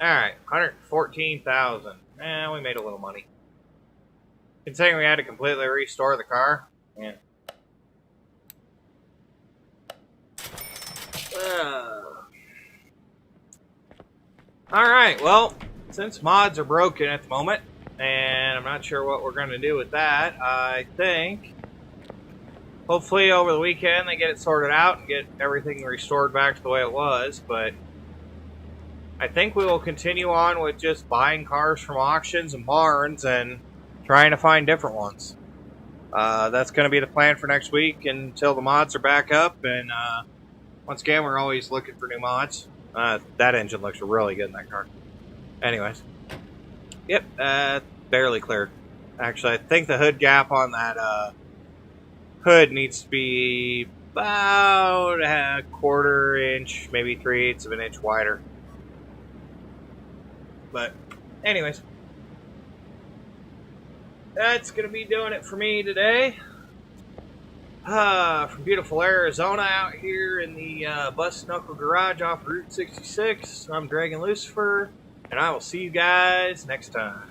Alright, 114,000. We made a little money. Considering we had to completely restore the car. Yeah. Alright, well, since mods are broken at the moment, and I'm not sure what we're going to do with that, I think hopefully over the weekend they get it sorted out and get everything restored back to the way it was, but I think we will continue on with just buying cars from auctions and barns and trying to find different ones. That's going to be the plan for next week until the mods are back up, and once again, we're always looking for new mods. That engine looks really good in that car. Anyways. Yep, barely cleared. Actually, I think the hood gap on that hood needs to be about a 1/4 inch, maybe 3/8 of an inch wider. But, anyways. That's going to be doing it for me today. From beautiful Arizona out here in the Bust Knuckle Garage off Route 66, I'm Dragon Lucifer, and I will see you guys next time.